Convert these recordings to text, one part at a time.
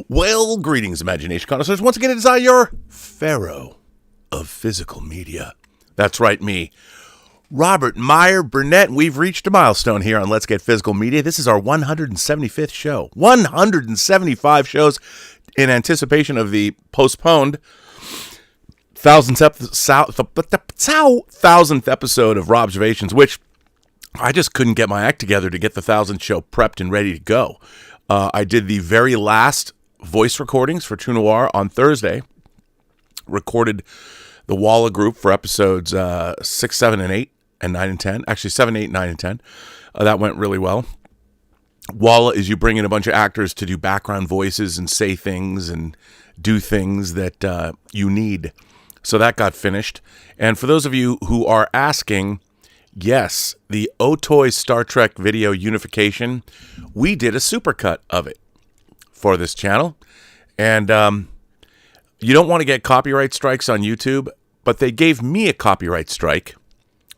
Well, greetings, imagination connoisseurs. Once again, it is I, your pharaoh of physical media. That's right, me, Robert Meyer, Burnett. We've reached a milestone here on Let's Get Physical Media. This is our 175th show. 175 shows in anticipation of the postponed 1000th episode of Robservations, which I just couldn't get my act together to get the 1000th show prepped and ready to go. I did the very last voice recordings for True Noir on Thursday, recorded the Walla group for episodes 6, 7, and 8, and 9 and 10. Actually, 7, 8, 9, and 10. That went really well. Walla is you bring in a bunch of actors to do background voices and say things and do things that you need. So that got finished. And for those of you who are asking, yes, the Otoy Star Trek video unification, we did a supercut of it for this channel. And you don't want to get copyright strikes on YouTube, but they gave me a copyright strike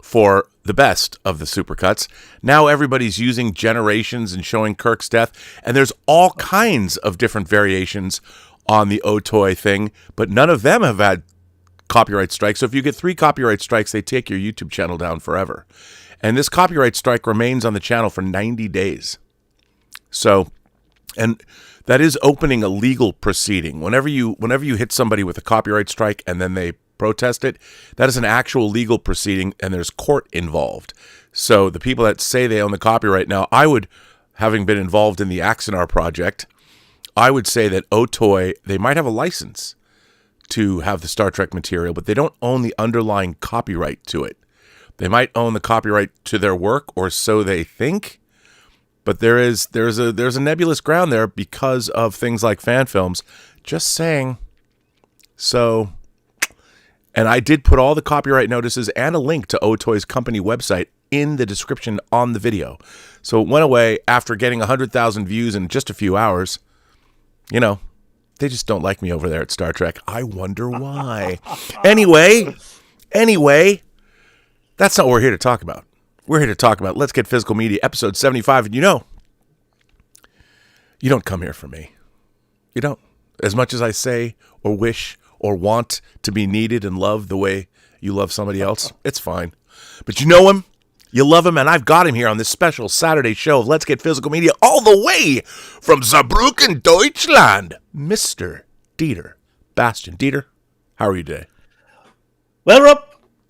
for the best of the supercuts. Now everybody's using generations and showing Kirk's death, and there's all kinds of different variations on the Otoy thing, but none of them have had copyright strikes. So if you get 3 copyright strikes, they take your YouTube channel down forever. And this copyright strike remains on the channel for 90 days. So, and that is opening a legal proceeding. Whenever you hit somebody with a copyright strike and then they protest it, that is an actual legal proceeding and there's court involved. So the people that say they own the copyright now, I would, having been involved in the Axonar project, I would say that Otoy, they might have a license to have the Star Trek material, but they don't own the underlying copyright to it. They might own the copyright to their work, or so they think, but there's a nebulous ground there because of things like fan films. Just saying. So, and I did put all the copyright notices and a link to Otoy's company website in the description on the video. So it went away after getting 100,000 views in just a few hours. You know, they just don't like me over there at Star Trek. I wonder why. Anyway, that's not what we're here to talk about. We're here to talk about Let's Get Physical Media, episode 75. And you know, you don't come here for me. You don't. As much as I say or wish or want to be needed and loved the way you love somebody else, it's fine. But you know him. You love him, and I've got him here on this special Saturday show of Let's Get Physical Media, all the way from Saarbrücken, Deutschland, Mr. Dieter. Bastian. Dieter, how are you today? Well, Rob,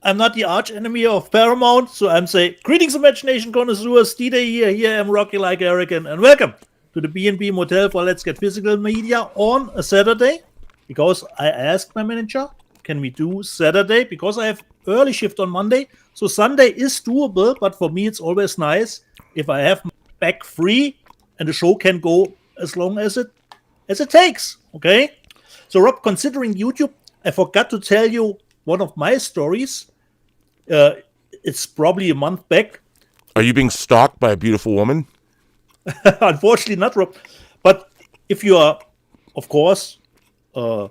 I'm not the arch enemy of Paramount, so I'm saying, greetings, imagination connoisseurs. Dieter here I'm Rocky like Eric, and welcome to the B&B Motel for Let's Get Physical Media on a Saturday, because I asked my manager, can we do Saturday, because I have early shift on Monday. So Sunday is doable, but for me it's always nice if I have my back free and the show can go as long as it takes. Okay. So Rob, considering YouTube, I forgot to tell you one of my stories. It's probably a month back. Are you being stalked by a beautiful woman? Unfortunately not, Rob. But if you are, of course, a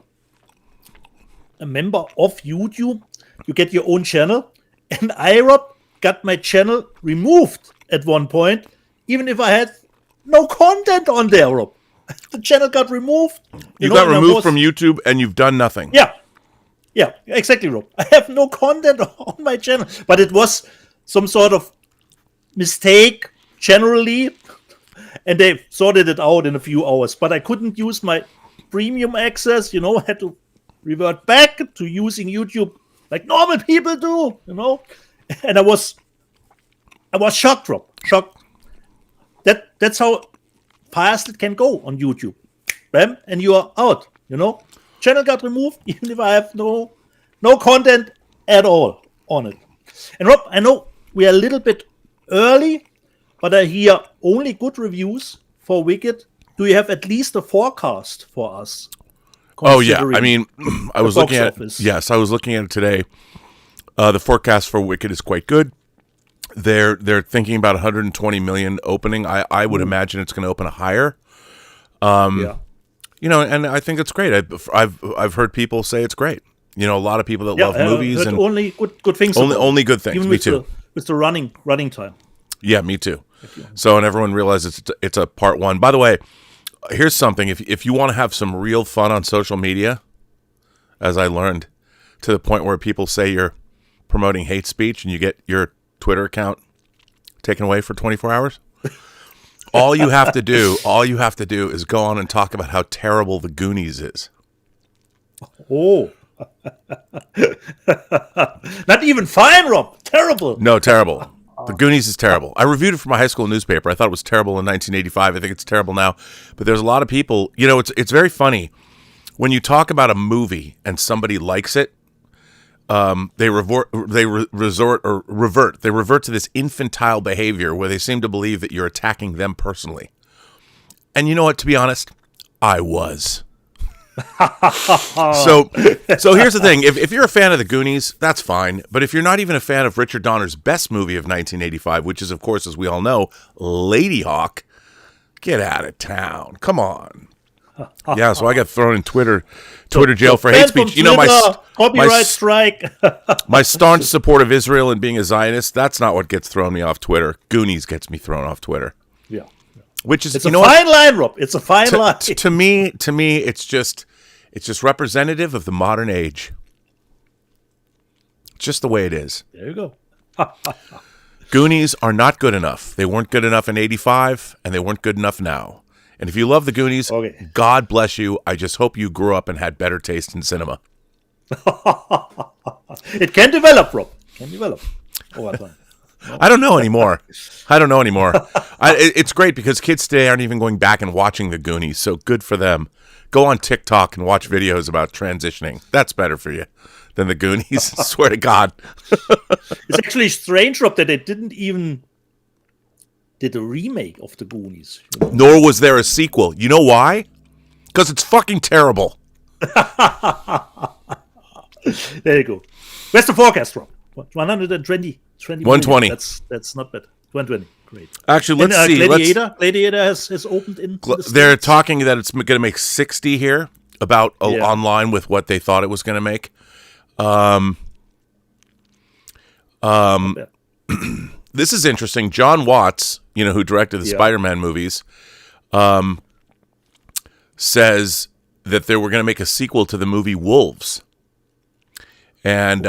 member of YouTube, you get your own channel. And I, Rob, got my channel removed at one point, even if I had no content on there, Rob. The channel got removed. You got removed from YouTube and you've done nothing. Yeah, exactly, Rob. I have no content on my channel. But it was some sort of mistake generally, and they sorted it out in a few hours. But I couldn't use my premium access, I had to revert back to using YouTube like normal people do, And I was shocked, Rob. Shocked. That's how fast it can go on YouTube. Bam, and you are out, Channel got removed, even if I have no content at all on it. And Rob, I know we are a little bit early, but I hear only good reviews for Wicked. Do you have at least a forecast for us? Oh yeah, I mean, I was looking at it. Yes, I was looking at it today. The forecast for Wicked is quite good. They're thinking about 120 million opening. I would imagine it's going to open higher. And I think it's great. I've heard people say it's great. A lot of people that love movies and only good things. Only good things. Even me too. With the running time. Yeah, me too. So, and everyone realizes it's a part one. By the way, Here's something. If you want to have some real fun on social media, as I learned, to the point where people say you're promoting hate speech and you get your Twitter account taken away for 24 hours, all you have to do is go on and talk about how terrible the Goonies is. Oh. Not even fine, Rob. Terrible. No, terrible. The Goonies is terrible. I reviewed it for my high school newspaper. I thought it was terrible in 1985. I think it's terrible now. But there's a lot of people, it's very funny. When you talk about a movie and somebody likes it, they revert to this infantile behavior where they seem to believe that you're attacking them personally. And you know what, to be honest, I was. So here's the thing. If you're a fan of the Goonies, that's fine. But if you're not even a fan of Richard Donner's best movie of 1985, which is, of course, as we all know, Lady Hawk, get out of town. Come on. Yeah, so I got thrown in Twitter jail for hate speech. Copyright strike. My staunch support of Israel and being a Zionist, that's not what gets thrown me off Twitter. Goonies gets me thrown off Twitter. Yeah. Which is, it's a fine line, Rob. It's a fine line. To me, it's just representative of the modern age. It's just the way it is. There you go. Goonies are not good enough. They weren't good enough in 85, and they weren't good enough now. And if you love the Goonies, okay, God bless you. I just hope you grew up and had better taste in cinema. It can develop, Rob. Can develop over time. I don't know anymore. It's great because kids today aren't even going back and watching the Goonies, so good for them. Go on TikTok and watch videos about transitioning. That's better for you than the Goonies. I swear to God. It's actually strange, Rob, that they didn't even did a remake of the Goonies. Nor was there a sequel. You know why? Because it's fucking terrible. There you go. Where's the forecast, Rob? 120. 120. That's not bad. 120. Great. Actually, let's see. Gladiator has opened in. They're talking that it's going to make 60 here, about online with what they thought it was going to make. This is interesting. John Watts, who directed the Spider-Man movies, says that they were going to make a sequel to the movie Wolves. And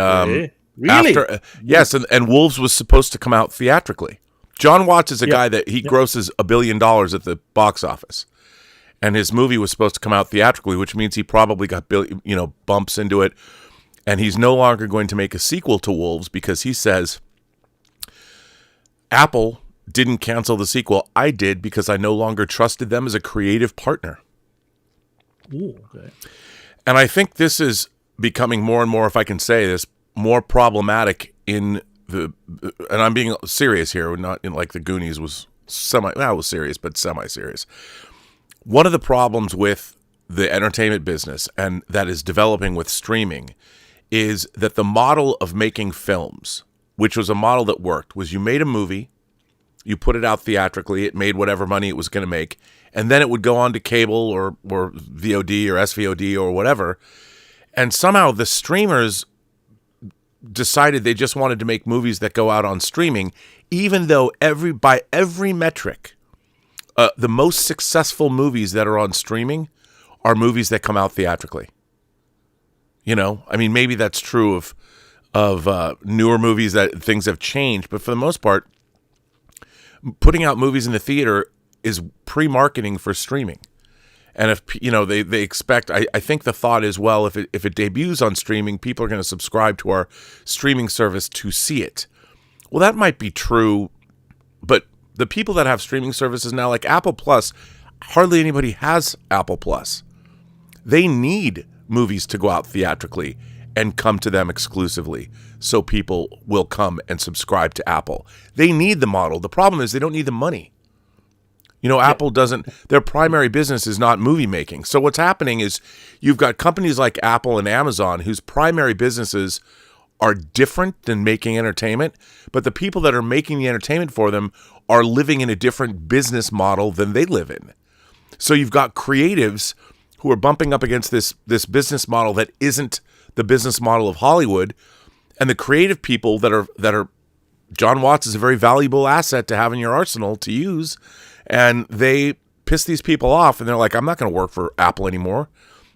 really? Yes, and Wolves was supposed to come out theatrically. John Watts is a guy that he grosses $1 billion at the box office, and his movie was supposed to come out theatrically, which means he probably got bumps into it, and he's no longer going to make a sequel to Wolves because he says Apple didn't cancel the sequel. I did because I no longer trusted them as a creative partner. Ooh, okay. And I think this is becoming more and more, if I can say this, more problematic in the, and I'm being serious here, not in like the Goonies was was serious, but semi-serious. One of the problems with the entertainment business, and that is developing with streaming, is that the model of making films, which was a model that worked, was you made a movie, you put it out theatrically, it made whatever money it was going to make, and then it would go on to cable or VOD or SVOD or whatever. And somehow the streamers decided they just wanted to make movies that go out on streaming, even though by every metric, the most successful movies that are on streaming are movies that come out theatrically. Maybe that's true of newer movies, that things have changed, but for the most part, putting out movies in the theater is pre-marketing for streaming. And if they expect, I think the thought is, well, if it debuts on streaming, people are going to subscribe to our streaming service to see it. Well, that might be true, but the people that have streaming services now, like Apple Plus, hardly anybody has Apple Plus. They need movies to go out theatrically and come to them exclusively, so people will come and subscribe to Apple. They need the model. The problem is they don't need the money. Apple doesn't, their primary business is not movie making. So what's happening is you've got companies like Apple and Amazon whose primary businesses are different than making entertainment, but the people that are making the entertainment for them are living in a different business model than they live in. So you've got creatives who are bumping up against this business model that isn't the business model of Hollywood, and the creative people that are John Watts is a very valuable asset to have in your arsenal to use. And they pissed these people off, and they're like, I'm not going to work for Apple anymore.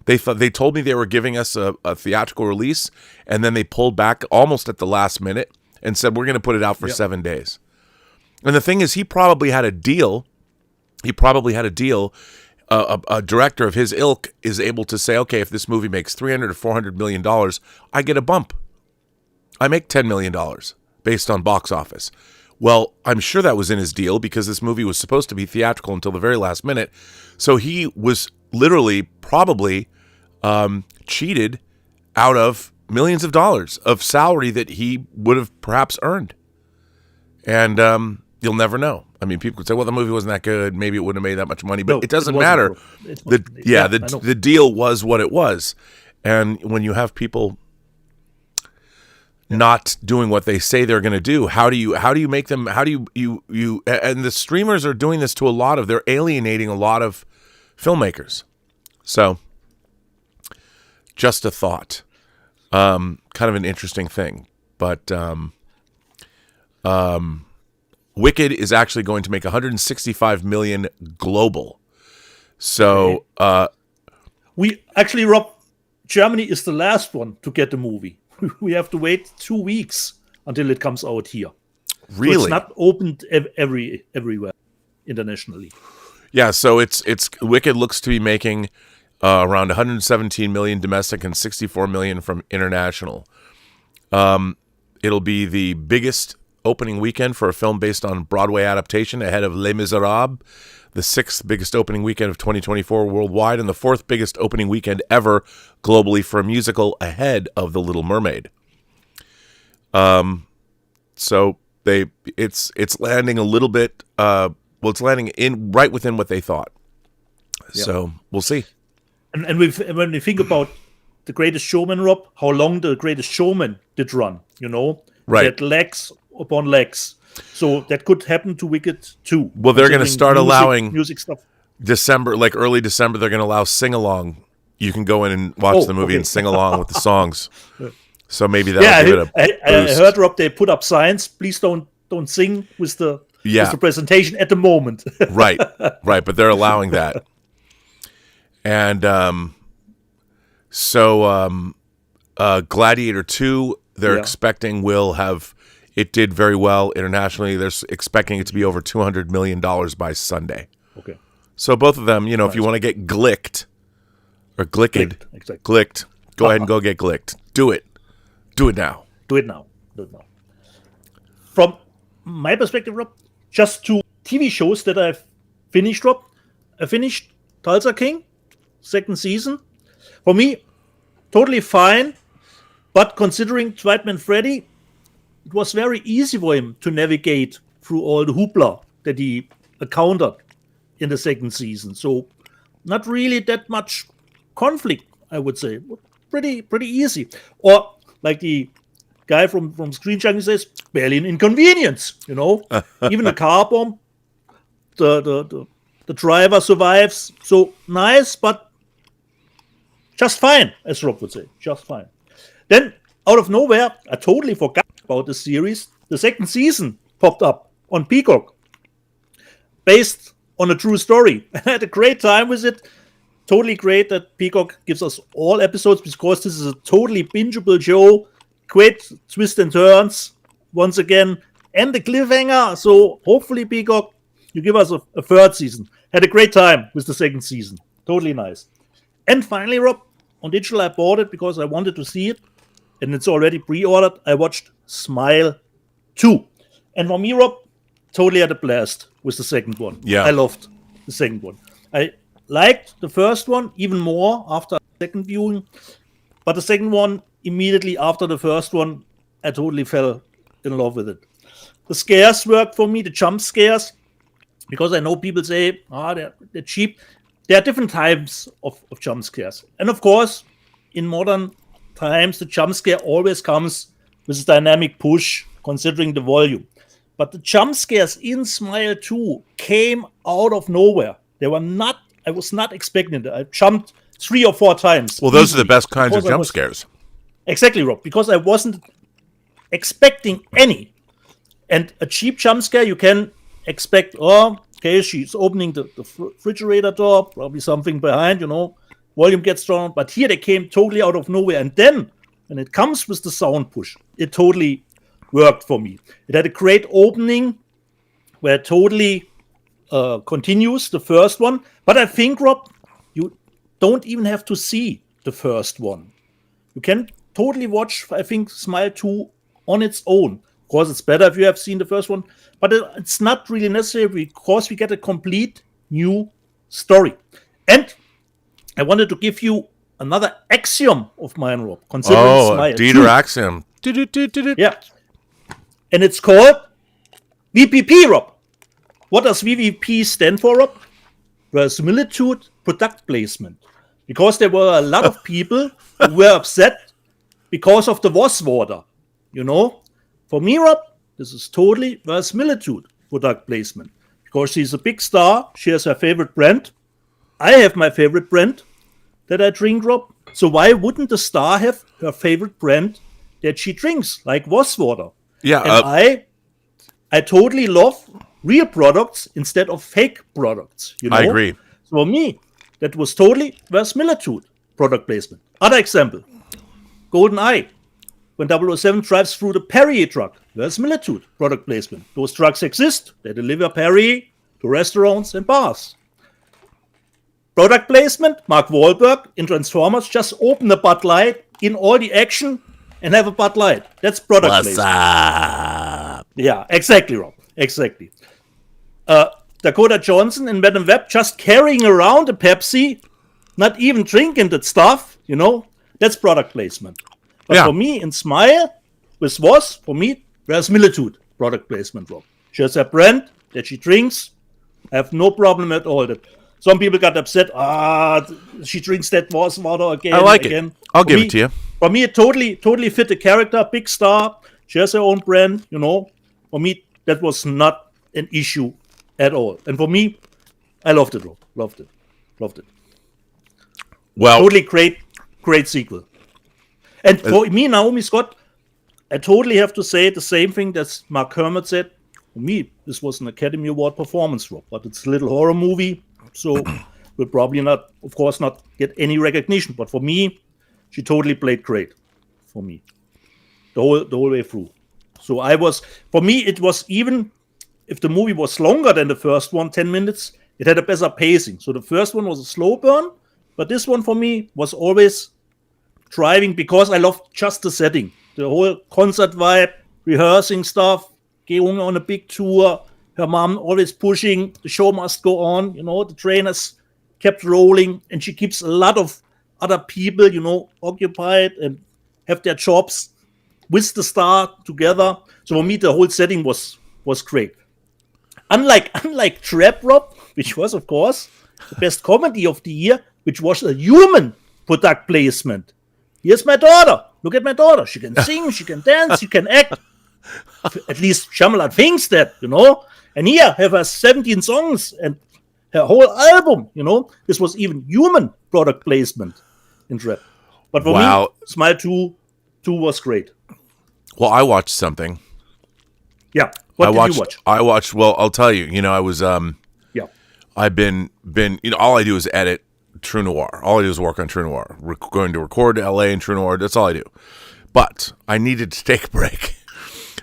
They told me they were giving us a theatrical release, and then they pulled back almost at the last minute and said, we're going to put it out for 7 days. And the thing is, he probably had a deal. A director of his ilk is able to say, okay, if this movie makes $300 or $400 million, I get a bump. I make $10 million based on box office. Well, I'm sure that was in his deal because this movie was supposed to be theatrical until the very last minute. So he was literally probably cheated out of millions of dollars of salary that he would have perhaps earned. And you'll never know. I mean, people could say, well, the movie wasn't that good. Maybe it wouldn't have made that much money. But it doesn't matter. The deal was what it was. And when you have people not doing what they say they're going to do, how do you make them, and the streamers are doing this to a lot of, they're alienating a lot of filmmakers. So just a thought, kind of an interesting thing, but Wicked is actually going to make 165 million global. So we actually, Rob, Germany is the last one to get the movie. We have to wait 2 weeks until it comes out here. Really? So it's not opened everywhere internationally. Yeah, so it's Wicked looks to be making around 117 million domestic and 64 million from international. It'll be the biggest opening weekend for a film based on Broadway adaptation, ahead of Les Miserables, the 6th biggest opening weekend of 2024 worldwide, and the 4th biggest opening weekend ever globally for a musical, ahead of The Little Mermaid. So it's landing a little bit. It's landing in right within what they thought. Yeah. So we'll see. And when we think about The Greatest Showman, Rob, how long The Greatest Showman did run, right? That legs upon legs. So that could happen to Wicked too. Well, they're going to start allowing music stuff. December, like early December, they're going to allow sing-along. You can go in and watch the movie and sing along with the songs. So maybe that'll give it a boost. I heard, Rob, they put up signs. Please don't sing with the presentation at the moment. right. But they're allowing that. And Gladiator 2, they're expecting will have... It did very well internationally. They're expecting it to be over $200 million by Sunday. Okay. So both of them, if you want to get glicked or glicked, go ahead and go get glicked. Do it. Do it now. Do it now. From my perspective, Rob, just 2 TV shows that I've finished, Rob. I finished Tulsa King, 2nd season. For me, totally fine. But considering Twightman Freddy, it was very easy for him to navigate through all the hoopla that he encountered in the 2nd season. So not really that much conflict, I would say. Pretty easy. Or like the guy from Screen Junkie says, barely an inconvenience, Even a car bomb, the driver survives. So nice, but just fine, as Rob would say. Just fine. Then, out of nowhere, I totally forgot about the series. The 2nd season popped up on Peacock, based on a true story. I had a great time with it. Totally great that Peacock gives us all episodes, because this is a totally bingeable show. Great twists and turns, once again, and the cliffhanger. So hopefully, Peacock, you give us a 3rd season. Had a great time with the 2nd season. Totally nice. And finally, Rob, on digital, I bought it because I wanted to see it. And it's already pre-ordered. I watched Smile 2. And for me, Rob, totally had a blast with the 2nd one. Yeah. I loved the 2nd one. I liked the 1st one even more after the 2nd viewing. But the 2nd one, immediately after the 1st one, I totally fell in love with it. The scares worked for me, the jump scares, because I know people say, they're cheap. There are different types of jump scares. And of course, in modern times, the jump scare always comes with a dynamic push, considering the volume. But the jump scares in Smile 2 came out of nowhere. I was not expecting it. I jumped 3 or 4 times. Well, those are the best kinds of jump scares. Exactly, Rob, because I wasn't expecting any. And a cheap jump scare, you can expect, case, she's opening the refrigerator door, probably something behind, volume gets down. But here they came totally out of nowhere. And then when it comes with the sound push, it totally worked for me. It had a great opening where it totally continues the first one. But I think, Rob, you don't even have to see the first one. You can totally watch, I think, Smile 2 on its own. Of course, it's better if you have seen the first one, but it's not really necessary because we get a complete new story. And I wanted to give you another axiom of mine, Rob, considering Smile 2. Dieter axiom. Yeah. And it's called VPP, Rob. What does VPP stand for, Rob? Verisimilitude Product Placement. Because there were a lot of people who were upset because of the was water. For me, Rob, this is totally verisimilitude product placement. Because she's a big star, she has her favorite brand. I have my favorite brand that I drink, Rob. So why wouldn't the star have her favorite brand that she drinks, like was water? Yeah. And I totally love real products instead of fake products. I agree. So for me, that was totally verisimilitude product placement. Other example, GoldenEye. When 007 drives through the Perrier truck, verisimilitude product placement. Those trucks exist. They deliver Perrier to restaurants and bars. Product placement, Mark Wahlberg in Transformers just open the Bud Light in all the action and have a Bud Light. That's product placement. Up? Yeah, exactly, Rob. Exactly. Dakota Johnson in Madam Web just carrying around a Pepsi, not even drinking that stuff, that's product placement. But for me, in Smile, with was, for me, verisimilitude product placement, Rob. She has a brand that she drinks. I have no problem at all. That some people got upset. She drinks that was water again. I like again. it. I'll give it to you. For me, it totally fit the character. Big star. She has her own brand, For me, that was not an issue at all. And for me, I loved it, Rob. Loved it. Well, totally great sequel. And for me, Naomi Scott, I totally have to say the same thing that Mark Kermit said. For me, this was an Academy Award performance, Rob, but it's a little horror movie, so we'll probably not, of course, not get any recognition. But for me, she totally played great. For me, the whole way through. So for me, it was even if the movie was longer than the first one, 10 minutes, it had a better pacing. So the first one was a slow burn, but this one for me was always driving because I loved just the setting. The whole concert vibe, rehearsing stuff, going on a big tour, her mom always pushing, the show must go on, the trainers kept rolling, and she keeps a lot of other people, occupied and have their jobs with the star together. So for me, the whole setting was great. Unlike Trap, Rob, which was, of course, the best comedy of the year, which was a human product placement. Here's my daughter. Look at my daughter. She can sing, she can dance, she can act. At least Shyamalan thinks that, And here, have her 17 songs and her whole album, This was even human product placement in Trap. But for me, Smile 2 was great. Well, I watched something. Yeah. What did you watch? I watched, well, I'll tell you, I was, yeah. I've been, all I do is edit True Noir. All I do is work on True Noir. We're going to record LA in True Noir. That's all I do. But I needed to take a break.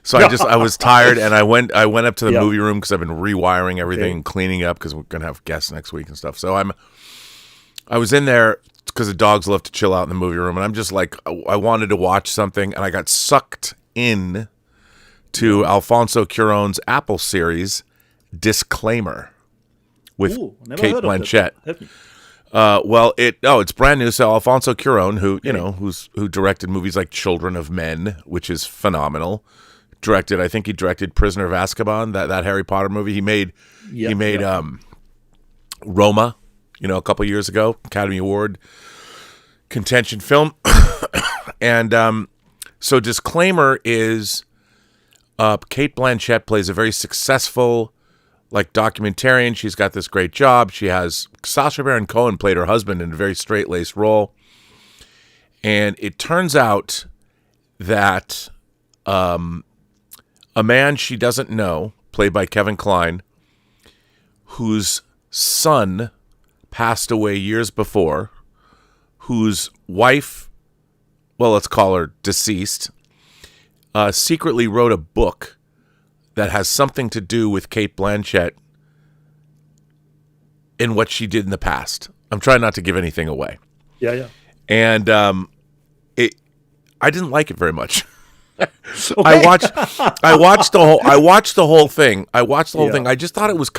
So I was tired, and I went up to the movie room because I've been rewiring everything and cleaning up because we're going to have guests next week and stuff. So I was in there because the dogs love to chill out in the movie room, and I'm just like, I wanted to watch something, and I got sucked in to Alfonso Cuarón's Apple series, Disclaimer, with Cate Blanchett. It's brand new. So Alfonso Cuarón, who directed movies like Children of Men, which is phenomenal. I think he directed Prisoner of Azkaban, that Harry Potter movie. He made Roma, a couple years ago, Academy Award contention film. And so Disclaimer is Cate Blanchett plays a very successful documentarian. She's got this great job. She has Sacha Baron Cohen played her husband in a very straight-laced role. And it turns out that a man she doesn't know, played by Kevin Kline, whose son passed away years before, whose wife, well, let's call her deceased, secretly wrote a book that has something to do with Cate Blanchett in what she did in the past. I'm trying not to give anything away. Yeah. And I didn't like it very much. Okay. I watched the whole thing. I just thought it was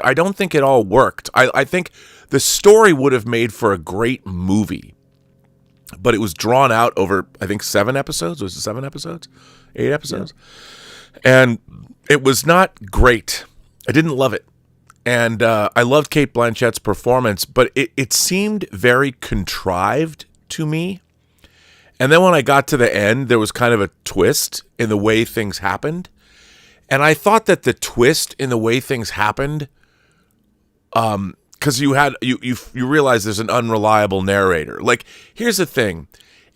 I don't think it all worked. I think the story would have made for a great movie, but it was drawn out over, I think, 7 episodes. Was it 7 episodes? 8 episodes? Yeah. And it was not great. I didn't love it. And I loved Cate Blanchett's performance, but it seemed very contrived to me. And then when I got to the end, there was kind of a twist in the way things happened. And I thought that the twist in the way things happened, because you realize there's an unreliable narrator. Like, here's the thing.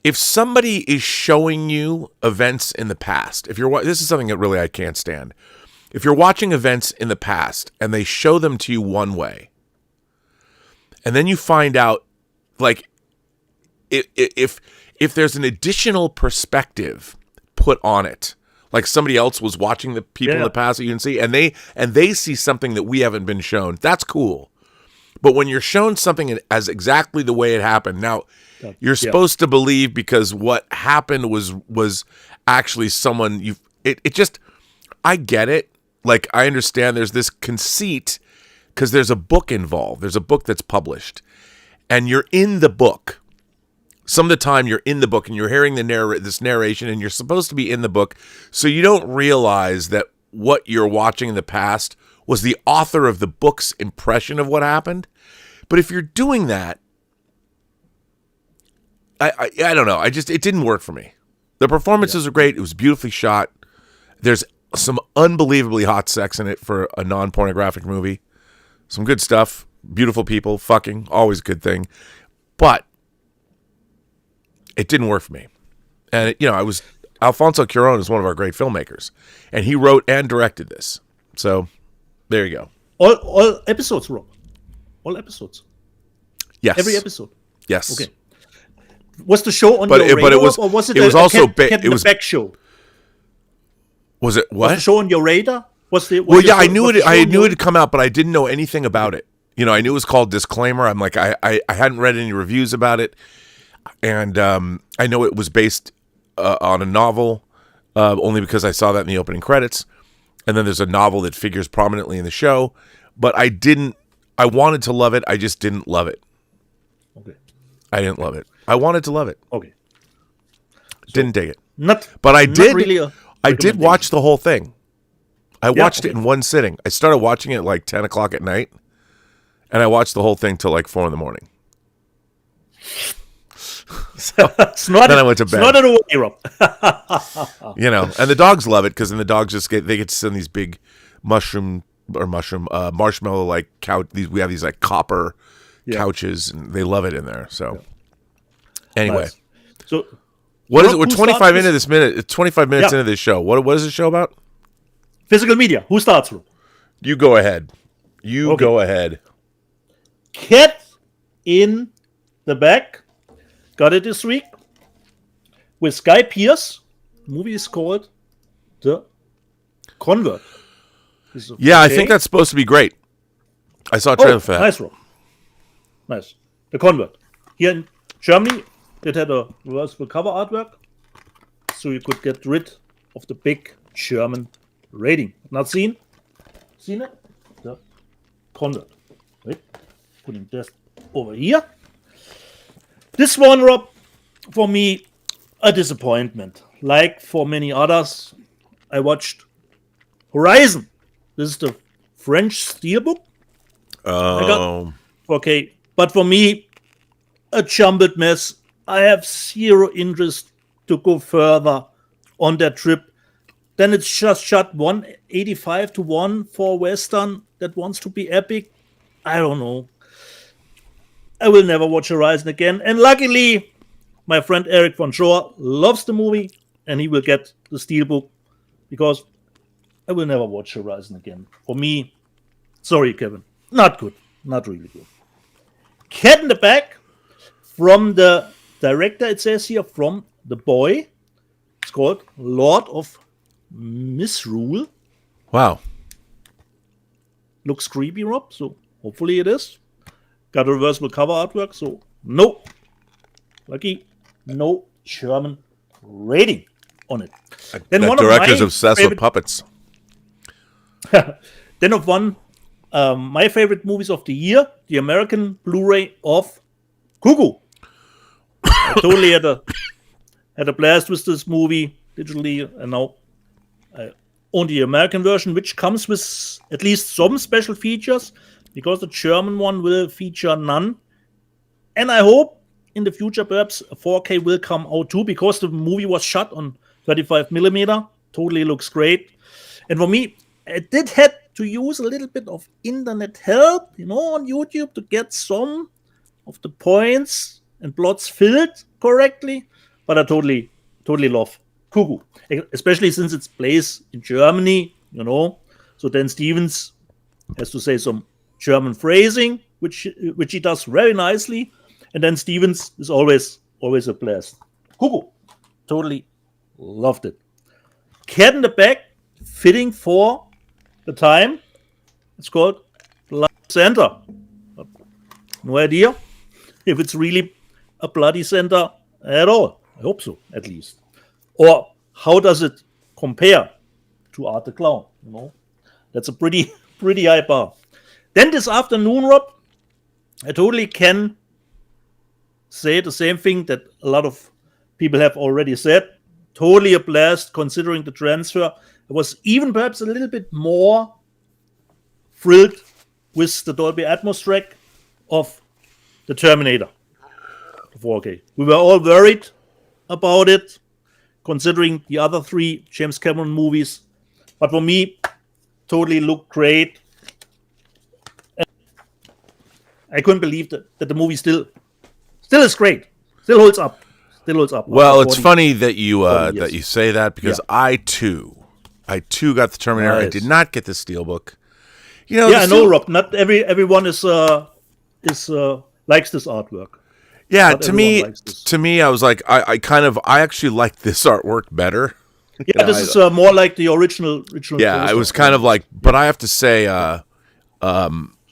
If somebody is showing you events in the past, this is something that really I can't stand. If you're watching events in the past and they show them to you one way, and then you find out, like, if there's an additional perspective put on it, like somebody else was watching the people in the past that you can see, and they see something that we haven't been shown, that's cool. But when you're shown something as exactly the way it happened, now you're supposed to believe because what happened was actually someone I get it. Like, I understand there's this conceit because there's a book involved. There's a book that's published, and you're in the book. Some of the time you're in the book and you're hearing this narration, and you're supposed to be in the book, so you don't realize that what you're watching in the past was the author of the book's impression of what happened. But if you're doing that, I don't know. It didn't work for me. The performances are great. It was beautifully shot. There's some unbelievably hot sex in it for a non-pornographic movie. Some good stuff. Beautiful people. Fucking. Always a good thing. But it didn't work for me. And, Alfonso Cuarón is one of our great filmmakers. And he wrote and directed this. So, there you go. All episodes, Rob. All episodes. Yes. Every episode. Yes. Okay. Was the show on your radar, or was it a back show? Was it what? Was the show on your radar? I knew it. I knew it had come out, but I didn't know anything about it. I knew it was called Disclaimer. I'm like, I hadn't read any reviews about it, and I know it was based on a novel, only because I saw that in the opening credits, and then there's a novel that figures prominently in the show. But I didn't. I wanted to love it. I just didn't love it. Okay. I didn't love it. I wanted to love it. Okay. Didn't dig it. But I did watch the whole thing. I watched it in one sitting. I started watching it at like 10 o'clock at night, and I watched the whole thing till like 4 a.m. So, then I went to bed. Not in a way, Rob. And the dogs love it because then the dogs they get to sit in these big marshmallow like couch. We have these like copper couches, and they love it in there. So anyway, nice. So what is it? We're 25 into this minute. It's 25 minutes into this show. What is the show about? Physical media. Who starts, Rob? You go ahead. Go ahead. Cat in the Bag. Got it this week with Guy Pearce. The movie is called The Convert. Yeah, I think that's supposed to be great. I saw a trailer for that. Nice, Rob. Nice. The Convert. Here in Germany, it had a reversible cover artwork, so you could get rid of the big German rating. Not seen? Seen it? The Convert. Wait. Putting this over here. This one, Rob, for me, a disappointment. Like for many others, I watched Horizon. This is the French steelbook. Oh. Okay, but for me, a jumbled mess. I have zero interest to go further on that trip. Then it's just shot 185 to 1 for Western that wants to be epic. I don't know. I will never watch Horizon again. And luckily, my friend Eric von Schor loves the movie, and he will get the steelbook because I will never watch Horizon again. For me, sorry, Kevin. Not good. Not really good. Cat in the Bag from the director, it says here, from The Boy. It's called Lord of Misrule. Wow. Looks creepy, Rob, so hopefully it is. Got a reversible cover artwork, so no. Lucky, no German rating on it. Then that one director's of my obsessed with puppets. Then of one, my favorite movies of the year, the American Blu-ray of Cuckoo. I totally had a blast with this movie digitally, and now I own the American version, which comes with at least some special features, because the German one will feature none. And I hope in the future perhaps a 4K will come out too, because the movie was shot on 35mm. Totally looks great. And for me, I did have to use a little bit of internet help, on YouTube to get some of the points and plots filled correctly. But I totally love Cuckoo, especially since it plays in Germany, So Dan Stevens has to say some German phrasing, which he does very nicely. And Dan Stevens is always a blast. Cuckoo, totally loved it. Cat in the Bag, fitting for the time. It's called Bloody Santa. No idea if it's really a Bloody Santa at all. I hope so, at least. Or how does it compare to Art the Clown? That's a pretty high bar. Then this afternoon, Rob, I totally can say the same thing that a lot of people have already said. Totally a blast considering the transfer. I was even perhaps a little bit more thrilled with the Dolby Atmos track of the Terminator 4K. We were all worried about it, considering the other three James Cameron movies. But for me, totally looked great. And I couldn't believe that the movie still is great. Still holds up. Well, it's funny that you say that, because I too got the Terminator. Nice. I did not get the Steelbook. I know, Rob. Not everyone is likes this artwork. Yeah, Not to everyone me, I was like, I actually like this artwork better. Yeah, this is more like the original. Yeah, I was kind of like, but I have to say,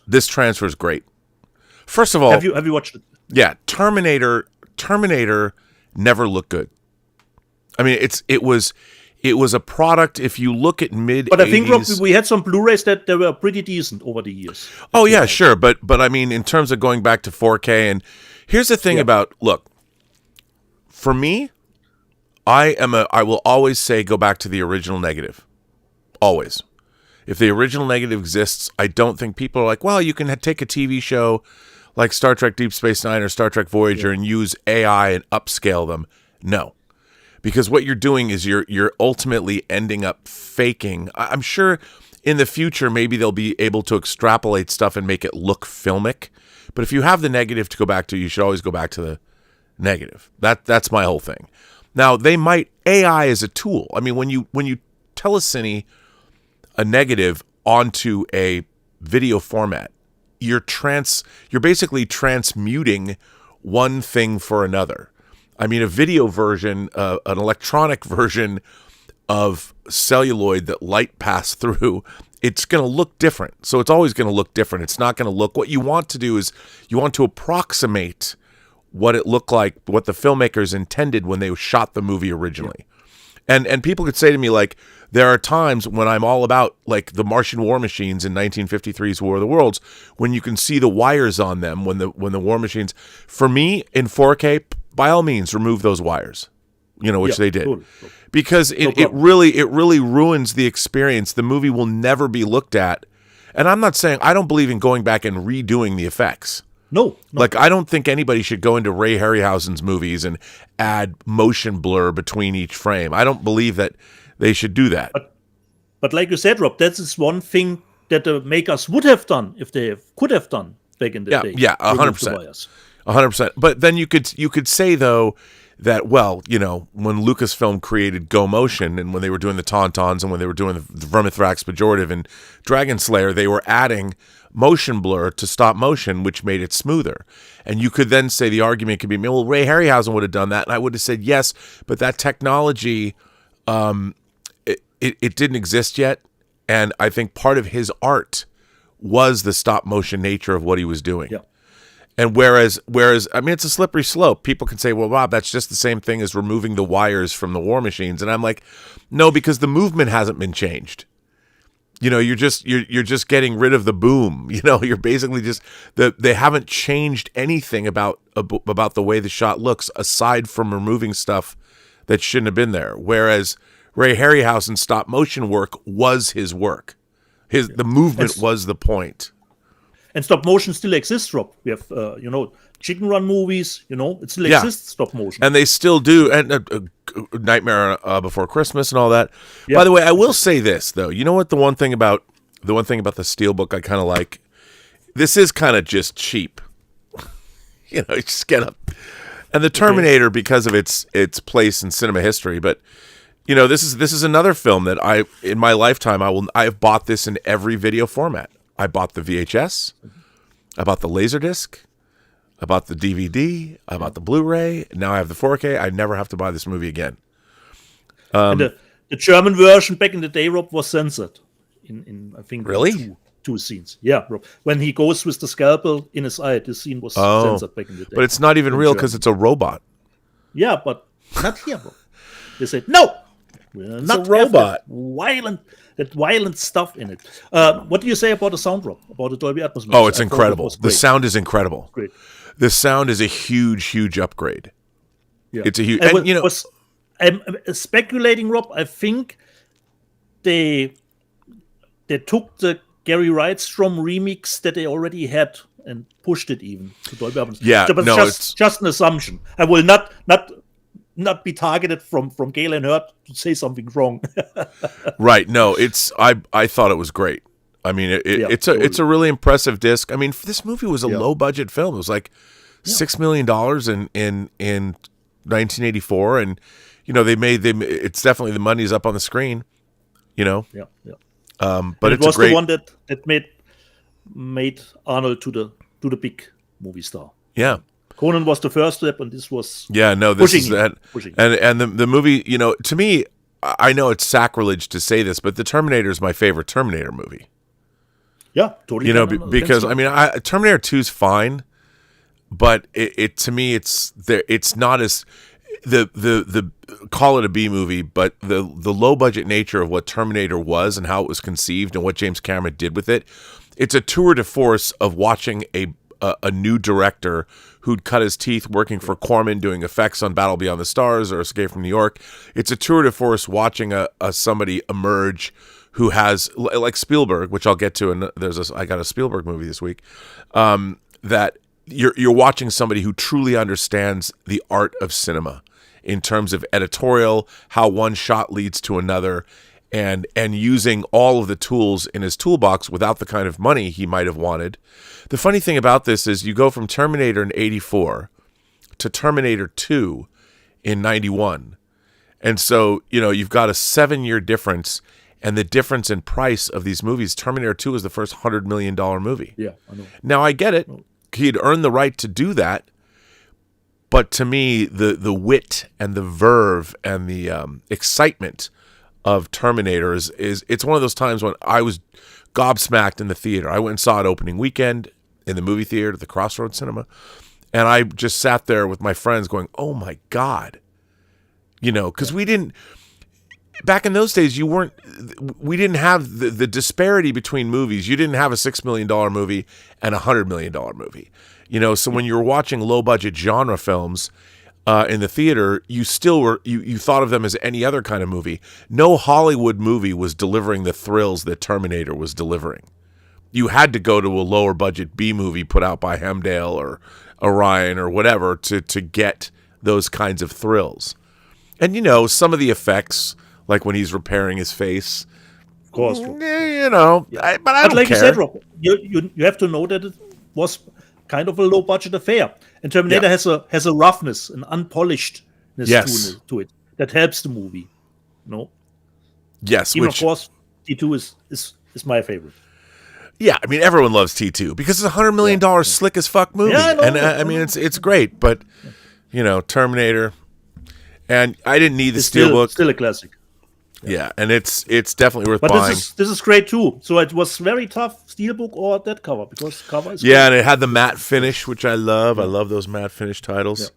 this transfer is great. First of all, have you watched it? Yeah, Terminator never looked good. I mean, it was a product. If you look at mid, but I think, Rob, we had some Blu-rays that they were pretty decent over the years. Oh yeah, sure, but I mean, in terms of going back to 4K, and here's the thing about, look, for me, I will always say go back to the original negative. Always. If the original negative exists, I don't think people are like, well, you can take a TV show like Star Trek Deep Space Nine or Star Trek Voyager and use AI and upscale them. No. Because what you're doing is you're ultimately ending up faking. I'm sure in the future maybe they'll be able to extrapolate stuff and make it look filmic. But if you have the negative to go back to, you should always go back to the negative. That's my whole thing. Now, AI is a tool. I mean, when you telecine a negative onto a video format, you're basically transmuting one thing for another. I mean, a video version, an electronic version of celluloid that light passed through, it's going to look different. So it's always going to look different. It's not going to look, what you want to do is you want to approximate what it looked like, what the filmmakers intended when they shot the movie originally. And people could say to me, like, there are times when I'm all about, like, the Martian war machines in 1953's War of the Worlds, when you can see the wires on them, when the war machines, for me, in 4K, by all means, remove those wires, which they did. Totally. Because it really ruins the experience. The movie will never be looked at. And I'm not saying, I don't believe in going back and redoing the effects. No. Like, I don't think anybody should go into Ray Harryhausen's movies and add motion blur between each frame. I don't believe that they should do that. But like you said, Rob, that is one thing that the makers would have done if they could have done back in the day. Yeah, 100%. 100%. But then you could say, though, that, well, when Lucasfilm created Go Motion, and when they were doing the Tauntauns, and when they were doing the Vermithrax Pejorative and Dragon Slayer, they were adding motion blur to stop motion, which made it smoother. And you could then say the argument could be, well, Ray Harryhausen would have done that, and I would have said yes, but that technology, it didn't exist yet, and I think part of his art was the stop motion nature of what he was doing. Yeah. And whereas, I mean, it's a slippery slope. People can say, well, Rob, that's just the same thing as removing the wires from the war machines. And I'm like, no, because the movement hasn't been changed. You're just getting rid of the boom. You're basically just they haven't changed anything about the way the shot looks aside from removing stuff that shouldn't have been there. Whereas Ray Harryhausen's stop motion work was his work. The movement was the point. And stop motion still exists, Rob. We have, Chicken Run movies, it still exists, stop motion. And they still do. And Nightmare Before Christmas and all that. Yeah. By the way, I will say this, though. You know what? The one thing about the Steelbook I kind of like? This is kind of just cheap. You just get up. And the Terminator, because of its place in cinema history, but this is another film that in my lifetime I've bought this in every video format. I bought the VHS, I bought the Laserdisc, I bought the DVD, I bought the Blu-ray. Now I have the 4K. I never have to buy this movie again. And the German version back in the day, Rob, was censored in I think really two scenes. Yeah, Rob. When he goes with the scalpel in his eye, this scene was censored back in the day. But it's not even real because it's a robot. Yeah, but not here, Rob. They said no. It's not a robot. That violent stuff in it. What do you say about the sound, Rob? About the Dolby Atmos? Oh, it's incredible. The sound is incredible. Great. The sound is a huge upgrade. Yeah. It's a huge. I'm speculating, Rob. I think they took the Gary Wrightstrom remix that they already had and pushed it even to Dolby Atmos. Yeah, but it's just an assumption. I will not be targeted from Galen Hurt to say something wrong. Right. No, I thought it was great. I mean, it's a really impressive disc. I mean, this movie was a low budget film. It was like $6 million in 1984, and it's definitely the money's up on the screen. Yeah. But it was the one that made Arnold to the big movie star. Yeah. Conan was the first step, and this was this is that. And the movie, to me, I know it's sacrilege to say this, but the Terminator is my favorite Terminator movie. Yeah, totally. Because I mean, Terminator 2 is fine, but it to me it's not as the call it a B movie, but the low budget nature of what Terminator was and how it was conceived and what James Cameron did with it, it's a tour de force of watching a new director who'd cut his teeth working for Corman doing effects on Battle Beyond the Stars or Escape from New York. It's a tour de force watching somebody emerge who has, like Spielberg, which I'll get to, and I got a Spielberg movie this week, that you're watching somebody who truly understands the art of cinema in terms of editorial, how one shot leads to another, and using all of the tools in his toolbox without the kind of money he might have wanted. The funny thing about this is you go from Terminator in 84 to Terminator 2 in 91. And so, you've got a 7-year difference, and the difference in price of these movies. Terminator 2 is the first $100 million movie. Yeah, I know. Now, I get it. He'd earned the right to do that. But to me, the wit and the verve and the excitement of Terminator is it's one of those times when I was gobsmacked in the theater. I went and saw it opening weekend in the movie theater at the Crossroads Cinema, and I just sat there with my friends going, oh my God. Because we didn't, back in those days, we didn't have the disparity between movies. You didn't have a $6 million movie and a $100 million movie. So when you were watching low budget genre films in the theater, you still were, you thought of them as any other kind of movie. No Hollywood movie was delivering the thrills that Terminator was delivering. You had to go to a lower budget B movie put out by Hemdale or Orion or whatever to get those kinds of thrills. And some of the effects, like when he's repairing his face, of course, but I don't like care. You said, Rob, you have to know that it was kind of a low budget affair, and Terminator has a roughness, an unpolishedness to it that helps the movie. Yes, even of course T2 is my favorite. Yeah, I mean, everyone loves T2 because it's $100 million slick as fuck movie. Yeah, I know, and I mean, it's great, but, Terminator. And I didn't need the steelbook. Still a classic. Yeah, and it's definitely worth But buying. this is great too. So it was very tough, steelbook or that cover, because cover is Yeah, great. and it had the matte finish, which I love. I love those matte finish titles.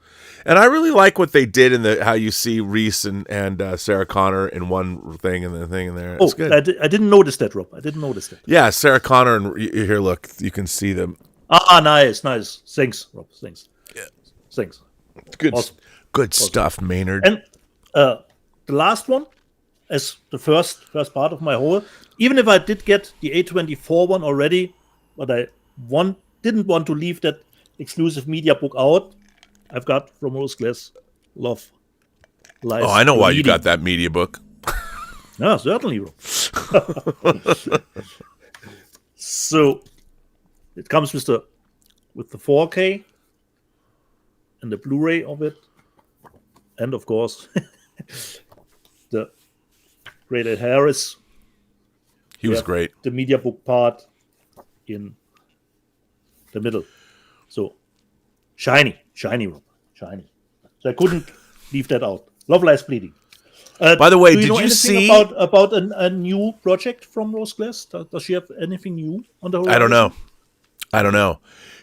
And I really like what they did in how you see Reese and Sarah Connor in one thing and the thing in there. It's good. I didn't notice that, Rob. I didn't notice that. Yeah, Sarah Connor and here, look, you can see them. Nice. Thanks, Rob. Thanks. Yeah. Thanks. Good, Awesome. good stuff, Maynard. And the last one, as the first part of my whole, even if I did get the A24 one already, but I didn't want to leave that exclusive media book out, I've got from Rose Glass, Love, Lies. Oh, I know why you Bleeding. got that media book. Yeah, certainly, Rob. So it comes with the 4K and the Blu-ray of it, and of course the great Ed Harris. He was great. The media book part in the middle. So shiny, Rob, shiny. So I couldn't leave that out. Love, Lies, Bleeding. By the way, do did know you anything see about a new project from Rose Glass? Does she have anything new on the horizon? I don't know.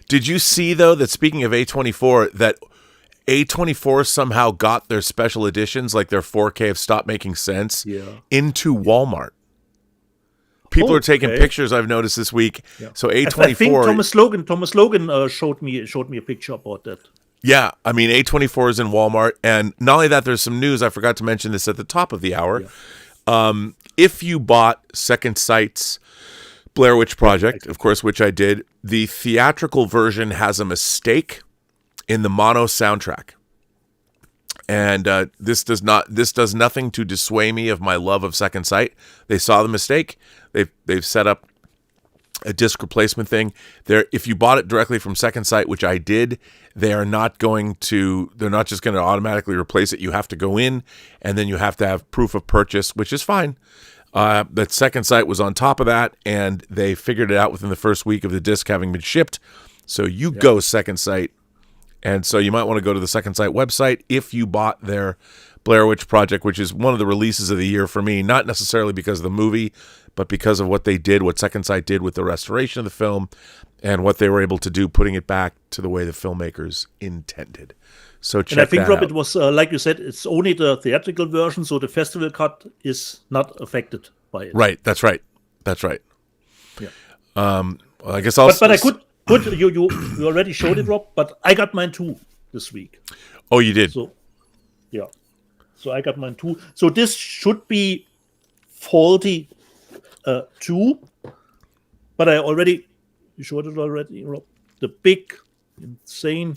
Did you see, though, that speaking of A24, that A24 somehow got their special editions, like their 4K of Stop Making Sense, into Walmart? People are taking pictures, I've noticed this week. Yeah. So A24... I think Thomas Logan showed me a picture about that. Yeah, I mean, A24 is in Walmart. And not only that, there's some news. I forgot to mention this at the top of the hour. Yeah. If you bought Second Sight's Blair Witch Project, of course, which I did, the theatrical version has a mistake in the mono soundtrack. And this does nothing to dissuade me of my love of Second Sight. They saw the mistake. They've set up a disc replacement thing. If you bought it directly from Second Sight, which I did, they're not just going to automatically replace it. You have to go in, and then you have to have proof of purchase, which is fine. That Second Sight was on top of that, and they figured it out within the first week of the disc having been shipped. So go Second Sight. And so you might want to go to the Second Sight website if you bought their Blair Witch Project, which is one of the releases of the year for me, not necessarily because of the movie, but because of what Second Sight did with the restoration of the film and what they were able to do, putting it back to the way the filmmakers intended. So check that out. And I think, Rob, it was, like you said, it's only the theatrical version, so the festival cut is not affected by it. Right, that's right. Yeah. Well, I guess But I could you already showed it, Rob, but I got mine too this week. Oh, you did? So, yeah. So I got mine too. So this should be faulty too, but you showed it already, Rob. The big, insane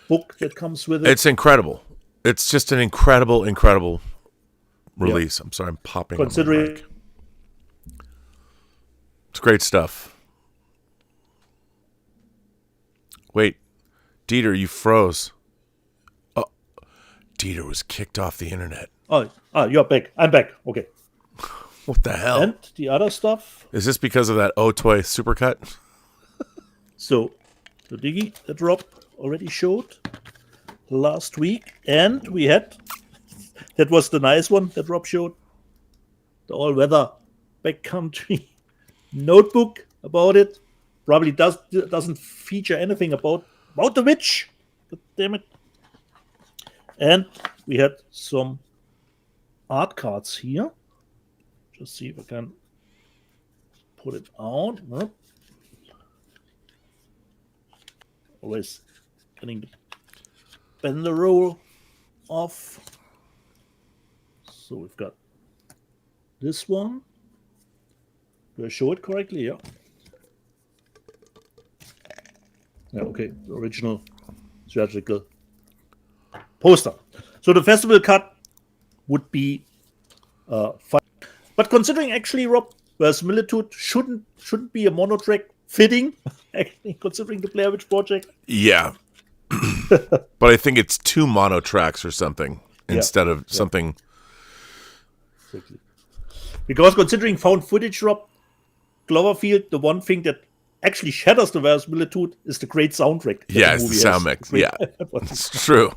book that comes with it. It's incredible. It's just an incredible release. I'm sorry, I'm popping on my mic. It's great stuff. Wait, Dieter, you froze. Oh, Dieter was kicked off the internet. Oh, you're back. I'm back. Okay. What the hell? And the other stuff. Is this because of that Otoy supercut? So, the Diggy that Rob already showed last week. And we had, that was the nice one that Rob showed, the all-weather backcountry notebook about it. Probably doesn't feature anything about the witch. But damn it. And we had some art cards here. Just see if I can put it out. Always getting the bender roll off. So we've got this one. Do I show it correctly? Yeah. Yeah, okay. The original theatrical poster. So the festival cut would be fine. But considering actually, Rob, Verisimilitude shouldn't be a monotrack fitting, actually, considering the Blair Witch Project. Yeah. But I think it's 2 mono tracks or something instead of something. Exactly. Because considering found footage, Rob, Cloverfield, the one thing that actually shatters the verisimilitude is the great soundtrack. Yeah, it's the sound mix. Yeah, it's true.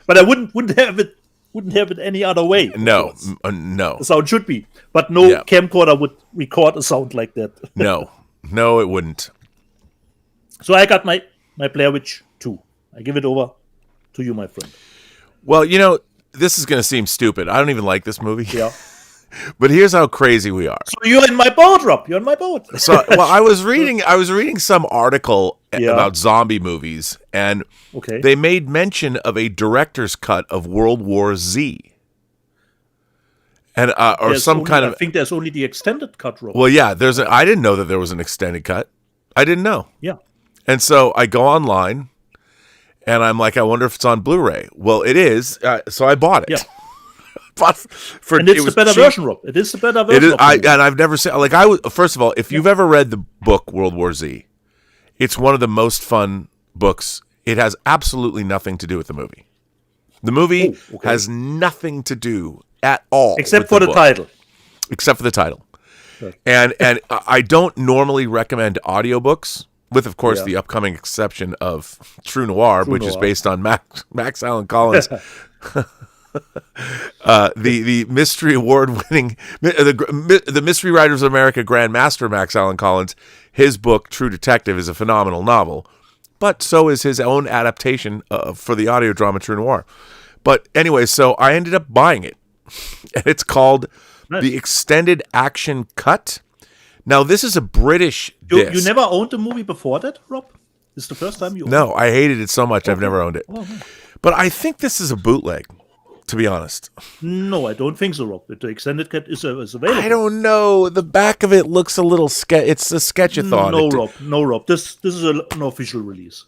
But I wouldn't have it any other way. No. The sound should be, but no camcorder would record a sound like that. No, it wouldn't. So I got my Blair Witch 2. I give it over to you, my friend. Well, this is going to seem stupid. I don't even like this movie. Yeah. But here's how crazy we are. So you're in my boat, Rob. You're in my boat. So, I was reading some article about zombie movies, and they made mention of a director's cut of World War Z, and I think there's only the extended cut, Rob. Well, yeah. I didn't know that there was an extended cut. I didn't know. Yeah. And so I go online, and I'm like, I wonder if it's on Blu-ray. Well, it is. So I bought it. Yeah. And it's the better version, Rob. It is the better version. It is. And I've never seen. First of all, if you've ever read the book World War Z, it's one of the most fun books. It has absolutely nothing to do with the movie. The movie has nothing to do at all, except for the title. Except for the title. Sure. And I don't normally recommend audiobooks, with of course the upcoming exception of True Noir, which is based on Max Allan Collins. The mystery award-winning, the Mystery Writers of America Grand Master Max Allan Collins. His book True Detective is a phenomenal novel, but so is his own adaptation for the audio drama True Noir. But anyway, so I ended up buying it, and it's called The Extended Action Cut. Now this is a British disc. You never owned a movie before that, Rob? This is the first time you owned it? No, I hated it so much I've never owned it. But I think this is a bootleg, to be honest. No, I don't think so, Rob. The extended cut is available. I don't know. The back of it looks a little it's a sketchathon. No, Rob. This is an official release.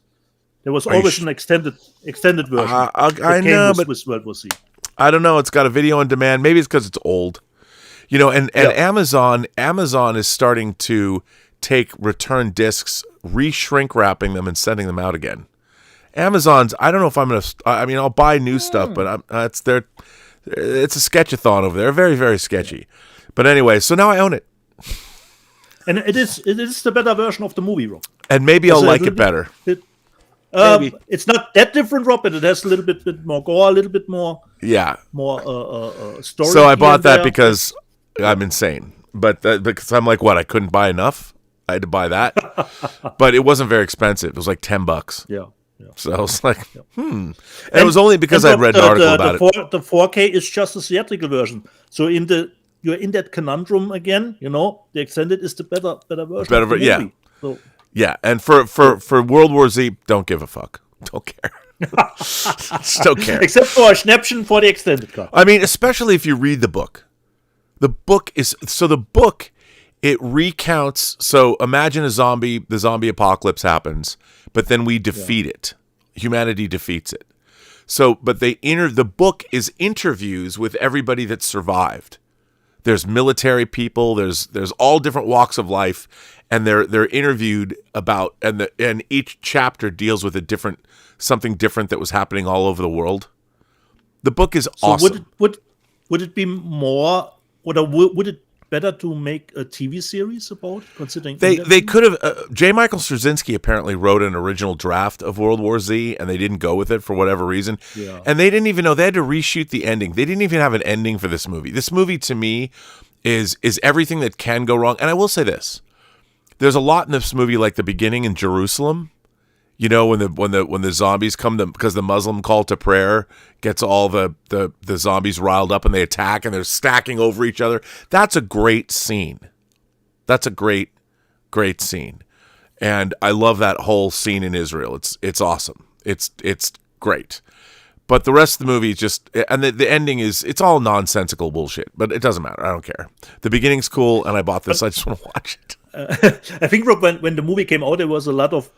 There was always an extended version. I know, but with World War Z. I don't know. It's got a video on demand. Maybe it's because it's old. And Amazon is starting to take return discs, re-shrink wrapping them, and sending them out again. Amazon's. I don't know if I'm gonna. I mean, I'll buy new stuff, but it's a sketchathon over there. Very, very sketchy. But anyway, so now I own it, and it is the better version of the movie, Rob. And maybe I'll like it better. It's not that different, Rob, but it has a little bit more gore, a little bit more. Yeah. More story. So I bought that because I'm insane, but because I'm like, what? I couldn't buy enough. I had to buy that, but it wasn't very expensive. It was like $10. Yeah. So I was like, And it was only because I'd read an article about it. The 4K is just a theatrical version. So you're in that conundrum again. The extended is the better version. Of the movie. So, yeah, and for World War Z, don't give a fuck. Don't care. Just don't care. Except for a Schnäppchen for the extended cut. I mean, especially if you read the book. The book, it recounts. So imagine the zombie apocalypse happens, but then we defeat it. Humanity defeats it. So, but the book is interviews with everybody that survived. There's military people. There's all different walks of life, and they're interviewed about, and each chapter deals with something different that was happening all over the world. The book is awesome. Would it be more? Would it better to make a TV series about, considering they could have J. Michael Straczynski apparently wrote an original draft of World War Z, and they didn't go with it for whatever reason. Yeah. And they didn't even know, they had to reshoot the ending. They didn't even have an ending for this movie. This movie to me is everything that can go wrong. And I will say this, there's a lot in this movie, like the beginning in Jerusalem, when the zombies come, because the Muslim call to prayer gets all the zombies riled up and they attack and they're stacking over each other. That's a great scene. That's a great scene. And I love that whole scene in Israel. It's awesome. It's great. But the rest of the movie is just, and the ending it's all nonsensical bullshit, but it doesn't matter. I don't care. The beginning's cool, and I bought this. I just want to watch it. I think, Rob, when the movie came out, there was a lot of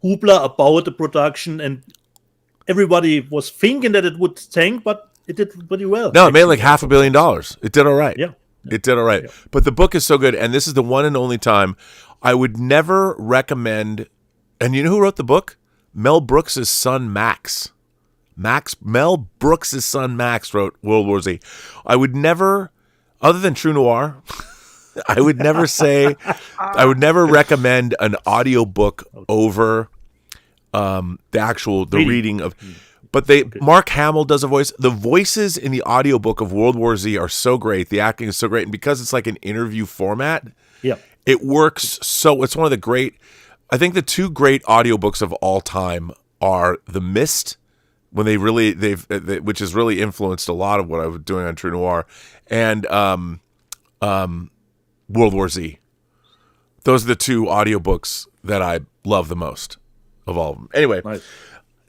hoopla about the production, and everybody was thinking that it would tank, but it did pretty well. No, it made like $500 million. It did all right. Yeah. It did all right. Yeah. But the book is so good, and this is the one and only time I would never recommend. And you know who wrote the book? Mel Brooks' son, Max. Mel Brooks' son, Max, wrote World War Z. I would never, other than True Noir, I would never say, I would never recommend an audiobook over the reading of. But Mark Hamill does a voice. The voices in the audiobook of World War Z are so great. The acting is so great. And because it's like an interview format, it works so. It's one of the great. I think the two great audiobooks of all time are The Mist, when which has really influenced a lot of what I was doing on True Noir, and World War Z. Those are the two audiobooks that I love the most of all of them. Anyway, nice.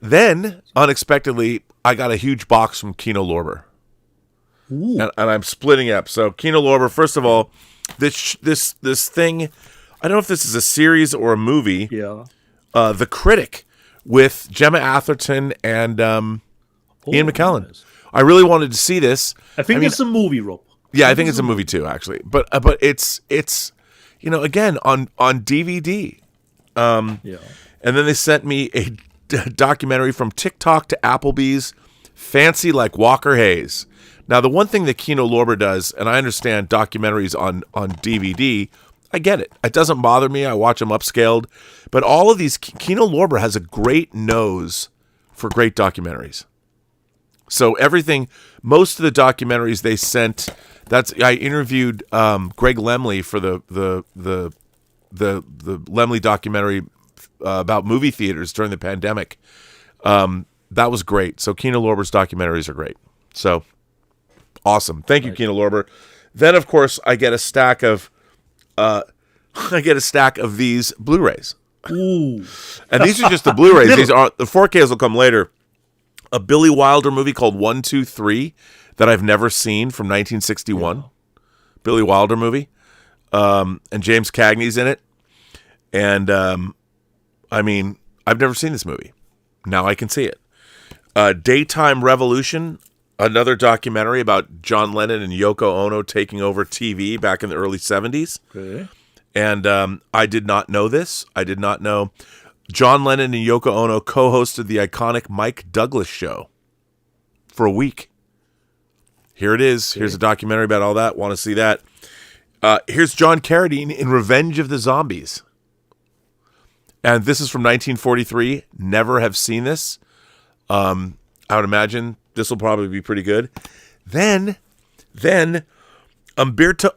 Then unexpectedly, I got a huge box from Kino Lorber, and I'm splitting up. So Kino Lorber, first of all, this thing, I don't know if this is a series or a movie. Yeah. The Critic with Gemma Atherton and Ian McKellen. Nice. I really wanted to see this. I mean, it's a movie, Rob. Yeah, I think it's a movie too, actually. But it's again on DVD. And then they sent me a documentary From TikTok to Applebee's, Fancy Like Walker Hayes. Now, the one thing that Kino Lorber does, and I understand documentaries on DVD, I get it. It doesn't bother me. I watch them upscaled. But all of these, Kino Lorber has a great nose for great documentaries. So most of the documentaries they sent, I interviewed Greg Lemley for the Lemley documentary about movie theaters during the pandemic. That was great. So Kino Lorber's documentaries are great. So awesome. Thank you, Kino Lorber. Then, of course, I get a stack of these Blu-rays. Ooh. And these are just the Blu-rays. These are the 4Ks will come later. A Billy Wilder movie called 1, 2, 3 that I've never seen from 1961. Yeah. Billy Wilder movie. And James Cagney's in it. And I've never seen this movie. Now I can see it. Daytime Revolution, another documentary about John Lennon and Yoko Ono taking over TV back in the early 70s. Okay. And I did not know this. I did not know John Lennon and Yoko Ono co-hosted the iconic Mike Douglas show for a week. Here it is. Okay. Here's a documentary about all that. Want to see that? Here's John Carradine in Revenge of the Zombies. And this is from 1943. Never have seen this. I would imagine this will probably be pretty good. Then Umberto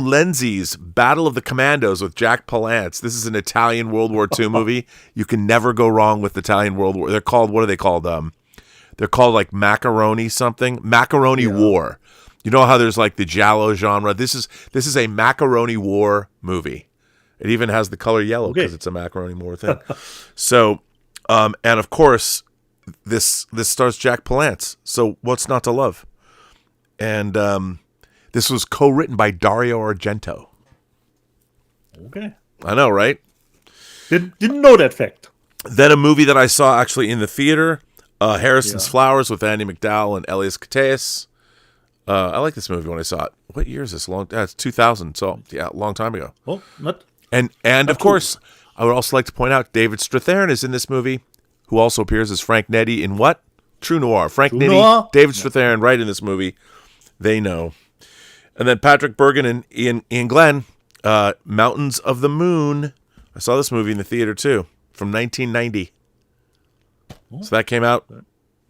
Lenzi's Battle of the Commandos with Jack Palance. This is an Italian World War II movie. You can never go wrong with Italian World War. They're called, what are they called? They're called like Macaroni something. Macaroni War. You know how there's like the Giallo genre? This is a Macaroni War movie. It even has the color yellow because it's a Macaroni War thing. So, and of course, this stars Jack Palance. So what's not to love? And this was co-written by Dario Argento. Okay. I know, right? Didn't know that fact. Then a movie that I saw actually in the theater, Harrison's Flowers with Andy McDowell and Elias Koteas. I like this movie when I saw it. What year is this? It's 2000, so yeah, a long time ago. Oh, not. And of course, I would also like to point out David Strathairn is in this movie, who also appears as Frank Nitti in what? True Noir. Frank Nitti, David Strathairn, right in this movie. They know. And then Patrick Bergin and Ian Glenn, Mountains of the Moon. I saw this movie in the theater too, from 1990. So that came out.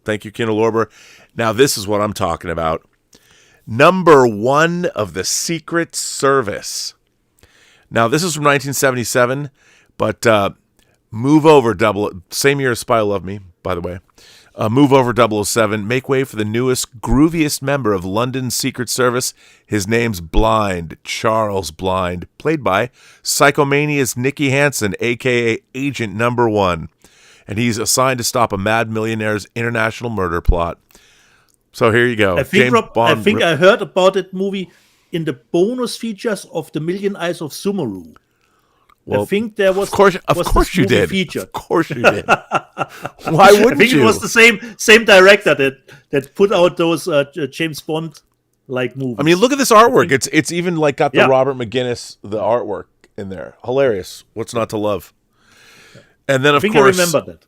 Thank you, Kino Lorber. Now this is what I'm talking about. Number 1 of the Secret Service. Now this is from 1977, but move over same year as Spy Love Me, by the way. Move over 007, make way for the newest, grooviest member of London's Secret Service. His name's Blind, Charles Blind, played by Psychomania's Nicky Hansen, a.k.a. Agent Number 1. And he's assigned to stop a mad millionaire's international murder plot. So here you go. I think I heard about that movie in the bonus features of The Million Eyes of Sumeru. Well, I think there was. Of course you did. Featured. Of course you did. Why wouldn't you? I think it was the same director that put out those James Bond like movies. I mean, look at this artwork. It's even like got the Robert McGuinness the artwork in there. Hilarious. What's not to love? And then I remember that.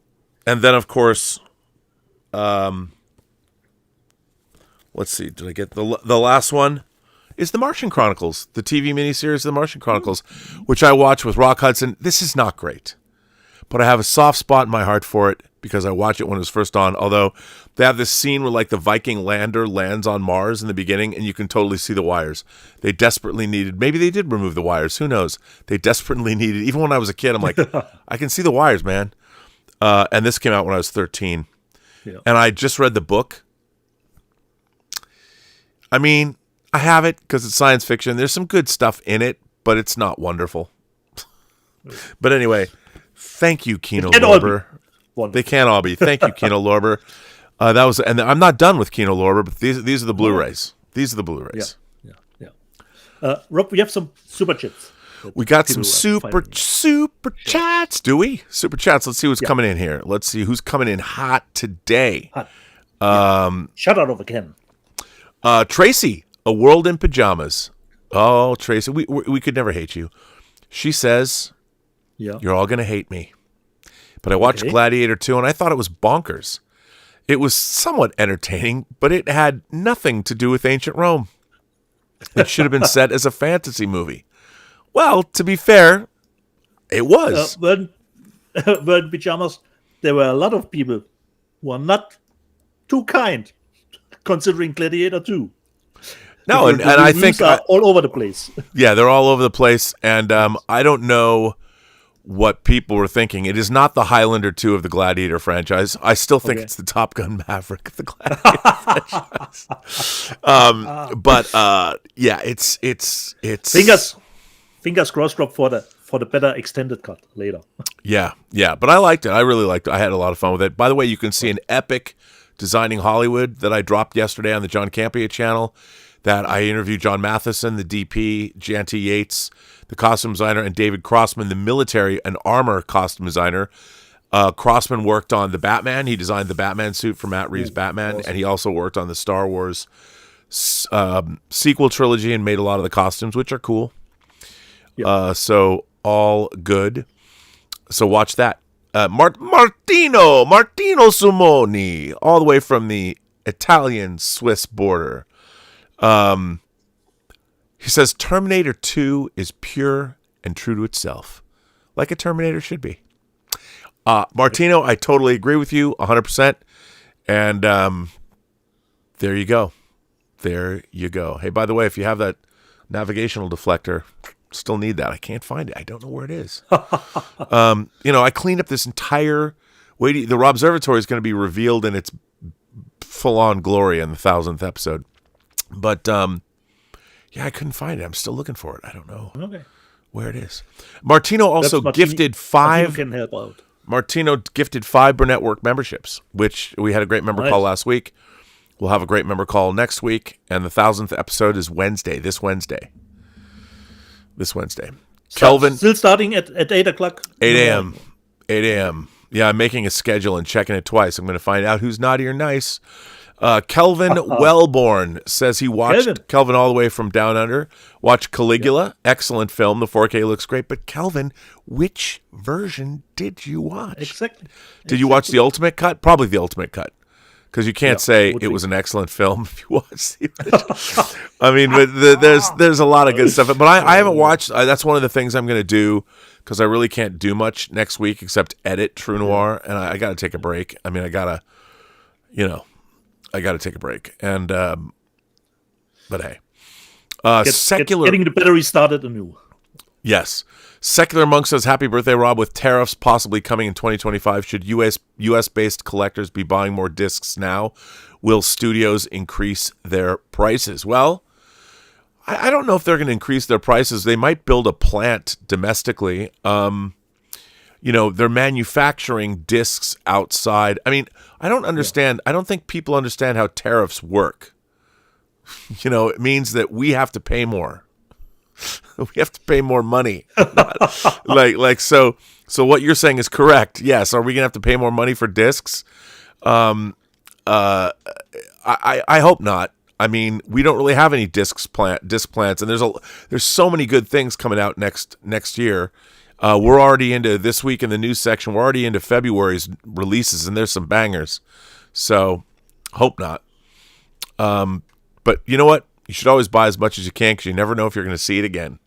And then of course, let's see. Did I get the last one? is The Martian Chronicles, the TV miniseries The Martian Chronicles, which I watched with Rock Hudson. This is not great, but I have a soft spot in my heart for it because I watched it when it was first on, although they have this scene where like the Viking lander lands on Mars in the beginning and you can totally see the wires. They desperately needed, maybe they did remove the wires, who knows? They desperately needed, even when I was a kid, I'm like, I can see the wires, man. And this came out when I was 13. Yeah. And I just read the book. I mean, I have it because it's science fiction. There's some good stuff in it, but it's not wonderful. But anyway, thank you, Kino Lorber. They can't all be. Thank you, Kino Lorber. That was, and I'm not done with Kino Lorber, but these are the Blu-rays. These are the Blu-rays. Yeah. Rob, we have some super chats. We got some super chats, do we? Super chats. Let's see who's coming in here. Let's see who's coming in hot today. Shout out over Ken. Tracy, A World in Pajamas. Oh, Tracy, we could never hate you. She says, you're all going to hate me. But I watched Gladiator 2, and I thought it was bonkers. It was somewhat entertaining, but it had nothing to do with ancient Rome. It should have been set as a fantasy movie. Well, to be fair, it was. When Pajamas, there were a lot of people who are not too kind, considering Gladiator 2. No, and I think are all over the place. Yeah, they're all over the place, and I don't know what people were thinking. It is not the Highlander 2 of the Gladiator franchise. I still think it's the Top Gun Maverick of the Gladiator franchise. Yeah, it's fingers crossed, Rob, for the better extended cut later. Yeah, but I liked it. I really liked it. I had a lot of fun with it. By the way, you can see an epic Designing Hollywood that I dropped yesterday on the John Campea channel. That I interviewed John Matheson, the DP, Janty Yates, the costume designer, and David Crossman, the military and armor costume designer. Crossman worked on the Batman. He designed the Batman suit for Matt Reeves' Batman, awesome. And he also worked on the Star Wars sequel trilogy and made a lot of the costumes, which are cool. Yep. So all good. So watch that. Martino Sumoni, all the way from the Italian-Swiss border. He says Terminator 2 is pure and true to itself, like a Terminator should be. Martino, I totally agree with you 100%. And there you go. Hey, by the way, if you have that navigational deflector, still need that. I can't find it. I don't know where it is. I cleaned up this entire the Rob Observatory is going to be revealed in its full-on glory in the 1,000th episode. But, I couldn't find it. I'm still looking for it. I don't know where it is. Martino also gifted 5. Can help out. Martino gifted 5 Burnettwork memberships, which we had a great member call last week. We'll have a great member call next week. And the 1,000th episode is this Wednesday. Kelvin. Still starting at 8 o'clock? 8 a.m. 8 a.m. Yeah, I'm making a schedule and checking it twice. I'm going to find out who's naughty or nice. Kelvin Wellborn says he watched Kelvin all the way from Down Under. Watched Caligula, excellent film. The 4K looks great. But Kelvin, which version did you watch? Exactly. Did you watch the Ultimate Cut? Probably the Ultimate Cut, because you can't say it was an excellent film if you watched the original. I mean, but there's a lot of good stuff. But I haven't watched. That's one of the things I'm going to do because I really can't do much next week except edit True Noir, and I got to take a break. I mean, I got to take a break. And, but hey. Getting the battery started anew. Yes. Secular Monk says, happy birthday, Rob. With tariffs possibly coming in 2025, should U.S.-based collectors be buying more discs now? Will studios increase their prices? Well, I don't know if they're going to increase their prices. They might build a plant domestically. They're manufacturing discs outside. I mean, I don't understand. I don't think people understand how tariffs work. It means that we have to pay more. We have to pay more money. So what you're saying is correct. Yes. Are we going to have to pay more money for discs? I hope not. I mean, we don't really have any disc plants, and there's so many good things coming out next year. We're already into this week in the news section. We're already into February's releases, and there's some bangers. So, hope not. But you know what? You should always buy as much as you can because you never know if you're going to see it again.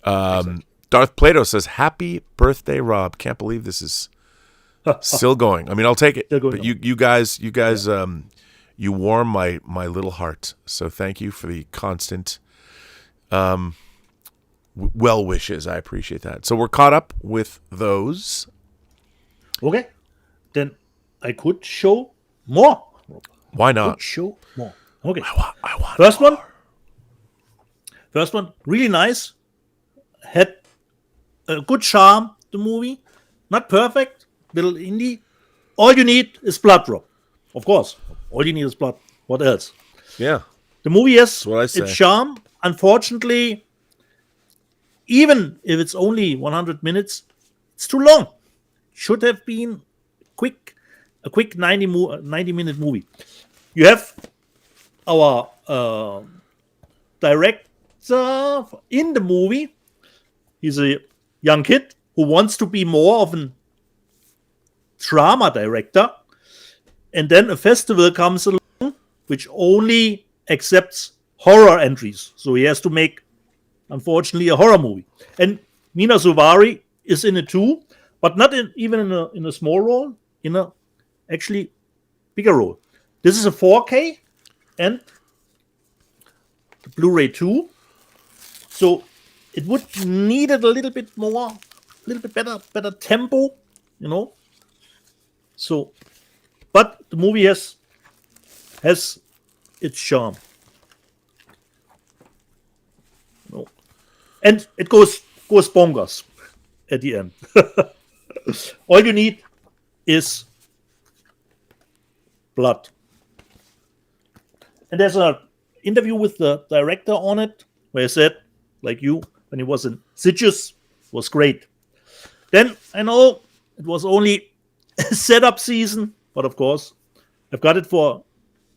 Exactly. Darth Plato says, "Happy birthday, Rob." Can't believe this is still going. I mean, I'll take it. But you guys, you warm my little heart. So thank you for the constant well wishes. I appreciate that. So we're caught up with those. Okay. Then I could show more. Why not? Show more. Okay. I want First more. one. First one, really nice. Had a good charm, the movie. Not perfect, little indie. All you need is blood, Rob. Of course. All you need is blood. What else? Yeah. The movie has what I say. its charm. Unfortunately, even if it's only 100 minutes, it's too long. Should have been a quick 90-minute movie. You have our director in the movie. He's a young kid who wants to be more of a drama director. And then a festival comes along which only accepts horror entries. So he has to make, unfortunately, a horror movie. And Mina Suvari is in it too, but not even in a small role, in a actually bigger role. This is a 4K and the Blu-ray 2. So it would needed a little bit better tempo, you know. So, but the movie has its charm. No. And it goes bonkers at the end. All you need is blood. And there's an interview with the director on it where he said, like you, when he was in Sitges, was great. Then I know it was only a setup season, but of course, I've got it for a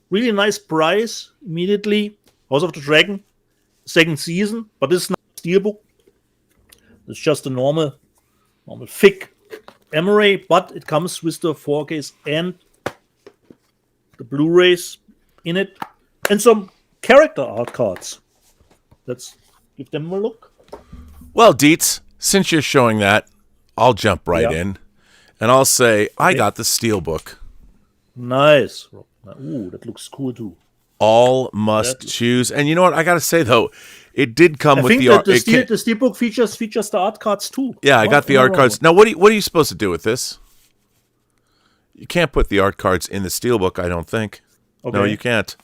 really nice price immediately. House of the Dragon, second season, but this is not a steelbook. It's just a normal thick Emery, but it comes with the 4Ks and the Blu-rays in it, and some character art cards. Let's give them a look. Well, Dietz, since you're showing that, I'll jump right in, and I'll say I got the Steelbook. Nice. Ooh, that looks cool too. All must choose, and you know what? I got to say though, it did come with the art. The Steelbook features the art cards too. Yeah, I got the art cards. Now, what are you supposed to do with this? You can't put the art cards in the Steelbook, I don't think. Okay. No, you can't.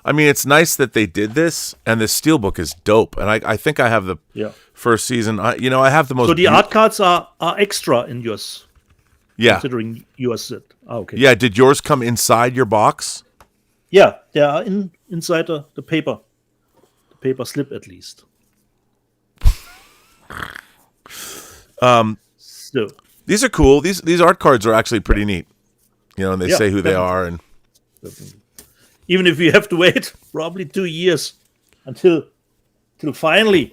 I mean, it's nice that they did this, and the Steelbook is dope. And I think I have the first season. I have the most. So the art cards are extra in yours. Yeah. Considering yours set. Okay. Yeah. Did yours come inside your box? Yeah, they are inside the paper. The paper slip, at least. So these are cool. These art cards are actually pretty neat. You know, and they say who they are, and even if you have to wait probably 2 years until finally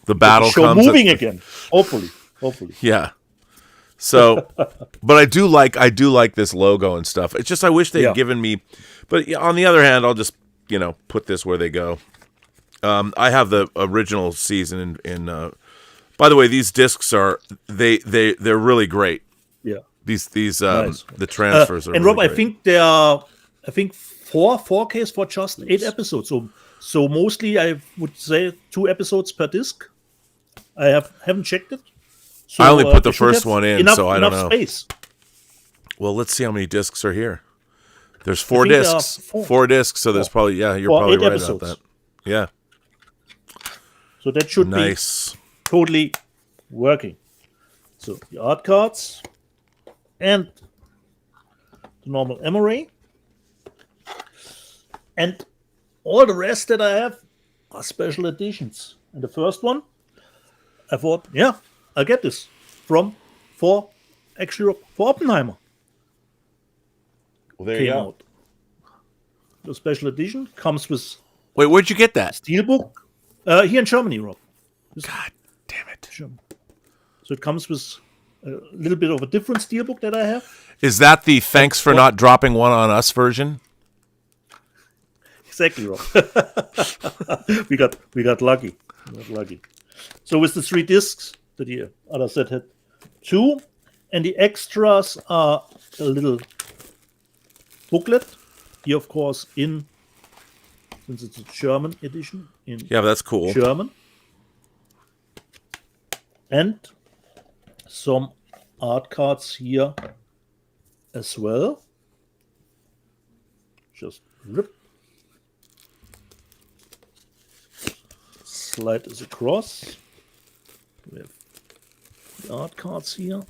the battle show comes moving again. Hopefully. Yeah. So, but I do like this logo and stuff. It's just I wish they'd given me. But on the other hand, I'll just put this where they go. I have the original season in. By the way, these discs are they're really great. Yeah. These nice. The transfers are. And really Rob, great. there are 4Ks for just 8 episodes. So mostly I would say 2 episodes per disc. I haven't checked it. So, I only put the first one in, so I don't know. Space. Well, let's see how many discs are here. There's 4 discs. 4 discs, so there's probably you're probably right episodes. about that. Yeah. So that should be totally working. So the art cards and the normal Emery. And all the rest that I have are special editions. And the first one, I thought, I'll get this for Oppenheimer. Well, there you go. The special edition comes with. Wait, where'd you get that? Steelbook. Here in Germany, Rob. God damn it. So it comes with a little bit of a different Steelbook that I have. Is that the thanks for not dropping one on us version? Exactly, Rob. we got lucky. We got lucky. So with the 3 discs, the other set had 2, and the extras are a little booklet. Here, of course, since it's a German edition, in that's cool. German. And some art cards here as well. Just rip. Slide this across. We have the art cards here.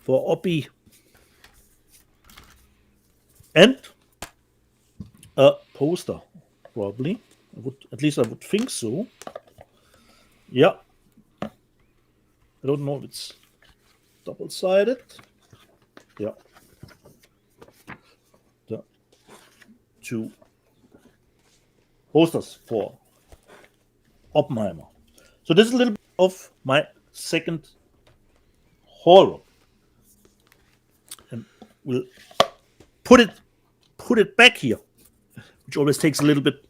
For Oppie. And a poster, probably. At least I would think so. Yeah. I don't know if it's double-sided. Yeah. The 2 posters for Oppenheimer. So this is a little bit of my second horror. And we'll put it back here, which always takes a little bit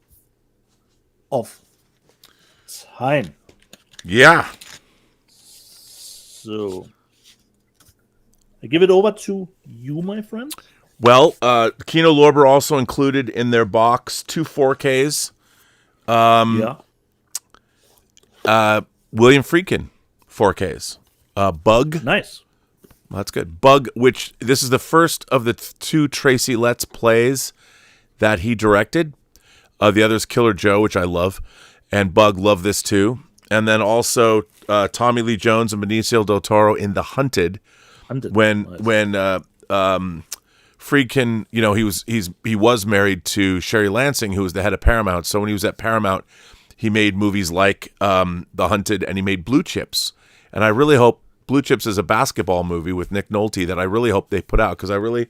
of time. Yeah. So I give it over to you, my friend. Well, Kino Lorber also included in their box 2 4Ks. Yeah. William Friedkin 4Ks. Bug. Nice. That's good. Bug, which this is the first of the 2 Tracy Letts plays that he directed. The other's Killer Joe, which I love, and Bug love this too. And then also Tommy Lee Jones and Benicio del Toro in The Hunted. When Friedkin, he was married to Sherry Lansing, who was the head of Paramount. So when he was at Paramount, he made movies like The Hunted, and he made Blue Chips. And I really hope Blue Chips is a basketball movie with Nick Nolte that I really hope they put out, because I really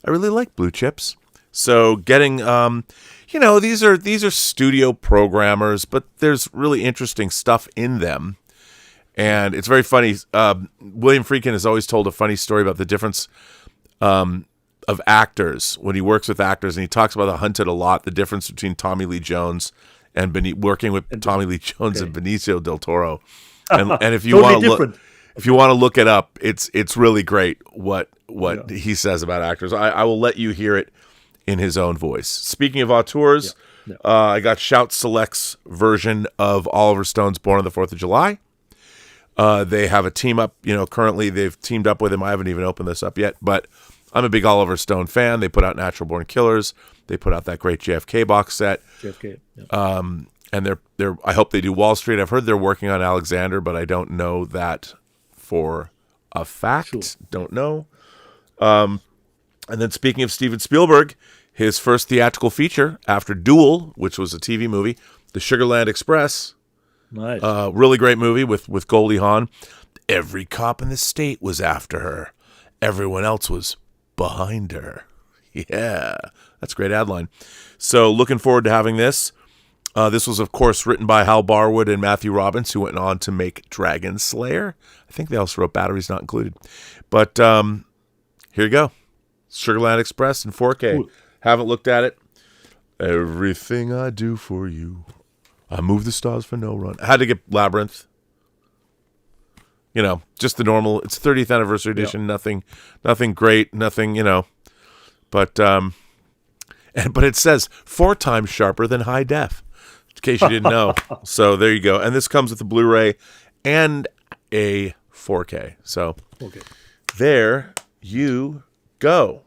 like Blue Chips. So getting, these are studio programmers, but there's really interesting stuff in them. And it's very funny. William Friedkin has always told a funny story about the difference of actors when he works with actors, and he talks about The Hunted a lot, the difference between Tommy Lee Jones and working with Tommy Lee Jones and Benicio del Toro. And if you totally want to look, if you want to look it up, it's really great what he says about actors. I will let you hear it in his own voice. Speaking of auteurs, I got Shout Select's version of Oliver Stone's Born on the 4th of July. They have a team up, currently they've teamed up with him. I haven't even opened this up yet, but I'm a big Oliver Stone fan. They put out Natural Born Killers. They put out that great JFK box set. JFK. Yeah. And they're I hope they do Wall Street. I've heard they're working on Alexander, but I don't know that for a fact. Sure. Don't know. And then speaking of Steven Spielberg, his first theatrical feature after Duel, which was a TV movie, The Sugarland Express. Nice. Really great movie with Goldie Hawn. Every cop in the state was after her. Everyone else was behind her. Yeah, that's a great ad line. So looking forward to having this. This was, of course, written by Hal Barwood and Matthew Robbins, who went on to make Dragon Slayer. I think they also wrote Batteries Not Included. But here you go. Sugarland Express in 4K. Cool. Haven't looked at it. Everything I do for you. I move the stars for no run. I had to get Labyrinth. Just the normal. It's 30th anniversary edition. Yeah. Nothing great. Nothing, But but it says 4 times sharper than high def, in case you didn't know. So there you go. And this comes with a Blu-ray and a 4K. So there you go.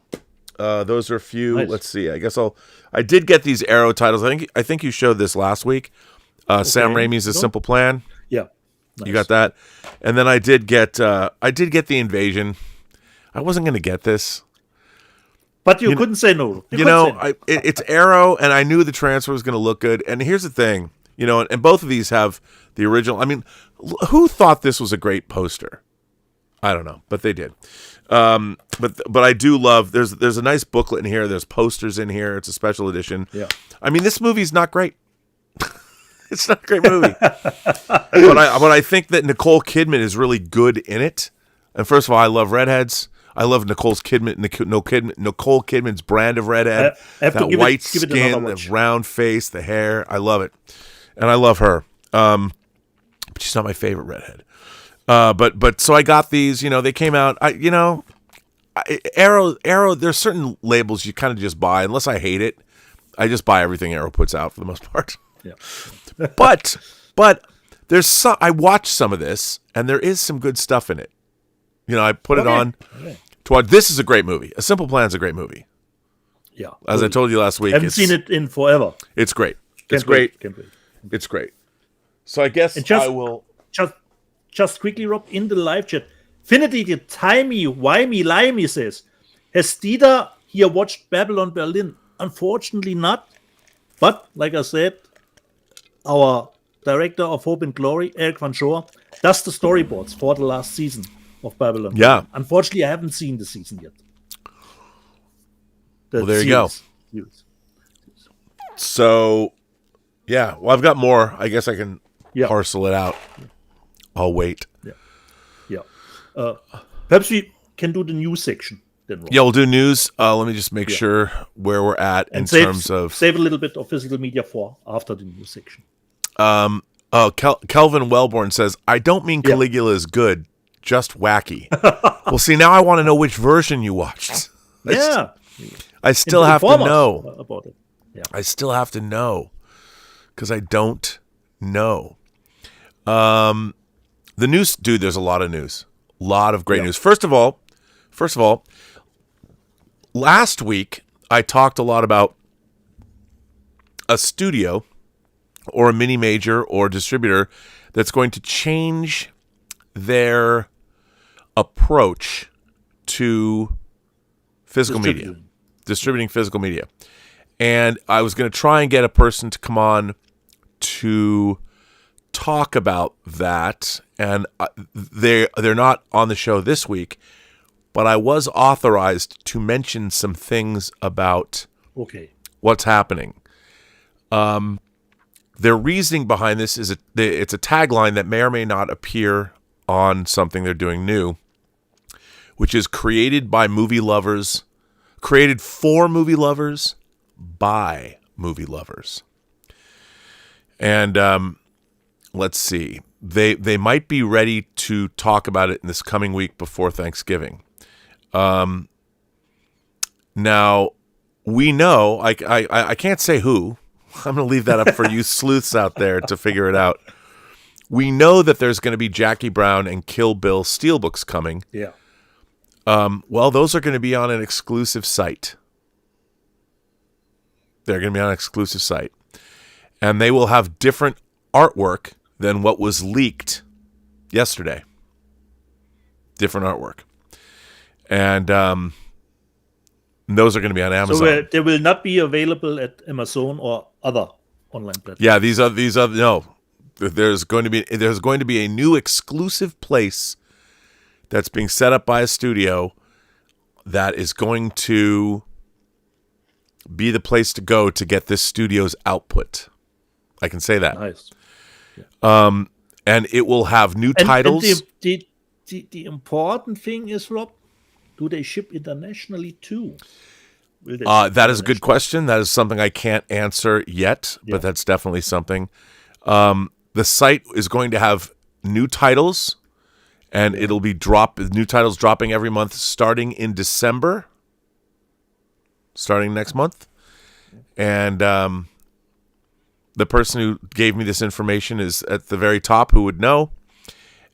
Those are a few. Nice. Let's see. I guess I did get these Arrow titles. I think you showed this last week. Sam Raimi's A Simple Plan. Yeah. Nice. You got that. And then I did get The Invasion. I wasn't going to get this. But you couldn't say no. It's Arrow, and I knew the transfer was going to look good. And here's the thing, and both of these have the original. I mean, who thought this was a great poster? I don't know, but they did. But I do love. There's a nice booklet in here. There's posters in here. It's a special edition. Yeah. I mean, this movie's not great. It's not a great movie. but I think that Nicole Kidman is really good in it. And first of all, I love redheads. I love Nicole Kidman's brand of redhead. I have to that give white it another skin, the watch. round face, the hair. I love it, and I love her. But she's not my favorite redhead. But so I got these. They came out. Arrow. There's certain labels you kind of just buy unless I hate it. I just buy everything Arrow puts out for the most part. Yeah. but there's some. I watched some of this, and there is some good stuff in it. I put it on. Okay. To watch. This is a great movie. A Simple Plan is a great movie. Yeah. As I told you last week, Haven't seen it in forever. It's great. Can't It's great. Can't wait. It's great. So I guess I will. Just quickly, Rob, in the live chat, Finity the Timey Wimey Limey says, has Dieter here watched Babylon Berlin? Unfortunately not. But like I said, our director of Hope and Glory, Eric Van Shore, does the storyboards for the last season of Babylon. Yeah. Unfortunately, I haven't seen the season yet. Well, there you go. Series. So, yeah. Well, I've got more. I guess I can parcel it out. I'll wait. Yeah. Perhaps we can do the news section then, Rob. Yeah, we'll do news. Let me just make sure where we're at in terms of... Save a little bit of physical media for after the news section. Kelvin Wellborn says, I don't mean Caligula is good, just wacky. Well, see, now I want to know which version you watched. I still have to know about it. Yeah. I still have to know because I don't know. The news, dude. There's a lot of news, a lot of great news. First of all, last week I talked a lot about a studio or a mini major or distributor that's going to change their approach to physical media. Distributing physical media. And I was going to try and get a person to come on to talk about that. And they're not on the show this week, but I was authorized to mention some things about what's happening. Their reasoning behind this is it's a tagline that may or may not appear on something they're doing new, which is created for movie lovers by movie lovers. And let's see. They might be ready to talk about it in this coming week before Thanksgiving. Now, we know, I can't say who. I'm going to leave that up for you sleuths out there to figure it out. We know that there's going to be Jackie Brown and Kill Bill steelbooks coming. Yeah. Well, those are going to be on an exclusive site. They're going to be on an exclusive site. And they will have different artwork than what was leaked yesterday. Different artwork. And those are going to be on Amazon. So they will not be available at Amazon or other online platforms. Yeah, these are no. There's going to be a new exclusive place that's being set up by a studio that is going to be the place to go to get this studio's output. I can say that. Nice. Yeah. And it will have new titles. And the important thing is, Rob, do they ship internationally too? That is a good question. That is something I can't answer yet, but that's definitely something. The site is going to have new titles, and it'll be new titles dropping every month starting in December, starting next month. And the person who gave me this information is at the very top, who would know.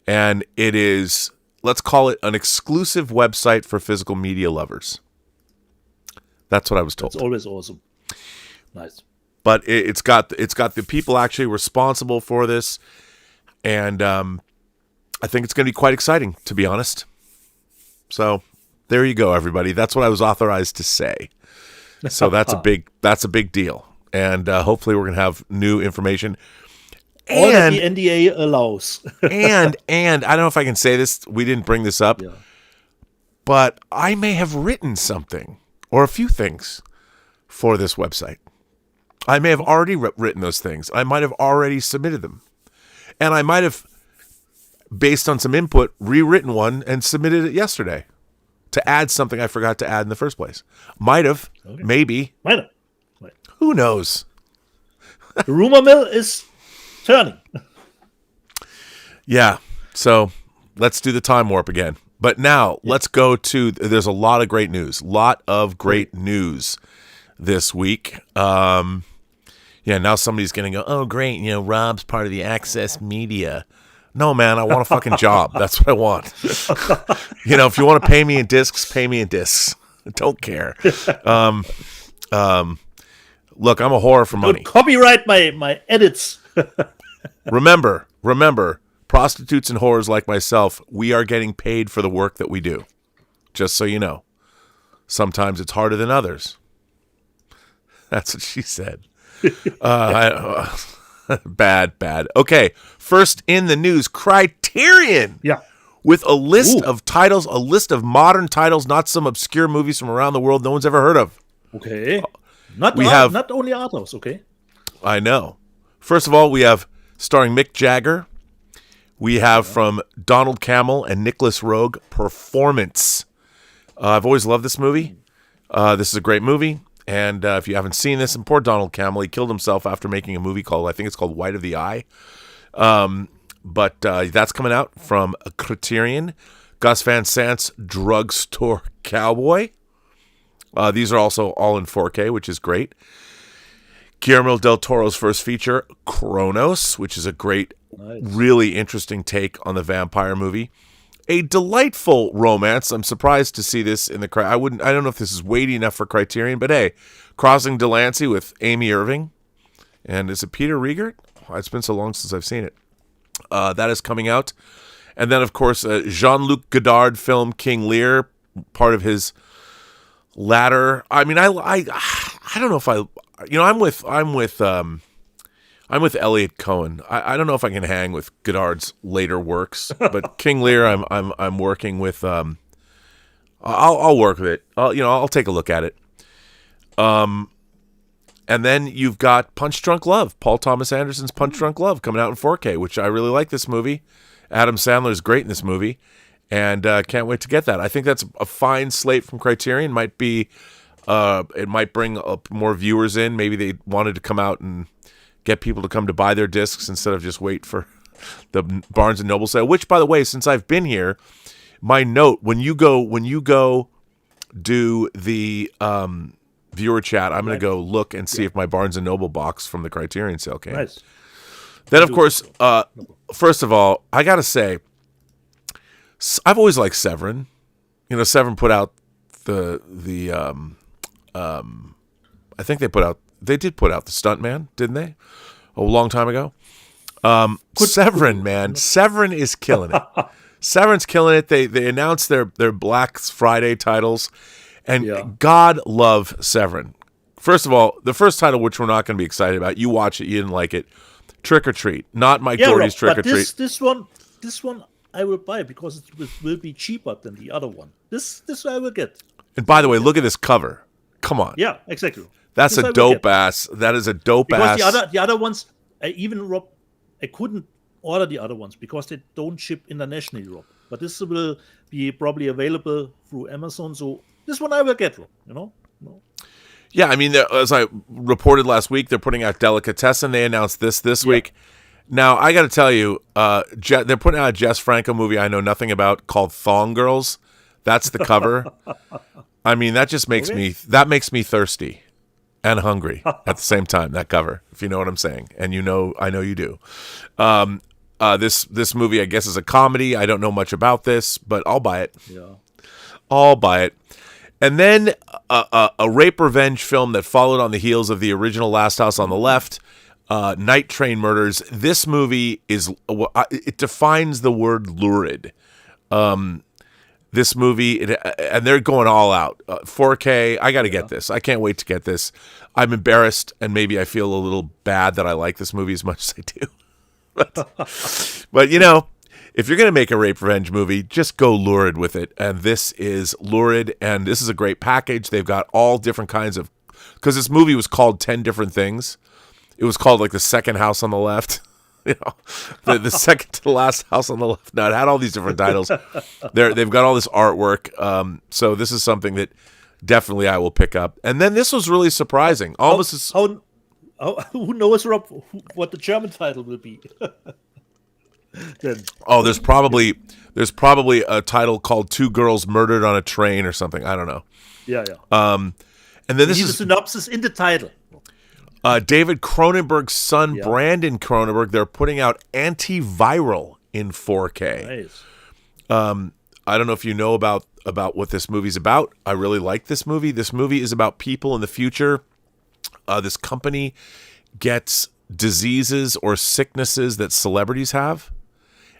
And it is, let's call it an exclusive website for physical media lovers. That's what I was told. It's always awesome. Nice. But it's got the people actually responsible for this, and I think it's going to be quite exciting, to be honest. So there you go, everybody. That's what I was authorized to say. So that's a big deal, and hopefully we're going to have new information. All that the NDA allows. and I don't know if I can say this. We didn't bring this up, but I may have written something or a few things for this website. I may have already written those things. I might have already submitted them. And I might have, based on some input, rewritten one and submitted it yesterday to add something I forgot to add in the first place. Might have, maybe. Might have. Who knows? The rumor mill is turning. Yeah. So let's do the time warp again. But now let's go to. There's a lot of great news. This week. Now somebody's gonna go, oh great, Rob's part of the Access Media. No, man, I want a fucking job. That's what I want. If you want to pay me in discs, pay me in discs. I don't care. Look, I'm a whore for money. Don't copyright my edits. Remember, prostitutes and whores like myself, we are getting paid for the work that we do. Just so you know. Sometimes it's harder than others. That's what she said. Bad. Okay, first in the news, Criterion. Yeah. With a list of titles, a list of modern titles, not some obscure movies from around the world no one's ever heard of. Okay. Not only art house, okay? I know. First of all, we have starring Mick Jagger. We have from Donald Cammell and Nicholas Roeg, Performance. I've always loved this movie. This is a great movie. And if you haven't seen this, and poor Donald Cammell, he killed himself after making a movie called, I think it's called White of the Eye. But that's coming out from Criterion. Gus Van Sant's Drugstore Cowboy. These are also all in 4K, which is great. Guillermo del Toro's first feature, Kronos, which is a great, really interesting take on the vampire movie. A delightful romance. I'm surprised to see this in the. I don't know if this is weighty enough for Criterion, but hey, Crossing Delancey with Amy Irving, and is it Peter Riegert? Oh, it's been so long since I've seen it. That is coming out, and then of course Jean-Luc Godard film King Lear, part of his latter. I mean, I don't know if I'm with Elliot Cohen. I don't know if I can hang with Godard's later works, but King Lear, I'm working with. I'll work with it. I'll take a look at it. And then you've got Punch Drunk Love, Paul Thomas Anderson's Punch Drunk Love, coming out in 4K, which I really like this movie. Adam Sandler is great in this movie, and can't wait to get that. I think that's a fine slate from Criterion. It might bring up more viewers in. Maybe they wanted to come out and get people to come to buy their discs instead of just wait for the Barnes and Noble sale. Which, by the way, since I've been here, my note when you go do the viewer chat, I'm going to go look and see if my Barnes and Noble box from the Criterion sale came. Nice. Then, of course, first of all, I got to say, I've always liked Severin. Severin put out I think they did put out The Stuntman, didn't they? A long time ago. Severin, man. Severin is killing it. Severin's killing it. They announced their Black Friday titles, and God love Severin. First of all, the first title, which we're not going to be excited about, you watch it, you didn't like it. Trick or Treat, not Mike Doherty's Trick or Treat. This one I will buy because it will be cheaper than the other one. This I will get. And by the way, look at this cover. Come on. Yeah, exactly. That's a dope ass. That is a dope ass. Because the other ones, I couldn't order the other ones because they don't ship internationally, Rob. But this will be probably available through Amazon. So this one I will get, Rob. No. Yeah, I mean, as I reported last week, they're putting out Delicatessen. They announced this week. Now, I got to tell you, they're putting out a Jess Franco movie I know nothing about called Thong Girls. That's the cover. I mean, that just makes me thirsty and hungry at the same time, that cover, if you know what I'm saying. And I know you do. This movie, I guess, is a comedy. I don't know much about this, but I'll buy it. Yeah. I'll buy it. And then a rape revenge film that followed on the heels of the original Last House on the Left, Night Train Murders. This movie it defines the word lurid. This movie, and they're going all out. 4K, I got to get this. I can't wait to get this. I'm embarrassed, and maybe I feel a little bad that I like this movie as much as I do. But if you're going to make a rape revenge movie, just go lurid with it. And this is lurid, and this is a great package. They've got all different kinds of... Because this movie was called 10 different things. It was called, like, The Second House on the Left. The second to the last house on the left. No, it had all these different titles. They've got all this artwork. So this is something that definitely I will pick up. And then this was really surprising. Who knows, Rob, what the German title will be? Then. Oh, there's probably a title called Two Girls Murdered on a Train or something. I don't know. Yeah. And then this is a synopsis in the title. David Cronenberg's son, Brandon Cronenberg. They're putting out Antiviral in 4K. Nice. I don't know if you know about what this movie's about. I really like this movie. This movie is about people in the future. This company gets diseases or sicknesses that celebrities have,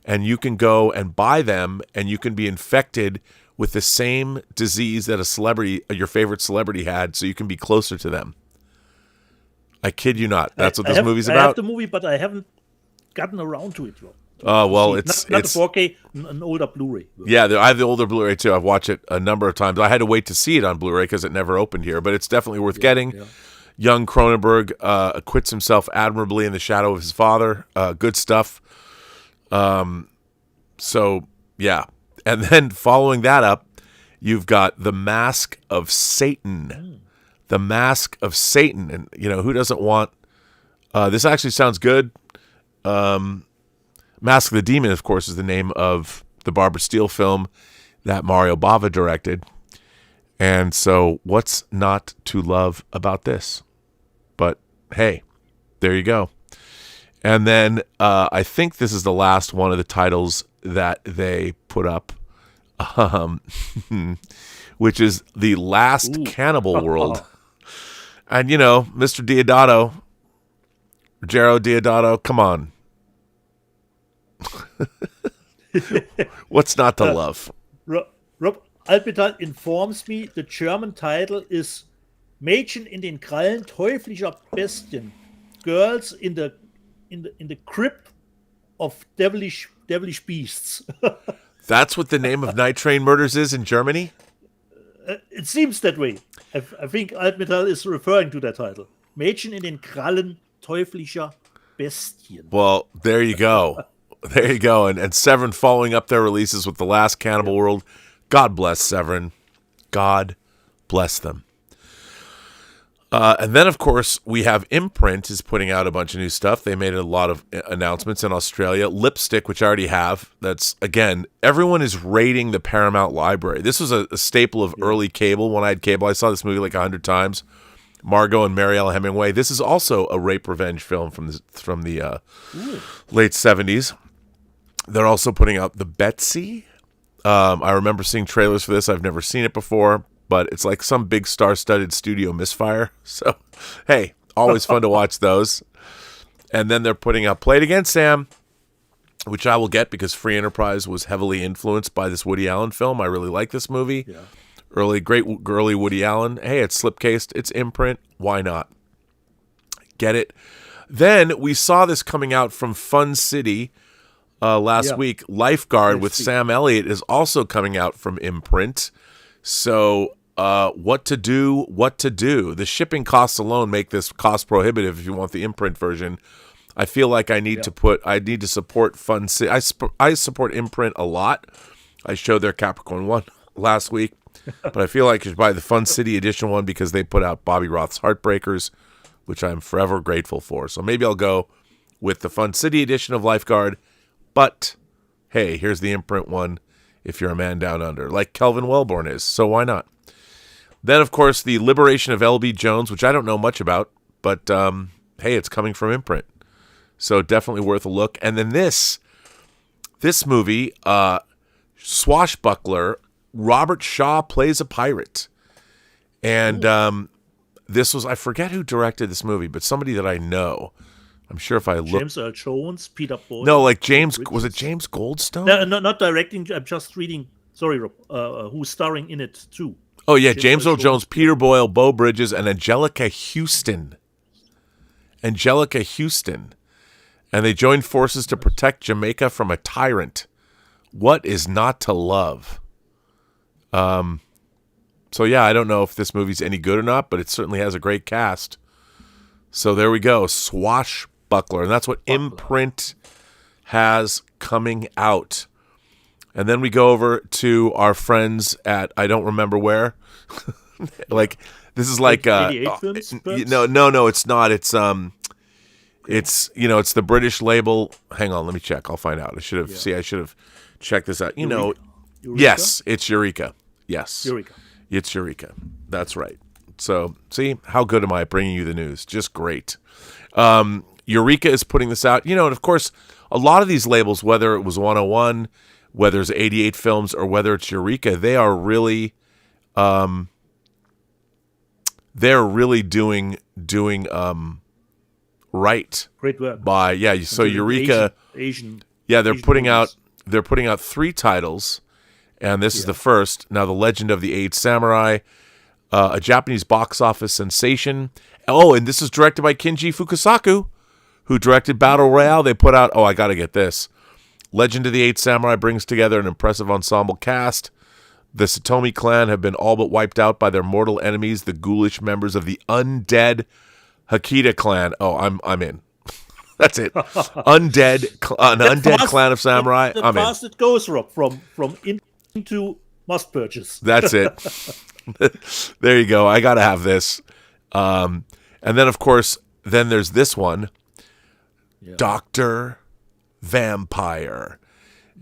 and you can go and buy them, and you can be infected with the same disease that your favorite celebrity had, so you can be closer to them. I kid you not. That's what this movie's about. I have the movie, but I haven't gotten around to it. Oh, well, it's not the 4K, an older Blu-ray. Yeah, I have the older Blu-ray too. I've watched it a number of times. I had to wait to see it on Blu-ray because it never opened here, but it's definitely worth getting. Yeah. Young Cronenberg acquits himself admirably in the shadow of his father. Good stuff. So, yeah. And then following that up, you've got The Mask of Satan. The Mask of Satan. And, who doesn't want... this actually sounds good. Mask of the Demon, of course, is the name of the Barbara Steele film that Mario Bava directed. And so what's not to love about this? But hey, there you go. And then I think this is the last one of the titles that they put up, which is The Last Cannibal World. And, Mr. Diodato, Ruggero Diodato, come on. What's not to love? Rob Alpetal informs me the German title is Mädchen in den Krallen teuflischer Bestien. Girls in the crypt of devilish beasts. That's what the name of Night Train Murders is in Germany? It seems that way. I think Altmetall is referring to that title. Mädchen in den Krallen teuflischer Bestien. Well, there you go. There you go. And Severin following up their releases with The Last Cannibal World. God bless Severin. God bless them. And then, of course, we have Imprint is putting out a bunch of new stuff. They made a lot of announcements in Australia. Lipstick, which I already have. That's, again, everyone is raiding the Paramount library. This was a staple of early cable. When I had cable, I saw this movie like 100 times. Margot and Marielle Hemingway. This is also a rape revenge film from the late 70s. They're also putting out The Betsy. I remember seeing trailers for this. I've never seen it before, but it's like some big star-studded studio misfire. So, hey, always fun to watch those. And then they're putting out Play It Again, Sam, which I will get because Free Enterprise was heavily influenced by this Woody Allen film. I really like this movie. Yeah. Great early Woody Allen. Hey, it's slipcased. It's Imprint. Why not? Get it. Then we saw this coming out from Fun City last week. Lifeguard with Sam Elliott is also coming out from Imprint. So what to do? The shipping costs alone make this cost prohibitive if you want the Imprint version. I feel like I need to support Fun City. I support Imprint a lot. I showed their Capricorn 1 last week. But I feel like you should buy the Fun City Edition one because they put out Bobby Roth's Heartbreakers, which I'm forever grateful for. So maybe I'll go with the Fun City Edition of Lifeguard. But, hey, here's the Imprint one if you're a man down under, like Kelvin Wellborn is. So why not? Then, of course, the Liberation of L.B. Jones, which I don't know much about. But, hey, it's coming from Imprint. So definitely worth a look. And then this movie, Swashbuckler, Robert Shaw plays a pirate. And this was, I forget who directed this movie, but somebody that I know. I'm sure if I look. James Earl Jones, Peter Boyle. No, like James, was it James Goldstone? No, not directing. I'm just reading. Sorry, Rob. Who's starring in it too? Oh, yeah, James Earl Jones, Peter Boyle, Beau Bridges, and Angelica Houston. And they joined forces to protect Jamaica from a tyrant. What is not to love? So yeah, I don't know if this movie's any good or not, but it certainly has a great cast. So there we go. Swashbuckler. Buckler, and that's what Imprint has coming out. And then we go over to our friends at I don't remember where. Like this is like 88 Films, no, it's not. It's it's the British label. Hang on, let me check. I'll find out. I should have checked this out. Eureka? Yes, it's Eureka. Yes. Eureka. It's Eureka. That's right. So, see, how good am I at bringing you the news? Just great. Eureka is putting this out. And of course, a lot of these labels, whether it was 101, whether it's 88 Films, or whether it's Eureka, they are really doing right. Great work. So Eureka Asian. Yeah, they're Asian putting movies. out 3 titles, and this is the first. Now, The Legend of the Eight Samurai, a Japanese box office sensation. Oh, and this is directed by Kinji Fukasaku, who directed Battle Royale. They put out, I got to get this. Legend of the Eight Samurai brings together an impressive ensemble cast. The Satomi clan have been all but wiped out by their mortal enemies, the ghoulish members of the undead Hakita clan. Oh, I'm in. That's it. Undead clan of samurai. I'm in. Fast it goes, Rob, from into must purchase. That's it. There you go. I got to have this. And then, of course, there's this one, Dr. Vampire.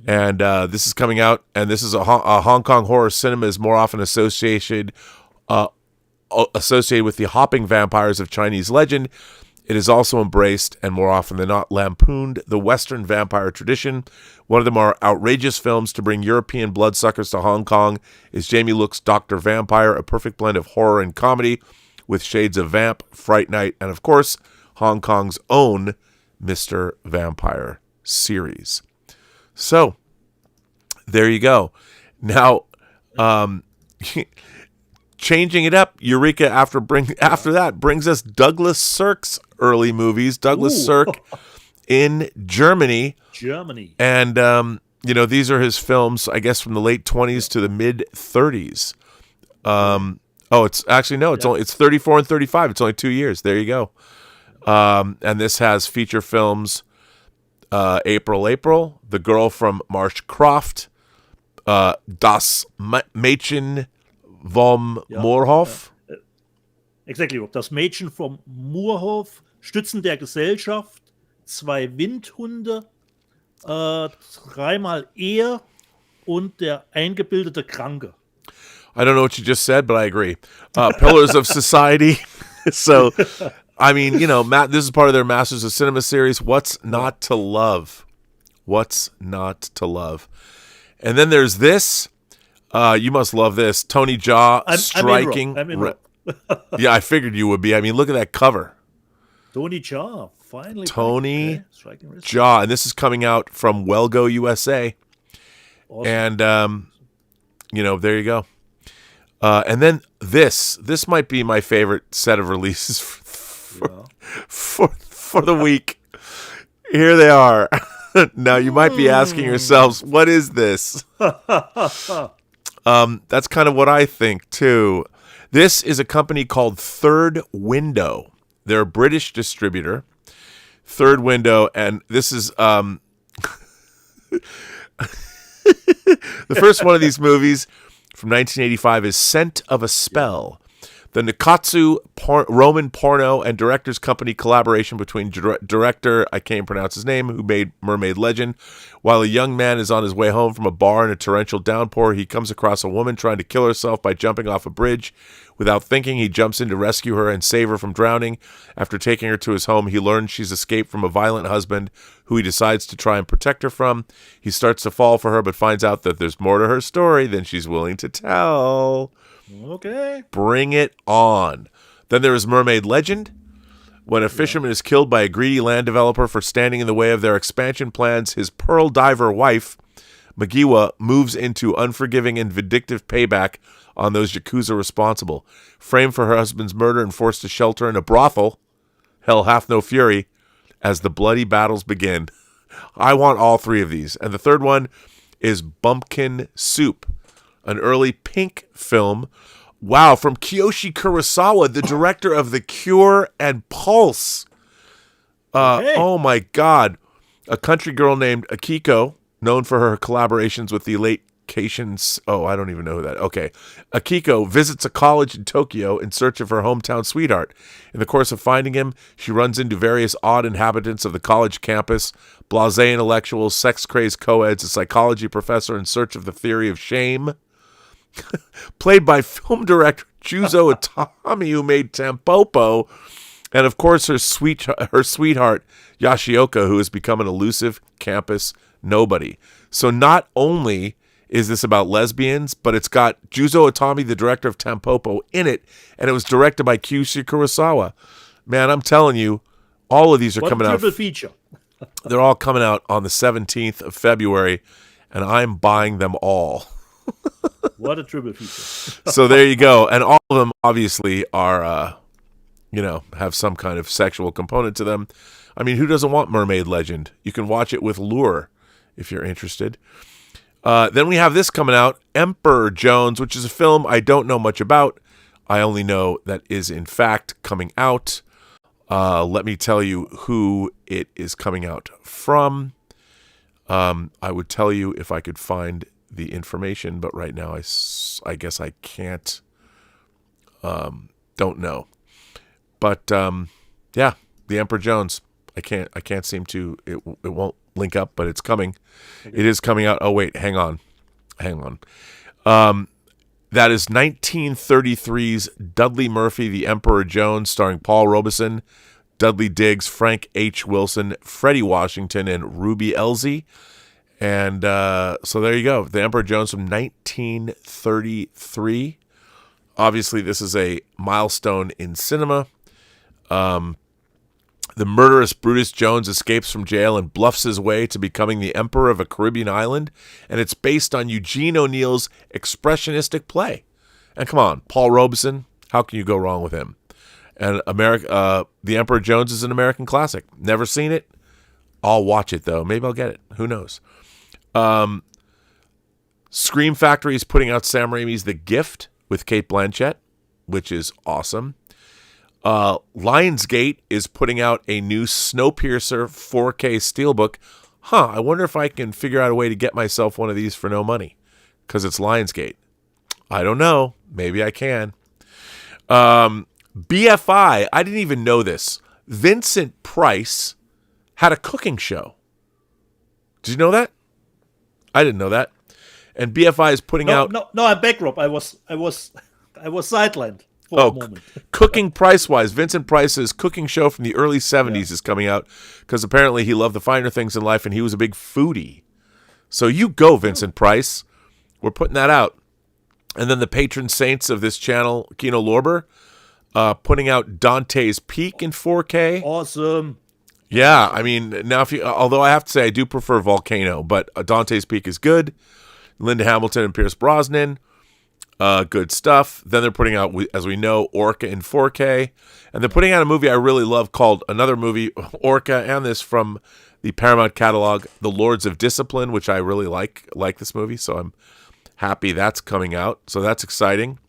And this is coming out, and this is a Hong Kong horror cinema is more often associated with the hopping vampires of Chinese legend. It is also embraced, and more often than not, lampooned the Western vampire tradition. One of the more outrageous films to bring European bloodsuckers to Hong Kong is Jamie Look's Dr. Vampire, a perfect blend of horror and comedy with shades of Vamp, Fright Night, and of course, Hong Kong's own Mr. Vampire series. So, there you go. Now, changing it up, Eureka after that brings us Douglas Sirk's early movies. Douglas Sirk in Germany. And these are his films, I guess, from the late 20s to the mid 30s. It's 34 and 35. It's only 2 years. There you go. And this has feature films. April, The Girl from Marsh Croft, Das Mädchen vom Moorhof. Exactly, Das Mädchen vom Moorhof, Stützen der Gesellschaft, 2 Windhunde, 3-mal Er und der eingebildete Kranke. I don't know what you just said, but I agree. Pillars of Society. So, I mean, this is part of their Masters of Cinema series. What's not to love? What's not to love? And then there's this. You must love this. Tony Jaa striking. I'm in. Yeah, I figured you would be. I mean, look at that cover. Tony Jaa, finally. Tony Jaa. And this is coming out from Wellgo USA. Awesome. And, there you go. And then this might be my favorite set of releases for the week. Here they are. Now you might be asking yourselves, what is this? That's kind of what I think too. This is a company called Third Window. They're a British distributor. Third Window, and this is the first one of these movies from 1985 is Scent of a Spell. The Nikatsu Roman porno and director's company collaboration between director, I can't pronounce his name, who made Mermaid Legend. While a young man is on his way home from a bar in a torrential downpour, he comes across a woman trying to kill herself by jumping off a bridge. Without thinking, he jumps in to rescue her and save her from drowning. After taking her to his home, he learns she's escaped from a violent husband who he decides to try and protect her from. He starts to fall for her, but finds out that there's more to her story than she's willing to tell. Okay. Bring it on. Then there is Mermaid Legend. When a fisherman is killed by a greedy land developer for standing in the way of their expansion plans, his pearl diver wife, Magiwa, moves into unforgiving and vindictive payback on those Yakuza responsible. Framed for her husband's murder and forced to shelter in a brothel, hell hath no fury, as the bloody battles begin. I want all 3 of these. And the third one is Bumpkin Soup, an early Pink film. Wow, from Kiyoshi Kurosawa, the director of The Cure and Pulse. Okay. Oh my God. A country girl named Akiko, known for her collaborations with the late Cations. Oh, I don't even know who that. Okay. Akiko visits a college in Tokyo in search of her hometown sweetheart. In the course of finding him, she runs into various odd inhabitants of the college campus, blasé intellectuals, sex-crazed co-eds, a psychology professor in search of the theory of shame, played by film director Juzo Itami, who made Tampopo, and of course her sweetheart Yoshioka, who has become an elusive campus nobody. So not only is this about lesbians, but it's got Juzo Itami, the director of Tampopo, in it, and it was directed by Kyushi Kurosawa. Man, I'm telling you, all of these are coming out. Triple feature. They're all coming out on the 17th of February, and I'm buying them all. What a triple feature. So there you go. And all of them obviously are, have some kind of sexual component to them. I mean, who doesn't want Mermaid Legend? You can watch it with Lure if you're interested. Then we have this coming out, Emperor Jones, which is a film I don't know much about. I only know that is in fact coming out. Let me tell you who it is coming out from. I would tell you if I could find the information, but right now I guess I can't. Don't know. But yeah, the Emperor Jones. I can't seem to. It won't link up, but it's coming. Okay. It is coming out. Oh wait, hang on. That is 1933's Dudley Murphy, The Emperor Jones, starring Paul Robeson, Dudley Diggs, Frank H. Wilson, Freddie Washington, and Ruby Elzy. And so there you go. The Emperor Jones from 1933. Obviously, this is a milestone in cinema. The murderous Brutus Jones escapes from jail and bluffs his way to becoming the emperor of a Caribbean island, and it's based on Eugene O'Neill's expressionistic play. And come on, Paul Robeson, how can you go wrong with him? And The Emperor Jones is an American classic. Never seen it. I'll watch it, though. Maybe I'll get it. Who knows? Scream Factory is putting out Sam Raimi's The Gift with Cate Blanchett, which is awesome. Lionsgate is putting out a new Snowpiercer 4K Steelbook. I wonder if I can figure out a way to get myself one of these for no money, because it's Lionsgate. I don't know. Maybe I can. BFI, I didn't even know this. Vincent Price had a cooking show. Did you know that? I didn't know that. And BFI is putting out... No, I'm back, Rob. I was sidelined. Cooking Price-wise, Vincent Price's cooking show from the early 70s is coming out, because apparently he loved the finer things in life and he was a big foodie. So you go, Vincent Price. We're putting that out. And then the patron saints of this channel, Kino Lorber, putting out Dante's Peak in 4K. Awesome. Yeah, I mean, now although I have to say I do prefer Volcano, but Dante's Peak is good. Linda Hamilton and Pierce Brosnan. Good stuff. Then they're putting out, as we know, Orca in 4K. And they're putting out a movie I really love called another movie, Orca, and this from the Paramount catalog, The Lords of Discipline, which I really like this movie. So I'm happy that's coming out. So that's exciting.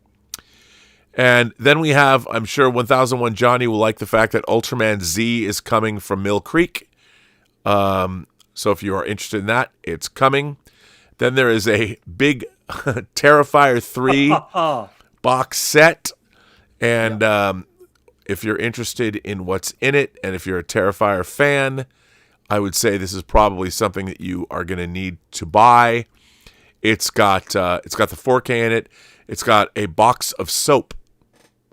And then we have, I'm sure 1001 Johnny will like the fact that Ultraman Z is coming from Mill Creek. So if you are interested in that, it's coming. Then there is a big Terrifier 3 box set. And if you're interested in what's in it, and if you're a Terrifier fan, I would say this is probably something that you are going to need to buy. It's got the 4K in it. It's got a box of soap,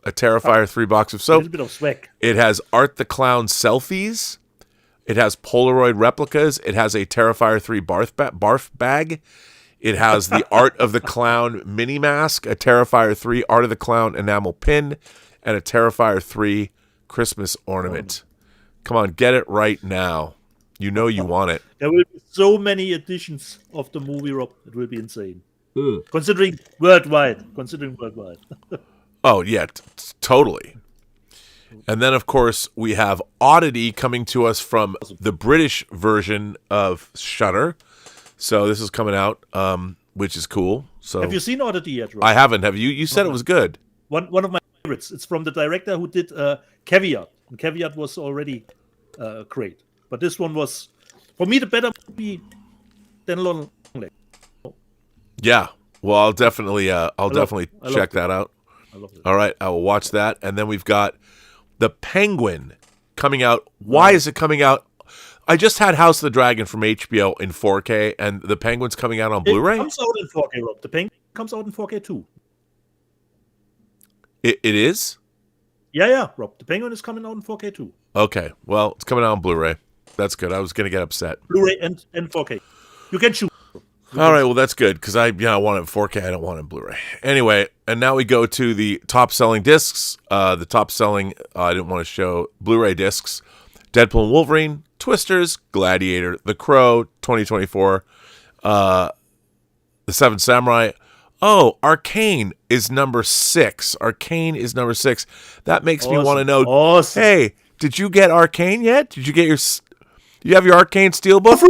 a Terrifier 3 box of soap. A little bit of swag. It has Art the Clown selfies. It has Polaroid replicas. It has a Terrifier 3 barf bag. It has the Art of the Clown mini mask, a Terrifier 3 Art of the Clown enamel pin, and a Terrifier 3 Christmas ornament. Come on, get it right now. You know you want it. There will be so many editions of the movie, Rob. It will be insane. Considering worldwide. Oh, yeah, totally. And then, of course, we have Oddity coming to us from the British version of Shudder. So this is coming out, which is cool. So have you seen Oddity yet, Rob? I haven't. Have you? You said it was good. One of my favorites. It's from the director who did Caveat. And Caveat was already great. But this one was, for me, the better movie than Long Legs. Yeah. Well, I'll definitely check that out. I love it. All right, I will watch that. And then we've got The Penguin coming out. Why is it coming out? I just had House of the Dragon from HBO in 4K, and The Penguin's coming out on Blu-ray? It comes out in 4K, Rob. The Penguin comes out in 4K too. It is? Yeah, Rob. The Penguin is coming out in 4K too. Okay, well, it's coming out on Blu-ray. That's good. I was going to get upset. Blu-ray and 4K. You can choose. All right, well, that's good, because I want it in 4K. I don't want it in Blu-ray. Anyway, and now we go to the top-selling discs. The top-selling, I didn't want to show, Blu-ray discs. Deadpool and Wolverine, Twisters, Gladiator, The Crow, 2024, The Seven Samurai. Oh, Arcane is number 6. Arcane is number 6. That makes me want to know, hey, did you get Arcane yet? Did you get you have your Arcane Steelbook?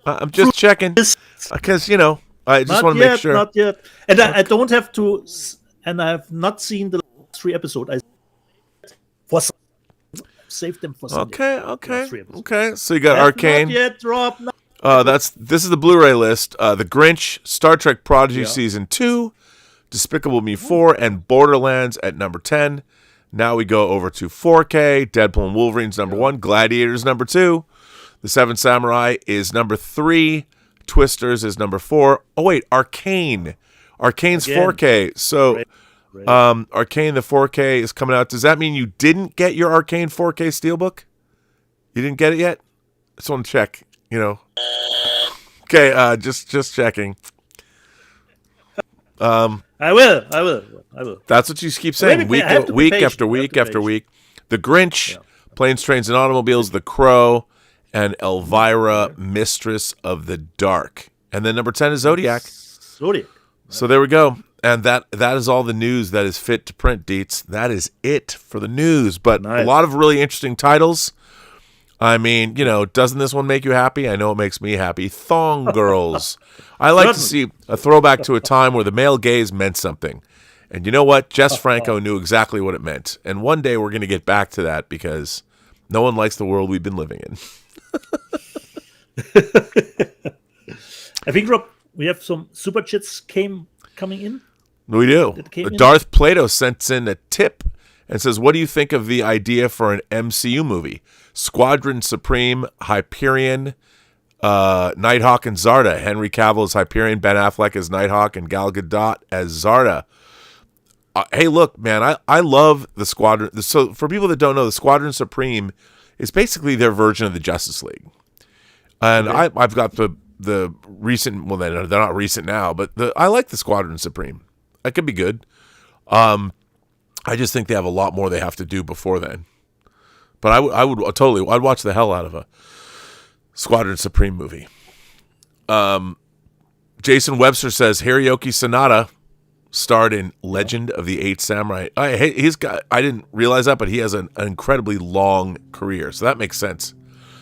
I'm just checking, because, I just want to make sure. Not yet. And I don't have to, and I have not seen the last 3 episodes. Save them for Sunday. Okay. So you got Arcane. Not yet, Rob. This is the Blu-ray list. The Grinch, Star Trek Prodigy Season 2, Despicable Me 4, and Borderlands at number 10. Now we go over to 4K. Deadpool and Wolverine's number 1. Gladiator's number 2. The Seven Samurai is number 3. Twisters is number 4. Oh, wait, Arcane. Arcane's again. 4K. So, Arcane, the 4K is coming out. Does that mean you didn't get your Arcane 4K Steelbook? You didn't get it yet? I just want to check, Okay, just checking. I will. That's what you keep saying. Week after week after week. The Grinch, Planes, Trains, and Automobiles, The Crow, and Elvira, Mistress of the Dark. And then number 10 is Zodiac. So there we go. And that is all the news that is fit to print, Deets. That is it for the news. But a lot of really interesting titles. I mean, doesn't this one make you happy? I know it makes me happy. Thong Girls. I like to see a throwback to a time where the male gaze meant something. And you know what? Jess Franco knew exactly what it meant. And one day we're going to get back to that, because no one likes the world we've been living in. I think, Rob, we have some super chats coming in. We do. Darth Plato sent in a tip and says, what do you think of the idea for an MCU movie? Squadron Supreme, Hyperion, Nighthawk and Zarda. Henry Cavill as Hyperion, Ben Affleck as Nighthawk, and Gal Gadot as Zarda. Hey, look, man, I love the Squadron. So for people that don't know, the Squadron Supreme is basically their version of the Justice League. And I've got the recent, well, they're not recent now, but I like the Squadron Supreme. That could be good. I just think they have a lot more they have to do before then. But I'd watch the hell out of a Squadron Supreme movie. Jason Webster says Hiroyuki Sanada starred in Legend of the Eight Samurai. I didn't realize that, but he has an incredibly long career, so that makes sense.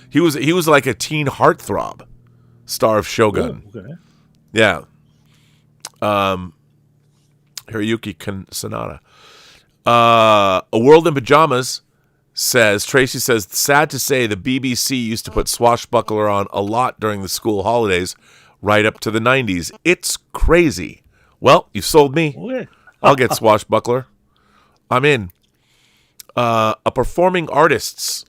He was like a teen heartthrob, star of Shogun. Oh, okay. Yeah. Hiroyuki Sanada. A World in Pajamas says, Tracy says, sad to say the BBC used to put Swashbuckler on a lot during the school holidays right up to the 90s. It's crazy. Well, you sold me. Okay. I'll get Swashbuckler. I'm in. A performing artist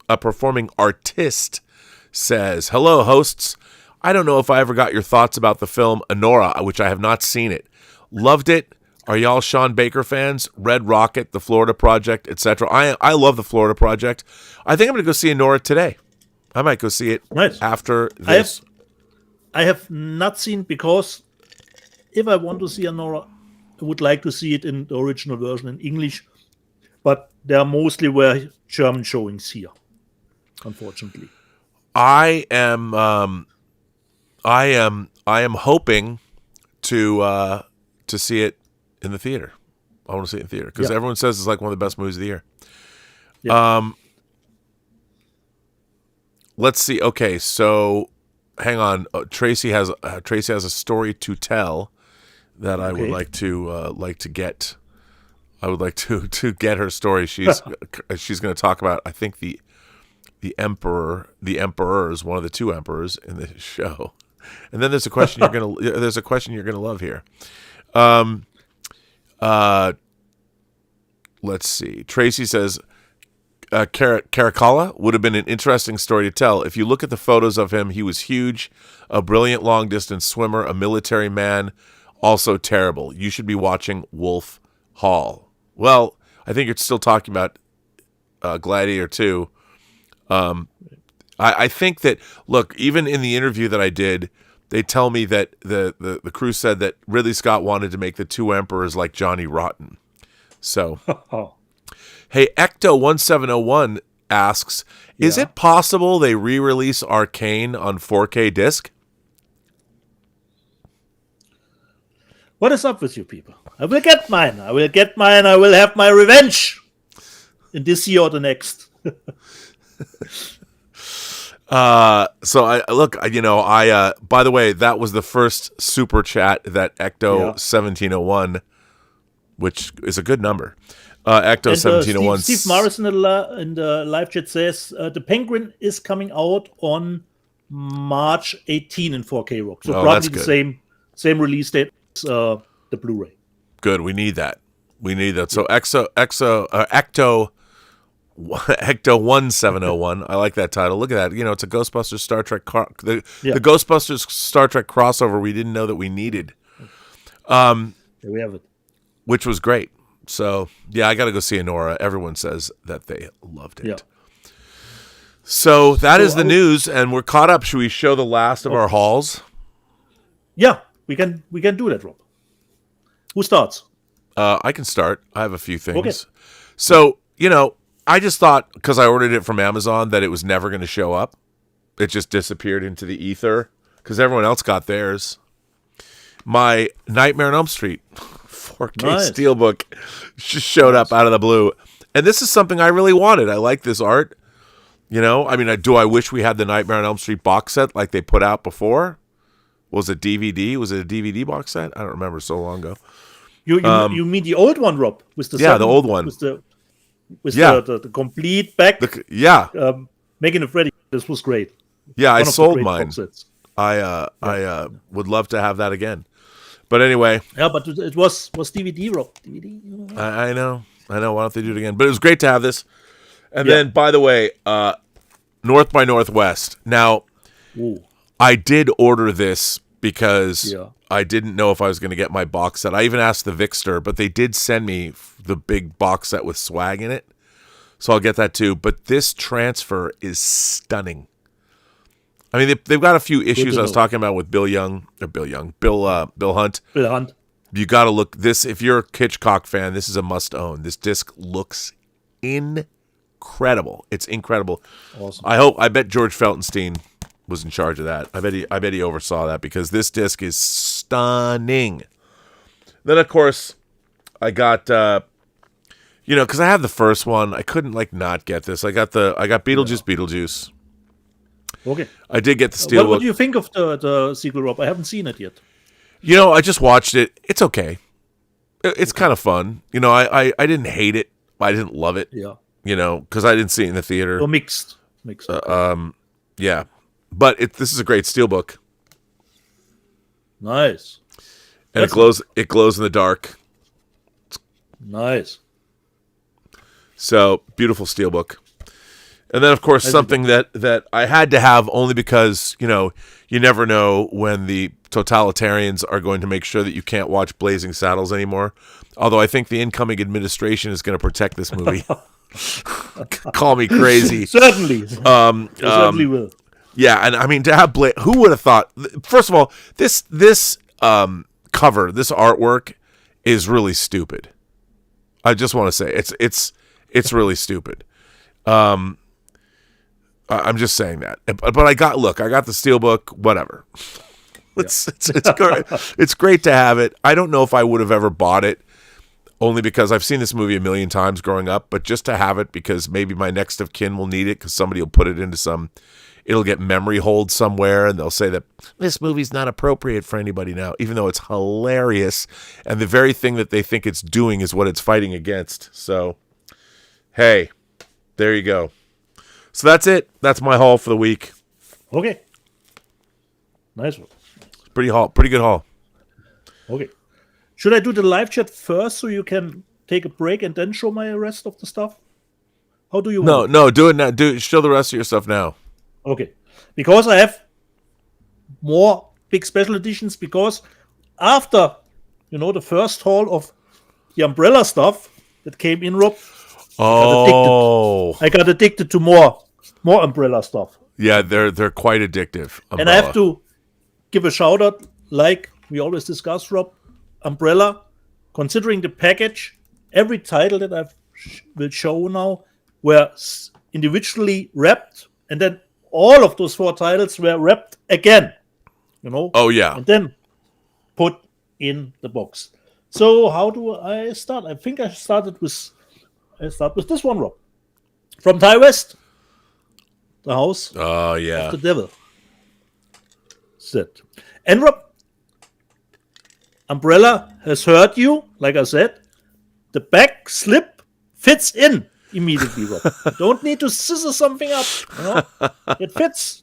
says, hello, hosts. I don't know if I ever got your thoughts about the film Anora, which I have not seen it. Loved it. Are y'all Sean Baker fans? Red Rocket, The Florida Project, etc. I love The Florida Project. I think I'm going to go see Anora today. I might go see it after this. I have not seen, because if I want to see Anora, I would like to see it in the original version in English. But there mostly were German showings here, unfortunately. I am hoping to see it in the theater. I want to see it in theater because everyone says it's like one of the best movies of the year. Yeah. Let's see. Okay, so hang on. Tracy has a story to tell that I would like to get. I would like to get her story. She's going to talk about, I think, the emperors, one of the two emperors in the show. And then there's a question you're gonna love here. Let's see. Tracy says, Caracalla would have been an interesting story to tell. If you look at the photos of him, he was huge, a brilliant long-distance swimmer, a military man, also terrible. You should be watching Wolf Hall. Well, I think you're still talking about Gladiator 2. I think that, look, even in the interview that I did, they tell me that the crew said that Ridley Scott wanted to make the two emperors like Johnny Rotten. So, hey, Ecto1701 asks, is it possible they re-release Arcane on 4K disc? What is up with you people? I will get mine. I will have my revenge in this year or the next. So by the way, that was the first super chat that Ecto1701, which is a good number. Ecto1701. Steve Morrison in the live chat says the Penguin is coming out on March 18 in 4K Rock. So probably the same release date as the Blu-ray. Good. We need that. So Ecto1701. I like that title. Look at that. It's a Ghostbusters Star Trek the Ghostbusters Star Trek crossover we didn't know that we needed. There we have it. Which was great. So, yeah, I got to go see Anora. Everyone says that they loved it. Yeah. So that is the news, and we're caught up. Should we show the last of our hauls? Yeah, we can do that, Rob. Who starts? I can start. I have a few things. Okay. So, I just thought, because I ordered it from Amazon, that it was never going to show up. It just disappeared into the ether, because everyone else got theirs. My Nightmare on Elm Street 4K Steelbook just showed up out of the blue. And this is something I really wanted. I like this art. Do I wish we had the Nightmare on Elm Street box set like they put out before? Was it DVD? Was it a DVD box set? I don't remember, so long ago. You mean the old one, Rob? With the the old one. With the complete back. Making it ready. This was great. Yeah, I sold mine. I would love to have that again. But anyway. Yeah, but it was DVD, Rob. DVD. I know. Why don't they do it again? But it was great to have this. And then, by the way, North by Northwest. Now, I did order this because I didn't know if I was going to get my box set. I even asked the Vixter, but they did send me the big box set with swag in it. So I'll get that too. But this transfer is stunning. I mean, they've got a few issues I was talking about with Bill Hunt. Bill Hunt. You got to look this. If you're a Hitchcock fan, this is a must own. This disc looks incredible. It's incredible. Awesome. I bet George Feltenstein was in charge of that. I bet he oversaw that, because this disc is stunning. Then of course I got because I have the first one. I couldn't not get this. I got Beetlejuice. Okay. I did get the Steelbook. What do you think of the sequel, Rob? I haven't seen it yet. I just watched it. It's okay. It's kind of fun. I didn't hate it. I didn't love it. Yeah. Because I didn't see it in the theater. So mixed. Yeah. But this is a great Steelbook. Nice. And it glows in the dark. Nice. So, beautiful Steelbook. And then, of course, something that I had to have only because, you never know when the totalitarians are going to make sure that you can't watch Blazing Saddles anymore. Although I think the incoming administration is going to protect this movie. Call me crazy. Certainly. Certainly will. Yeah, and I mean, to have who would have thought? First of all, this cover, this artwork is really stupid. I just want to say it's really stupid. I'm just saying that. But I got the Steelbook, whatever. It's great to have it. I don't know if I would have ever bought it, only because I've seen this movie a million times growing up, but just to have it because maybe my next of kin will need it, because somebody will put it into it'll get memory hold somewhere, and they'll say that this movie's not appropriate for anybody now, even though it's hilarious, and the very thing that they think it's doing is what it's fighting against. So, hey, there you go. So that's it. That's my haul for the week. Okay. Nice one. Pretty good haul. Okay. Should I do the live chat first so you can take a break and then show my rest of the stuff? How do you want it? No, do it now. Show the rest of your stuff now. Okay. Because I have more big special editions, because after, the first haul of the umbrella stuff that came in, Rob, I got addicted to more umbrella stuff. Yeah, they're quite addictive. Umbrella. And I have to give a shout out, like we always discuss, Rob, Umbrella, considering the package, every title that I will show now were individually wrapped, and then all of those 4 titles were wrapped again. Oh, yeah. And then put in the box. So how do I start? I think I start with this one, Rob. From Ty West, The House Oh, yeah. of the Devil. Set. And Rob, Umbrella has heard you, like I said. The back slip fits in immediately, Rob. You don't need to scissor something up. It fits.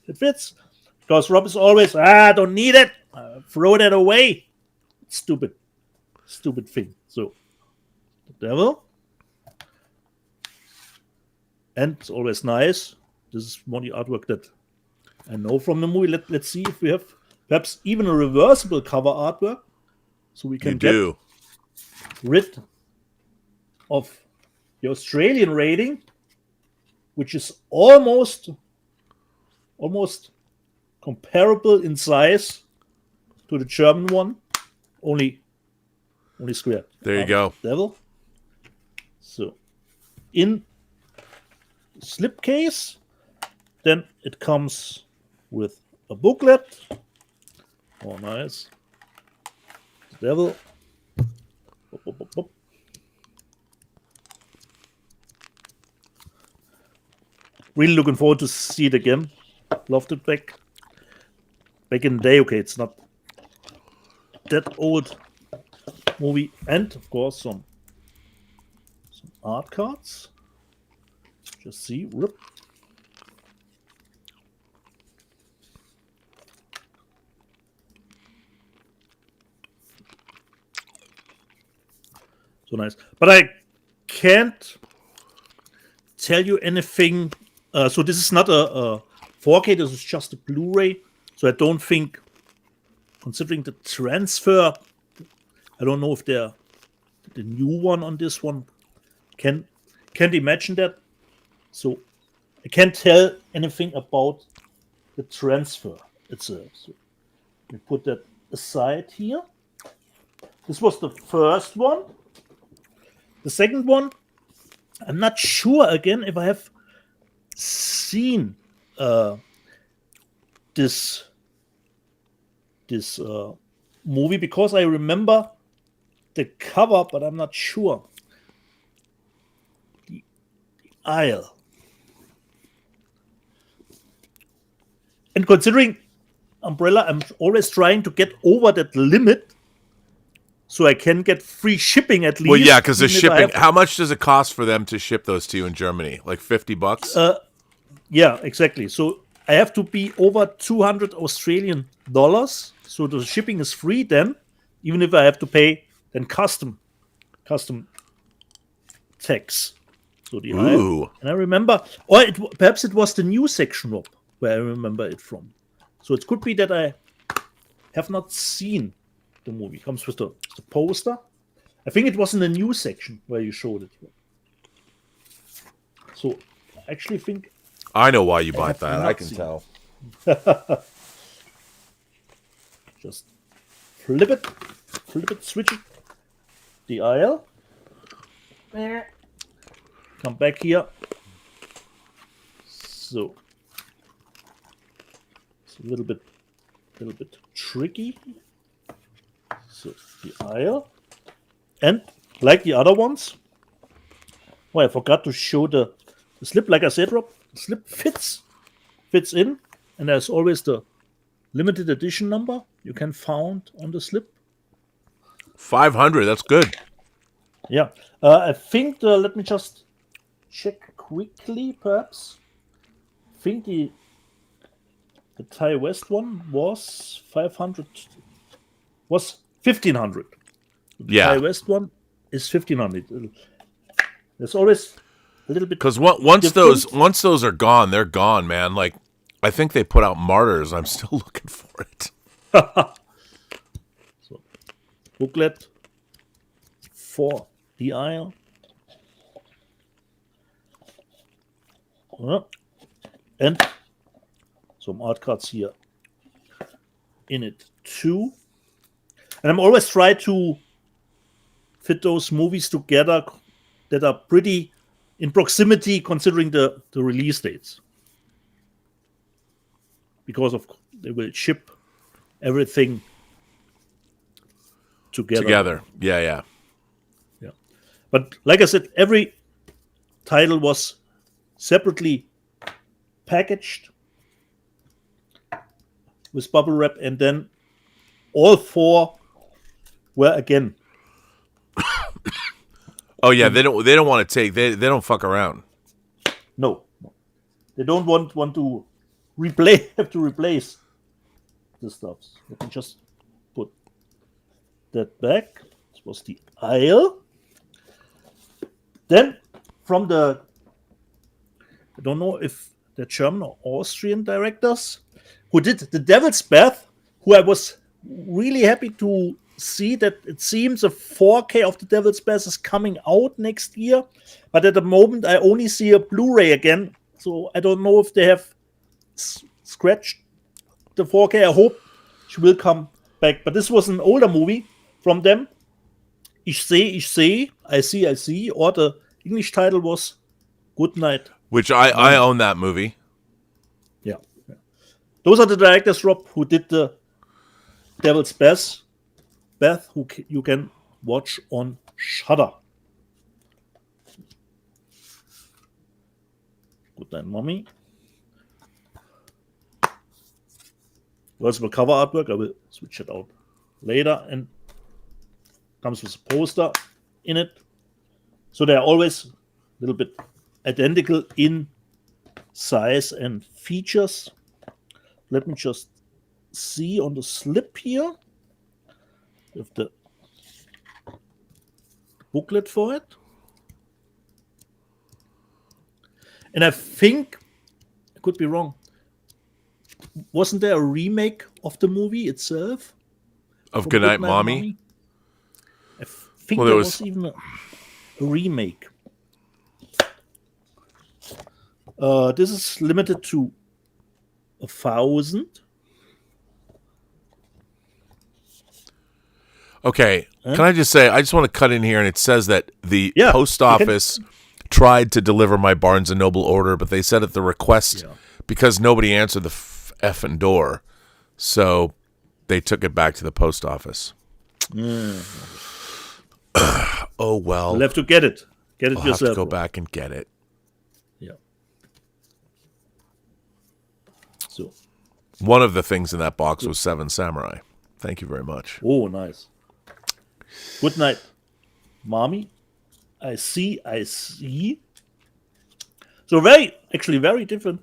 Because Rob is always, don't need it. Throw that away. Stupid thing. So, the Devil. And it's always nice. This is more the artwork that I know from the movie. Let's see if we have perhaps even a reversible cover artwork. So we can get rid of the Australian rating, which is almost comparable in size to the German one, only square. There you go. Devil. So, in slipcase, then it comes with a booklet. Oh, nice. Devil. Really looking forward to see it again. Loved it back in the day. Okay, it's not that old movie. And of course some art cards. Just see. Rip. So nice. But I can't tell you anything. So this is not a 4K. This is just a Blu-ray. So I don't think, considering the transfer, I don't know if the new one on this one can't imagine that. So I can't tell anything about the transfer itself. So we put that aside here. This was the first one. The second one, I'm not sure again if I have seen this movie, because I remember the cover, but I'm not sure. The Isle. And considering Umbrella, I'm always trying to get over that limit, so I can get free shipping at least. Well, yeah, because the shipping. How much does it cost for them to ship those to you in Germany? Like $50? Yeah, exactly. So I have to be over 200 Australian dollars. So the shipping is free then, even if I have to pay then custom tax. So the Ooh. and I remember, or perhaps it was the new section, Rob, where I remember it from. So it could be that I have not seen the movie. It comes with the poster. I think it was in the news section where you showed it. So I actually think I know why you bought that. I can tell. Just flip it, switch it. The aisle. Come back here. So it's a little bit tricky. So the aisle, and like the other ones, I forgot to show the slip. Like I said, Rob, the slip fits in, and there's always the limited edition number you can find on the slip. 500. That's good. Yeah, I think let me just check quickly, perhaps. think the Thai West one was 500, was 1,500. The Yeah. Thai West one is 1,500. There's always a little bit Because once different. those are gone, they're gone, man. Like, I think they put out Martyrs. I'm still looking for it. So, booklet for the aisle. And some art cards here in it too. And I'm always try to fit those movies together that are pretty in proximity considering the release dates. Because they will ship everything together. Yeah. But like I said, every title was separately packaged with bubble wrap, and then all 4 were again. Oh yeah, they don't want to take. They don't fuck around. No, they don't want to have to replace the stuffs. Let me just put that back. This was the aisle. Then from I don't know if the German or Austrian directors who did The Devil's Bath, who I was really happy to see that it seems a 4K of The Devil's Bath is coming out next year. But at the moment, I only see a Blu-ray again. So I don't know if they have scratched the 4K. I hope she will come back. But this was an older movie from them. Ich sehe, I see. Or the English title was Good Night. Which I own that movie. Yeah. Those are the directors, Rob, who did the Devil's Bath, who you can watch on Shudder. Good Night, Mommy. Reversible cover artwork. I will switch it out later. And comes with a poster in it. So they're always a little bit identical in size and features. Let me just see on the slip here with the booklet for it. And I think, I could be wrong, wasn't there a remake of the movie itself? Of Goodnight Mommy? I think there was even a remake. This is limited to 1,000. Okay, can I just say, I just want to cut in here, and it says that the Yeah, post office tried to deliver my Barnes & Noble order, but they said at the request, because nobody answered the effing door, so they took it back to the post office. Oh, well. You'll have to get it. Get it I'll yourself. have to go back and get it. Yeah. So. One of the things in that box was Seven Samurai. Thank you very much. Oh, nice. Good Night, Mommy. I see. So very different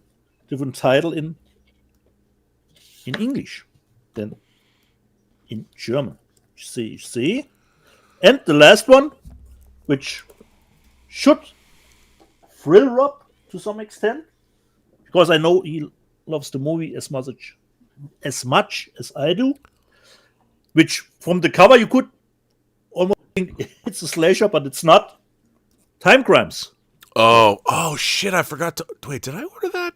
title in English than in German. See. And the last one, which should thrill Rob to some extent, because I know he loves the movie as much as I do. Which from the cover you could almost think it's a slasher, but it's not. Time Crimes. Oh shit! I forgot to wait. Did I order that?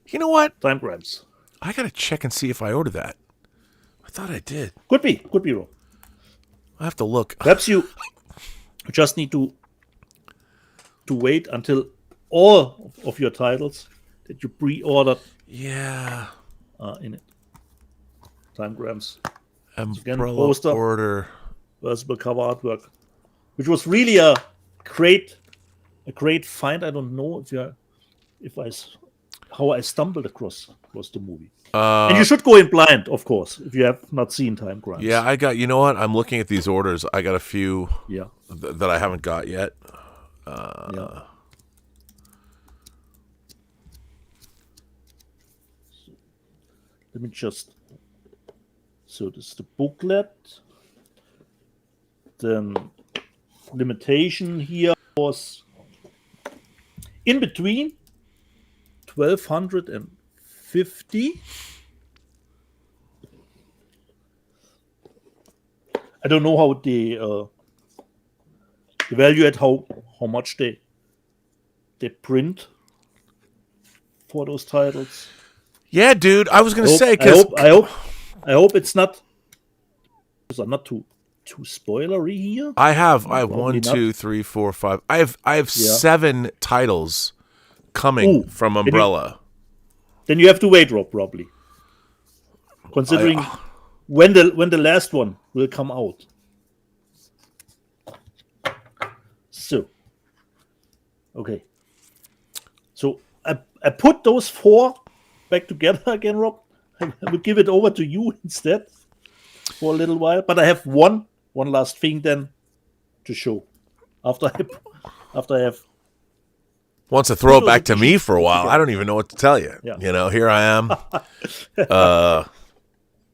You know what? Time Crimes. I gotta check and see if I ordered that. I thought I did. Could be, Rob. I have to look. Perhaps you just need to wait until all of your titles that you pre-ordered are in it. Time Crimes. Umbrella poster. order. Reversible cover artwork, which was really a great find. I don't know how I stumbled across the movie. And you should go in blind, of course, if you have not seen Time Crimes. Yeah, I got. You know what? I'm looking at these orders. I got a few. Yeah. That I haven't got yet. let me just. So this is the booklet. Then limitation here was in between 1250. I don't know how they evaluate how much they print for those titles. Yeah, dude. I was gonna say I hope it's not. I'm not too spoilery here. I have 1, 2, 3, 4, 5. I have 7 titles coming from Umbrella. Then you have to wait, Rob, probably. Considering when the last one will come out. So, okay. So I put those 4 back together again, Rob. I will give it over to you instead for a little while. But I have one last thing then to show after I have. Wants to throw it back to me for a while. I don't even know what to tell you. Yeah. You know, here I am.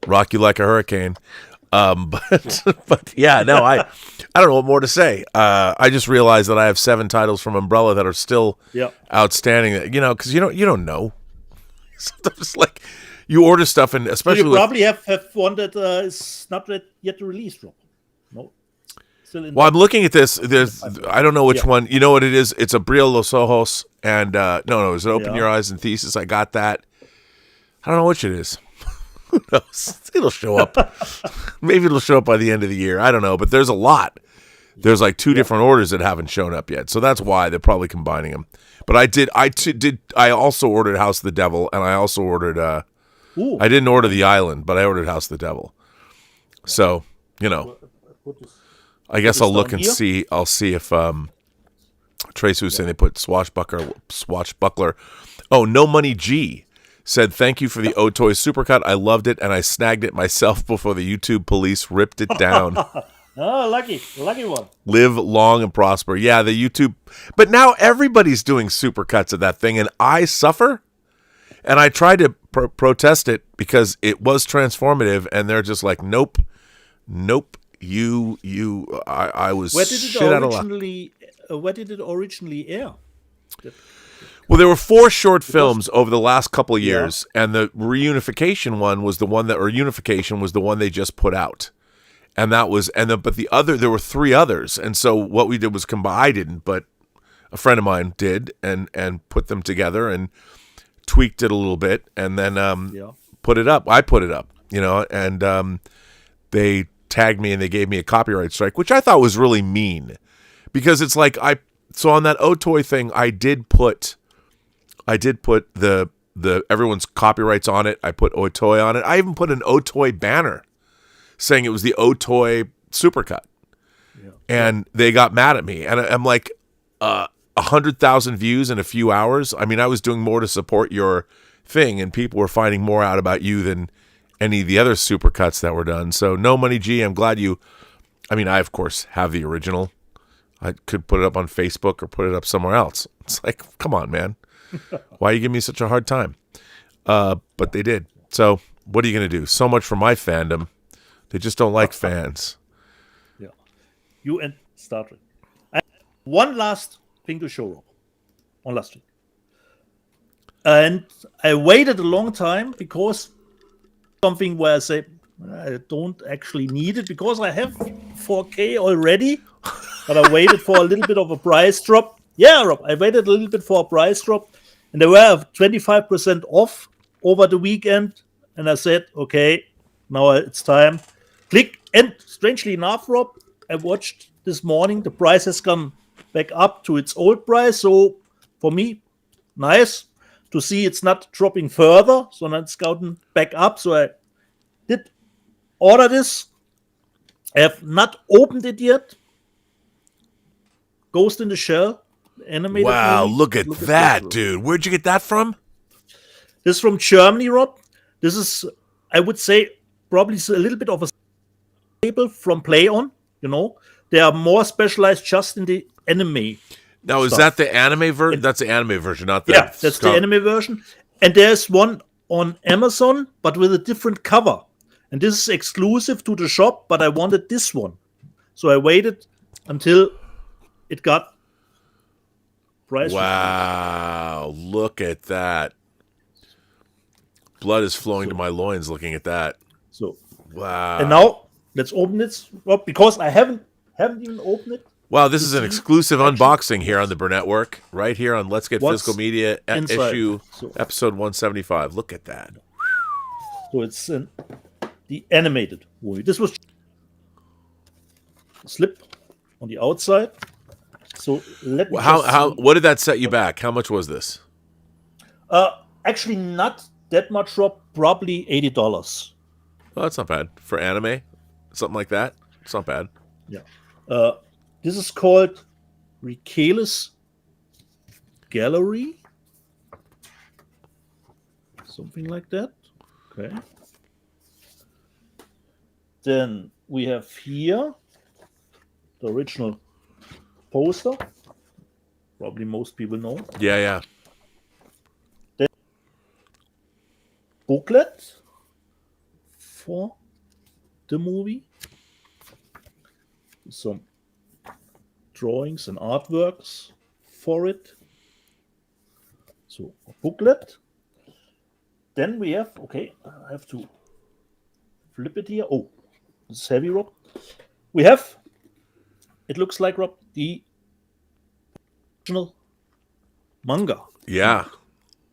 Rock you like a hurricane. But yeah, no, I don't know what more to say. I just realized that I have 7 titles from Umbrella that are still outstanding. You know, because you don't know. Sometimes like you order stuff, and especially you probably have one that is not yet released, Rob. No. Well, I'm looking at this. I don't know which one. You know what it is? It's Abril Los Ojos, and no, is it Open Your Eyes and Thesis? I got that. I don't know which it is. Who knows? It'll show up. Maybe it'll show up by the end of the year. I don't know, but there's a lot. There's like 2 different orders that haven't shown up yet, so that's why they're probably combining them. But I also ordered House of the Devil, and I also ordered. I didn't order The Island, but I ordered House of the Devil. So you know. I guess I'll look and see. I'll see if Tracy was saying they put Swashbuckler. Oh, No Money G said, thank you for the Otoy supercut. I loved it, and I snagged it myself before the YouTube police ripped it down. Oh, lucky one. Live long and prosper. Yeah, the YouTube. But now everybody's doing supercuts of that thing, and I suffer. And I tried to protest it because it was transformative, and they're just like, nope. I was shit out of luck. Where did it originally air? Well, there were 4 short films over the last couple of years, and the reunification one was the one unification was the one they just put out, and that was but the other there were 3 others, and so what we did was combine. I didn't, but a friend of mine did, and put them together and tweaked it a little bit, and then put it up. I put it up, you know, and they tagged me and they gave me a copyright strike, which I thought was really mean, because it's like so on that Otoy thing, I did put the everyone's copyrights on it. I put Otoy on it. I even put an Otoy banner saying it was the Otoy supercut, and they got mad at me. And I'm like, 100,000 views in a few hours. I mean, I was doing more to support your thing, and people were finding more out about you than any of the other supercuts that were done. So No Money G, I'm glad you. I mean, I of course have the original. I could put it up on Facebook or put it up somewhere else. It's like, come on, man. Why are you giving me such a hard time? But they did. So what are you going to do? So much for my fandom. They just don't like fans. Yeah. You and Star Trek. One last thing to show, Rob. One last thing. And I waited a long time because something where I say, I don't actually need it because I have 4K already. But I waited for a little bit of a price drop. Yeah, Rob, I waited a little bit for a price drop. And they were 25% off over the weekend. And I said, okay, now it's time. Click. And strangely enough, Rob, I watched this morning. The price has come back up to its old price. So for me, nice to see it's not dropping further. So now it's gotten back up. So I did order this. I have not opened it yet. Ghost in the Shell, animated. Wow, movie. look at that, dude. Where'd you get that from? This is from Germany, Rob. This is, I would say, probably a little bit of a staple from Play On. You know, they are more specialized just in the anime. Now, is that the anime version? That's the anime version, not the. Yeah, that's the anime version. And there's one on Amazon, but with a different cover. And this is exclusive to the shop, but I wanted this one. So I waited until it got price. Wow, look at that. Blood is flowing to my loins looking at that. So wow. And now let's open it, Rob, because I haven't even opened it. Wow, this is an exclusive unboxing here on the Burnettwork, right here on Let's Get Physical Media issue episode 175. Look at that. So it's the animated movie. This was slip on the outside. So let me what did that set you back? How much was this? Actually, not that much, Rob. Probably $80. Well, that's not bad for anime, something like that. It's not bad. Yeah. This is called Recalus Gallery. Something like that. Okay. Then we have here the original poster. Probably most people know. Yeah. Then booklet for the movie. Some drawings and artworks for it. So a booklet. Then we have, I have to flip it here. Oh, this is heavy, Rob. We have, it looks like, Rob, the original manga. Yeah.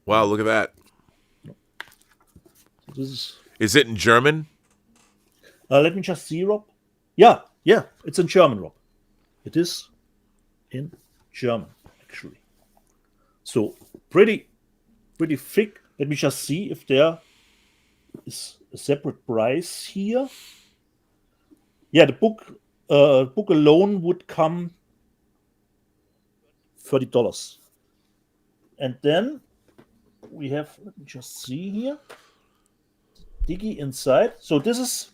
Wow, look at that. So this is it in German? Let me just see, Rob. Yeah, it's in German, Rob. It is in German, actually. So pretty thick. Let me just see if there is a separate price here. Yeah, the book alone would come $30. And then we have, let me just see here, Diggy inside. So this is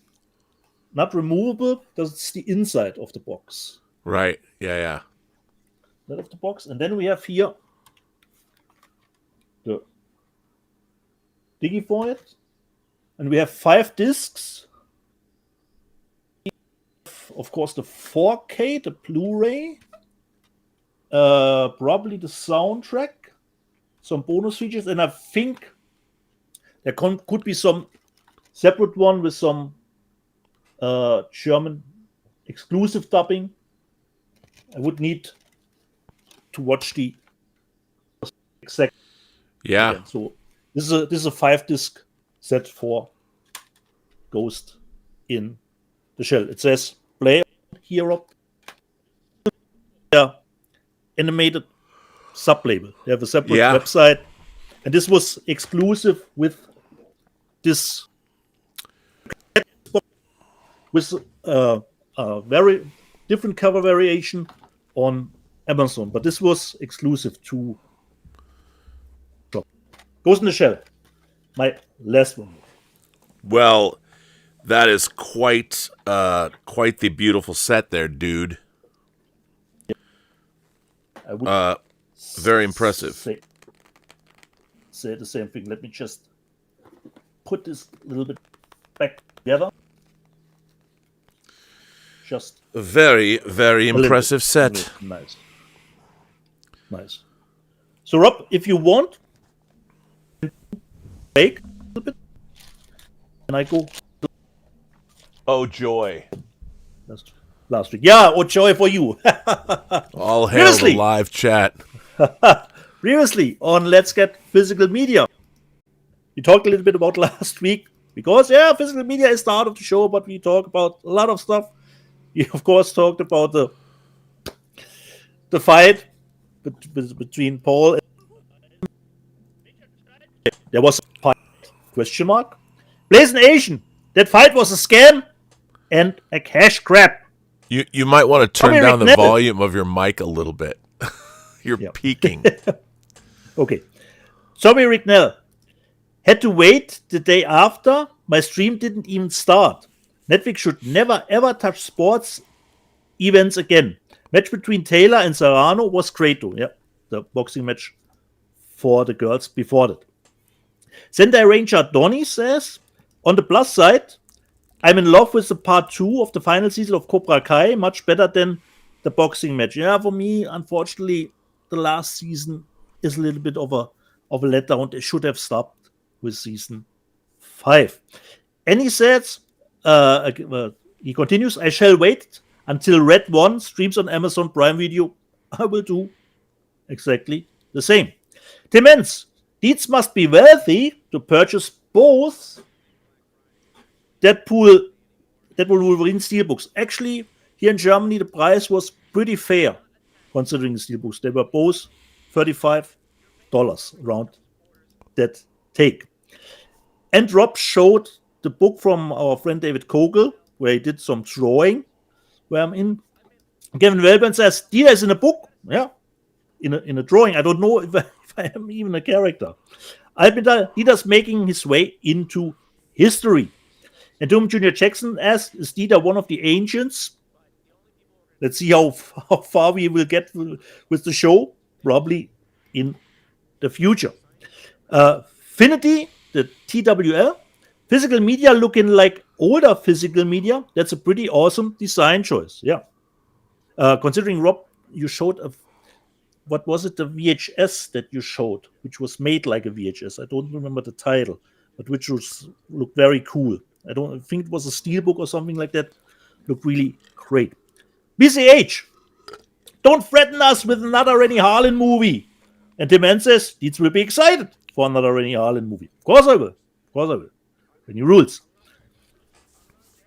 not removable, that's the inside of the box. Right, yeah. That of the box. And then we have here the Diggy for it. And we have 5 discs. Of course, the 4K, the Blu-ray. Probably the soundtrack. Some bonus features. And I think there could be some separate one with some German exclusive dubbing. I would need to watch the exact. Yeah. Again. So this is a 5-disc set for Ghost in the Shell. It says play here up. Yeah, animated sub-label. They have a separate website, and this was exclusive with this with a very different cover variation on Amazon, but this was exclusive to Ghost in the Shell. My last one. Well, that is quite the beautiful set there, dude. I would very impressive. Say the same thing. Let me just put this a little bit back together. Just a very, very impressive set. Nice. So, Rob, if you want, bake a little bit, and I go. Oh joy! Last week, yeah. Oh joy for you! All hail the live chat. Previously on Let's Get Physical Media, we talked a little bit about last week because physical media is the heart of the show, but we talk about a lot of stuff. We of course talked about the fight between Paul. There was a fight? Question mark. Blazing Asian. That fight was a scam and a cash grab. You might want to turn down the volume of your mic a little bit. You're peaking. Okay. Tommy Ricknell had to wait the day after. My stream didn't even start. Netflix should never ever touch sports events again. Match between Taylor and Serrano was great too. Yeah, the boxing match for the girls before that. Sendai Ranger Donnie says, on the plus side, I'm in love with the part 2 of the final season of Cobra Kai, much better than the boxing match. Yeah, for me, unfortunately, the last season is a little bit of a letdown. They should have stopped with season 5. And he says, he continues, I shall wait until Red 1 streams on Amazon Prime Video. I will do exactly the same. Tim Enz, Dietz must be wealthy to purchase both Deadpool Wolverine steelbooks. Actually, here in Germany, the price was pretty fair considering the steelbooks. They were both $35 around that take. And Rob showed the book from our friend David Kogel, where he did some drawing, where I'm in. Kevin Wellburn says, Dieter is in a book. Yeah, in a drawing. I don't know if I am even a character. Dieter's making his way into history. And Doom Jr. Jackson asks, is Dieter one of the ancients? Let's see how far we will get with the show. Probably in the future. Finity, the TWL. Physical media looking like older physical media. That's a pretty awesome design choice. Yeah. Considering, Rob, you showed what was it, the VHS that you showed, which was made like a VHS. I don't remember the title, but which looked very cool. I don't think it was a steelbook or something like that. Looked really great. BCH, don't threaten us with another Rennie Harlin movie. And the man says, Dietz will be excited for another Rennie Harlin movie. Of course I will. Rennie rules.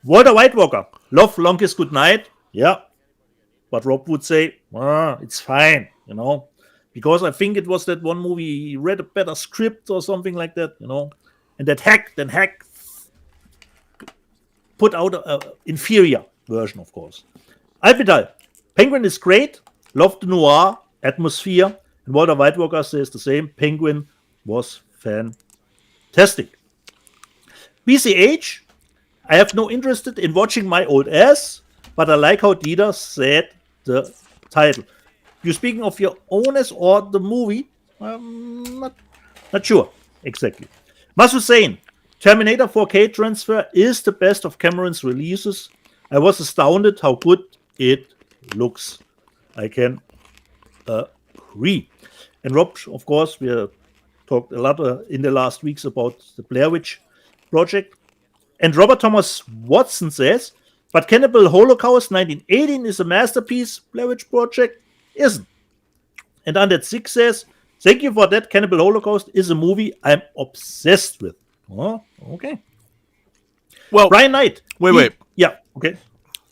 Walter Whitewalker, love Longest Good Night. Yeah. But Rob would say, it's fine, because I think it was that one movie, he read a better script or something like that, and that Hack put out an inferior version, of course. Alpidal, Penguin is great, loved the noir atmosphere, and Walter Whitewalker says the same. Penguin was fantastic. BCH, I have no interest in watching my old ass, but I like how Dieter said the title. You speaking of your own ass or the movie? I'm not sure exactly. Mas Hussein, Terminator 4K transfer is the best of Cameron's releases. I was astounded how good it looks. I can agree. And Rob, of course, we talked a lot in the last weeks about the Blair Witch Project. And Robert Thomas Watson says, but Cannibal Holocaust 1918 is a masterpiece. Blair Witch Project isn't. And Undead 6 says, thank you for that. Cannibal Holocaust is a movie I'm obsessed with. Oh, okay. Well, Brian Knight. Wait. Yeah, okay.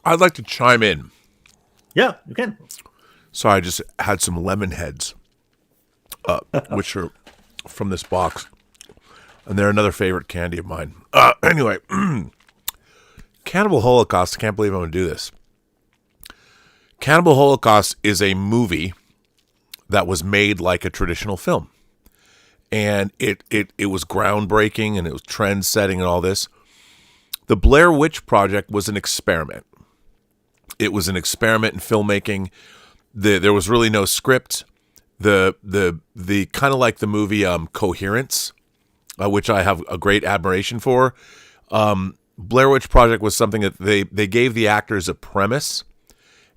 I'd like to chime in. Yeah, you can. Sorry, I just had some lemon heads, which are from this box. And they're another favorite candy of mine. Anyway, Cannibal Holocaust, I can't believe I'm going to do this. Cannibal Holocaust is a movie that was made like a traditional film. And it was groundbreaking and it was trend-setting and all this. The Blair Witch Project was an experiment. It was an experiment in filmmaking. There was really no script. The kind of like the movie Coherence, which I have a great admiration for. Blair Witch Project was something that they gave the actors a premise,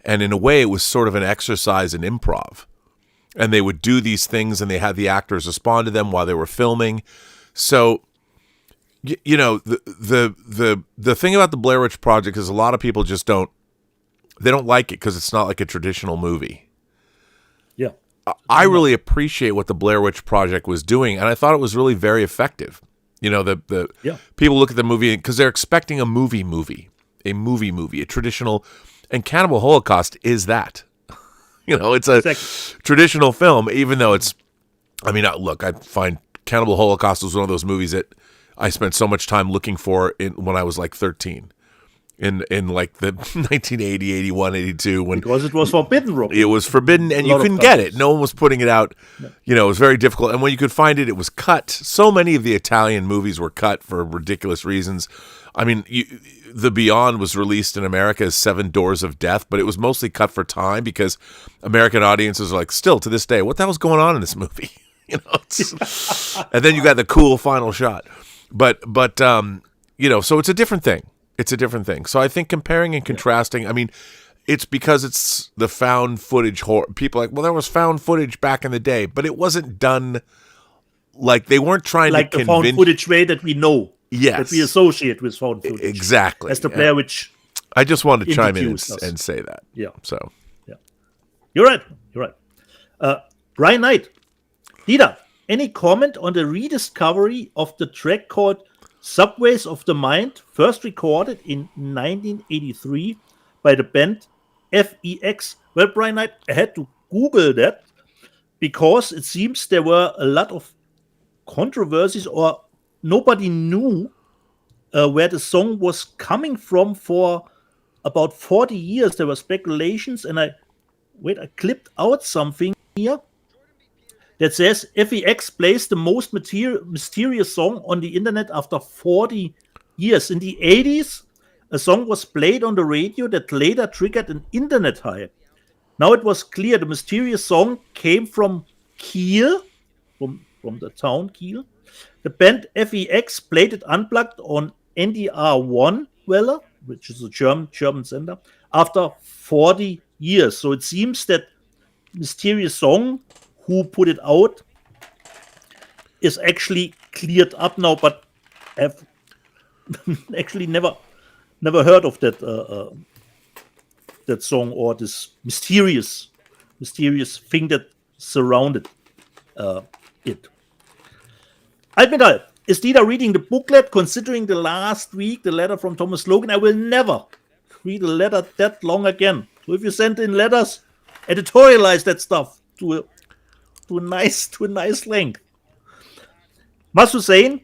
and in a way it was sort of an exercise in improv. And they would do these things, and they had the actors respond to them while they were filming. So, the thing about the Blair Witch Project is a lot of people just don't like it because it's not like a traditional movie. Yeah. I really appreciate what the Blair Witch Project was doing, and I thought it was really very effective. People look at the movie because they're expecting a movie, a traditional, and Cannibal Holocaust is that. It's a traditional film, even though I find Cannibal Holocaust was one of those movies that I spent so much time looking for when I was like 13. In like the 1980, 81, 82. Because it was forbidden, Rob. It was forbidden, and you couldn't get it. No one was putting it out. No. It was very difficult. And when you could find it, it was cut. So many of the Italian movies were cut for ridiculous reasons. I mean, The Beyond was released in America as 7 Doors of Death, but it was mostly cut for time because American audiences are like, still to this day, what the hell's going on in this movie? And then you got the cool final shot. But so it's a different thing. It's a different thing. So I think comparing and contrasting, I mean, it's because it's the found footage horror. People are like, well, there was found footage back in the day, but it wasn't done like they weren't trying like to the found footage way that we know. Yes. That we associate with found footage. Exactly. As the Blair Witch. I just wanted to chime in and say that. Yeah. So. Yeah. You're right. Brian Knight. Dieter, any comment on the rediscovery of the track called Subways of the Mind, first recorded in 1983 by the band FEX? Well, Brian Knight, I had to Google that because it seems there were a lot of controversies or nobody knew where the song was coming from for about 40 years. There were speculations, and I clipped out something here that says FEX plays the most mysterious song on the internet after 40 years. In the 80s, a song was played on the radio that later triggered an internet hype. Now it was clear the mysterious song came from Kiel, from the town Kiel. The band FEX played it unplugged on NDR1 Welle, which is a German sender, after 40 years. So it seems that mysterious song, who put it out, is actually cleared up now, but I've actually never heard of that that song or this mysterious thing that surrounded it. Alpmedal, is Dieter reading the booklet? Considering the last week, the letter from Thomas Logan, I will never read a letter that long again. So if you send in letters, editorialize that stuff to a nice length. Mas Hussein,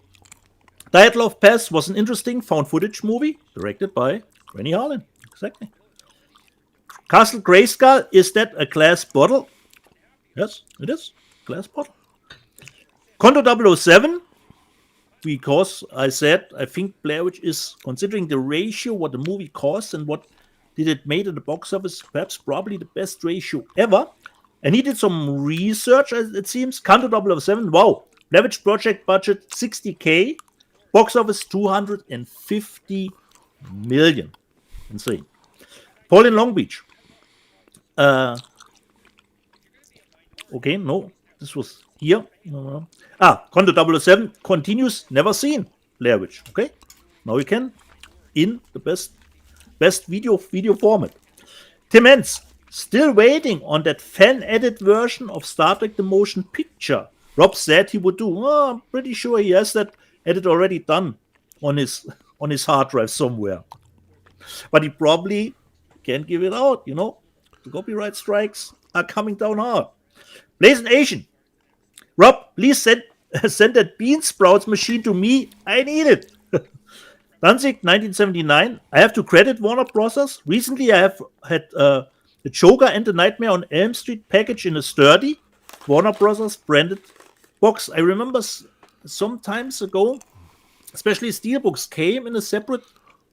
Dyatlov Pass was an interesting found footage movie directed by Rennie Harlin. Exactly. Castle Grayskull, is that a glass bottle? Yes, it is. Glass bottle. Condo 007, because I said I think Blair Witch is, considering the ratio, what the movie costs and what did it made at the box office, perhaps probably the best ratio ever. And he did some research, as it seems. Condo 007, wow. Blair Witch project budget $60K. Box office $250 million. Insane. Paul in Long Beach. Okay, no. This was here. Condo 007 continues, never seen Blair Witch. Okay. Now you can in the best video format. Tim Hens, still waiting on that fan-edit version of Star Trek The Motion Picture. Rob said he would do. I'm pretty sure he has that edit already done on his hard drive somewhere. But he probably can't give it out, The copyright strikes are coming down hard. Blazing Asian. Rob, please send that bean sprouts machine to me. I need it. Danzig, 1979. I have to credit Warner Bros. Recently, I have had the Joker and the Nightmare on Elm Street package in a sturdy Warner Bros. Branded box. I remember some times ago, especially Steelbooks came in a separate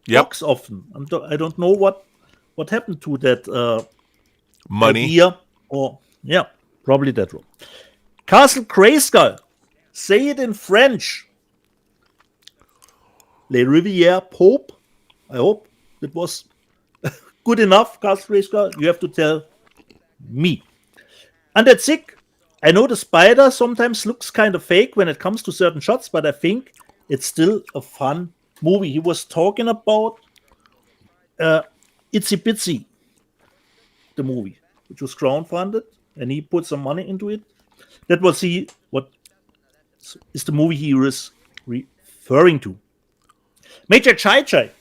box often. I don't know what happened to that money idea, or probably that one. Castle Grayskull. Say it in French. Les Rivières Pope. I hope it was good enough, Castle Grayskull. You have to tell me. And that's it. I know the spider sometimes looks kind of fake when it comes to certain shots, but I think it's still a fun movie. He was talking about Itsy Bitsy, the movie, which was crowdfunded, and he put some money into it. That was what is the movie he was referring to. Major Chai Chai.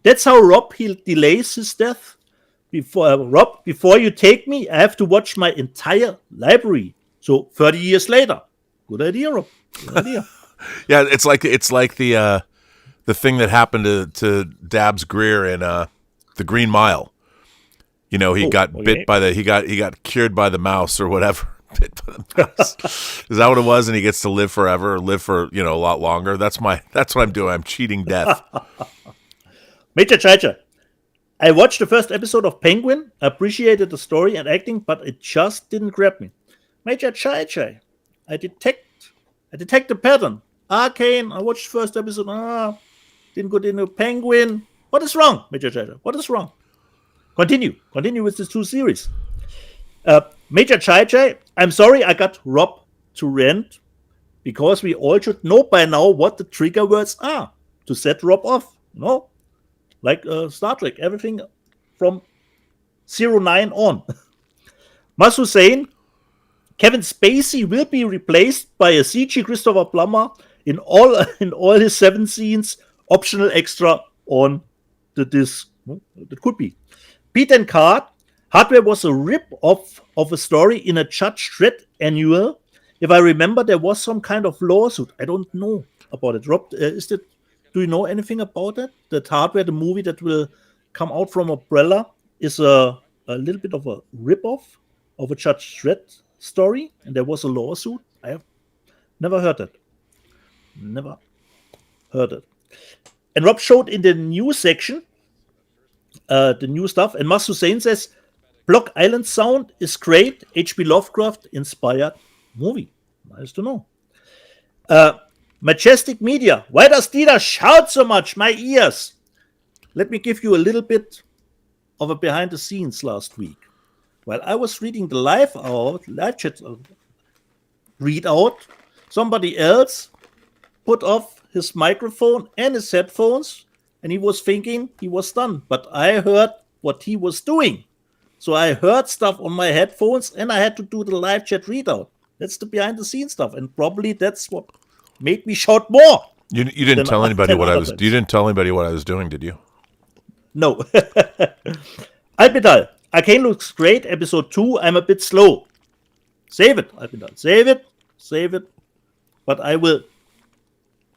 That's how Rob delays his death. Before you take me, I have to watch my entire library. So 30 years later. Good idea, Rob. Good idea. Yeah, it's like the thing that happened to Dabbs Greer in The Green Mile. He got bit by he got cured by the mouse or whatever. Bit by the mouse. Is that what it was? And he gets to live forever, or live for a lot longer. That's what I'm doing. I'm cheating death. Major Chai Chai. I watched the first episode of Penguin, appreciated the story and acting, but it just didn't grab me. Major Chai Chai, I detect a pattern. Arcane, I watched first episode. Didn't go into Penguin. What is wrong, Major Chai? What is wrong? Continue with these 2 series. Major Chai, I'm sorry I got Rob to rant because we all should know by now what the trigger words are to set Rob off. Like Star Trek, everything from 09 on. Mas Hussein, Kevin Spacey will be replaced by a CG Christopher Plummer in all his 7 scenes, optional extra on the disc. That could be. Pete and Card, Hardware was a rip-off of a story in a Judge Dredd annual. If I remember, there was some kind of lawsuit. I don't know about it. Rob, do you know anything about it? That Hardware, the movie that will come out from Umbrella, is a little bit of a rip-off of a Judge Dredd story, and there was a lawsuit. I have never heard it. Never heard it. And Rob showed in the news section the new stuff, and Mas Hussein says Block Island sound is great. H.P. Lovecraft inspired movie. Nice to know. Majestic Media. Why does Dieter shout so much? My ears. Let me give you a little bit of a behind the scenes last week. While I was reading the live chat readout, somebody else put off his microphone and his headphones, and he was thinking he was done. But I heard what he was doing. So I heard stuff on my headphones, and I had to do the live chat readout. That's the behind the scenes stuff, and probably that's what made me shout more. You didn't tell anybody what I was. You didn't tell anybody what I was doing, did you? No. Alpidal. Arcane looks great. Episode 2. I'm a bit slow. Save it, Alpidal. Save it. But I will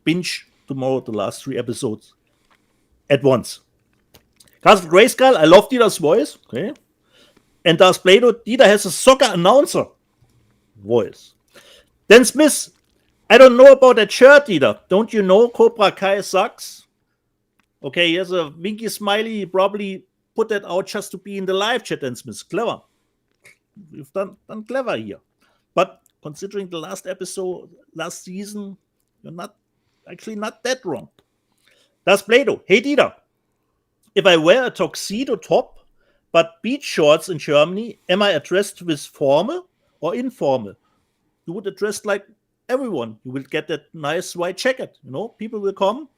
binge tomorrow the last 3 episodes at once. Castle Grayskull. I love Dieter's voice. Okay. And Darth Plato. Dieter has a soccer announcer voice. Dan Smith. I don't know about that shirt, Dieter. Don't you know Cobra Kai sucks? Okay, here's a winky smiley. He probably put that out just to be in the live chat, Dan Smith. Clever. We've done clever here. But considering the last episode, last season, you're not that wrong. That's Plato. Hey, Dieter. If I wear a tuxedo top, but beach shorts in Germany, am I addressed with formal or informal? You would address like everyone. You will get that nice white jacket. People will come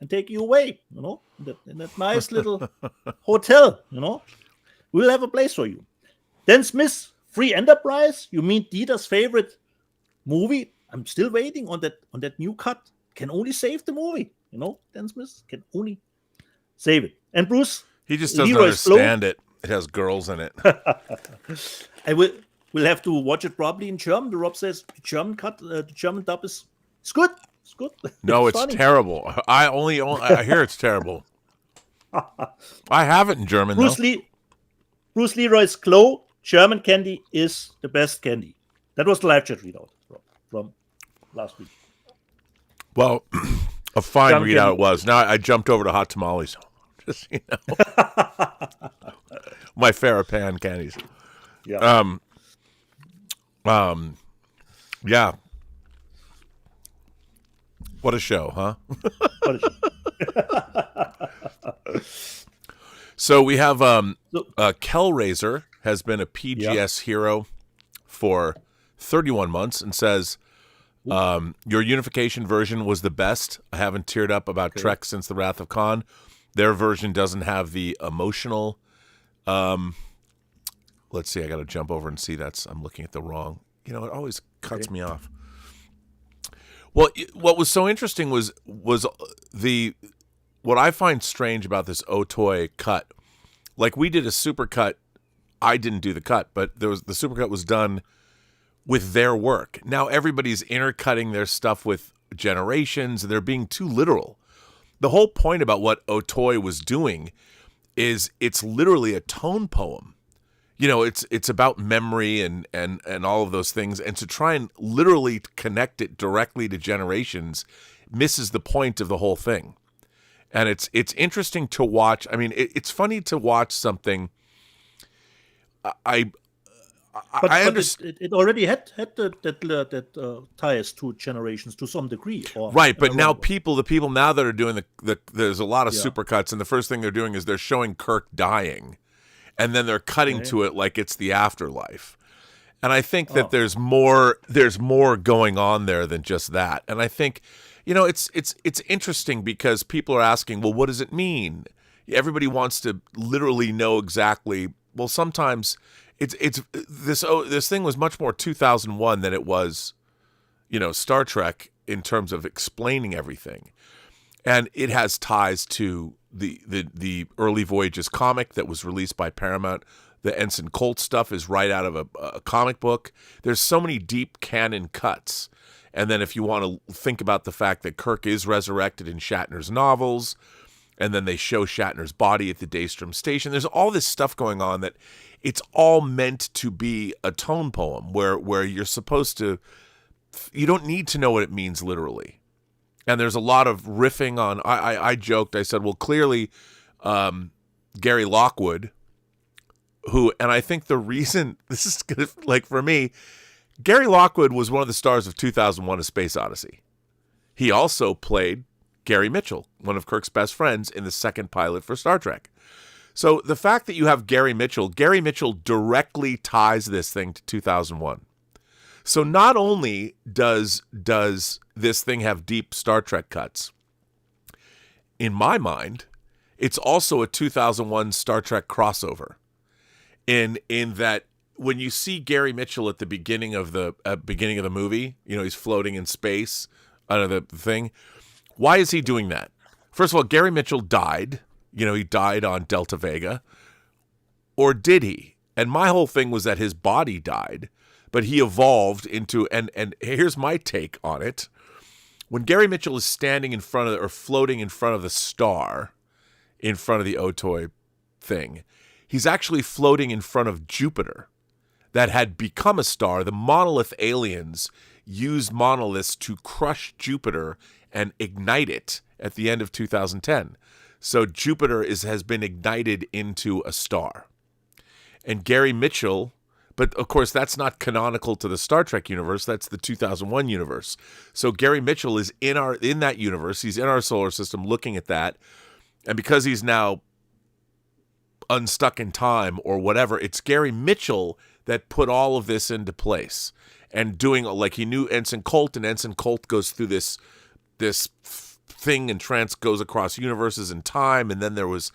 and take you away. In that nice little hotel. We'll have a place for you. Dan Smith, Free Enterprise. You mean Dieter's favorite movie? I'm still waiting on that new cut. Can only save the movie. Dan Smith can only save it. And Bruce, he just doesn't understand it. It has girls in it. We'll have to watch it probably in German. The Rob says the German cut, the German dub is good. It's good. No, it's terrible. I hear it's terrible. I have it in German. Bruce Leroy's Glow. German candy is the best candy. That was the live chat readout from last week. Well, a fine German readout candy. It was. Now I jumped over to hot tamales. Just my Farrah candies. Yeah. Yeah. What a show, huh? So we have Kellraiser has been a PGS hero for 31 months and says your unification version was the best. I haven't teared up about Trek since the Wrath of Khan. Their version doesn't have the emotional let's see, I got to jump over and see I'm looking at the wrong. It always cuts me off. Well, what was so interesting was what I find strange about this Otoy cut. Like we did a supercut, I didn't do the cut, but the supercut was done with their work. Now everybody's intercutting their stuff with Generations. They're being too literal. The whole point about what Otoy was doing is it's literally a tone poem. It's about memory and all of those things. And to try and literally connect it directly to Generations misses the point of the whole thing. And it's interesting to watch. I mean, it's funny to watch something. I I understand. It already had that ties to generations to some degree. Right, but now the people now that are doing there's a lot of Yeah. supercuts, and the first thing they're doing is they're showing Kirk dying, and then they're cutting to it like it's the afterlife. And I think that there's more going on there than just that. And I think, it's interesting because people are asking, well, what does it mean? Everybody wants to literally know exactly. Well, sometimes this thing was much more 2001 than it was, Star Trek in terms of explaining everything. And it has ties to the early Voyages comic that was released by Paramount. The Ensign Colt stuff is right out of a comic book. There's so many deep canon cuts. And then if you want to think about the fact that Kirk is resurrected in Shatner's novels, and then they show Shatner's body at the Daystrom station, there's all this stuff going on that it's all meant to be a tone poem where you're supposed to, you don't need to know what it means literally. And there's a lot of riffing on, I joked, I said, well, clearly Gary Lockwood, and I think the reason, this is gonna, like for me, Gary Lockwood was one of the stars of 2001: A Space Odyssey. He also played Gary Mitchell, one of Kirk's best friends, in the second pilot for Star Trek. So the fact that you have Gary Mitchell directly ties this thing to 2001. So not only does this thing have deep Star Trek cuts, in my mind, it's also a 2001 Star Trek crossover. In that when you see Gary Mitchell at the beginning of the movie, he's floating in space under the thing. Why is he doing that? First of all, Gary Mitchell died. He died on Delta Vega. Or did he? And my whole thing was that his body died, but he evolved into, and here's my take on it. When Gary Mitchell is standing in front of, or floating in front of the star, in front of the Otoy thing, he's actually floating in front of Jupiter that had become a star. The monolith aliens used monoliths to crush Jupiter and ignite it at the end of 2010. So Jupiter has been ignited into a star. And Gary Mitchell, but of course that's not canonical to the Star Trek universe, that's the 2001 universe. So Gary Mitchell is in that universe, he's in our solar system looking at that. And because he's now unstuck in time or whatever, it's Gary Mitchell that put all of this into place and doing, like, he knew Ensign Colt, and Ensign Colt goes through this thing and goes across universes and time. And then there was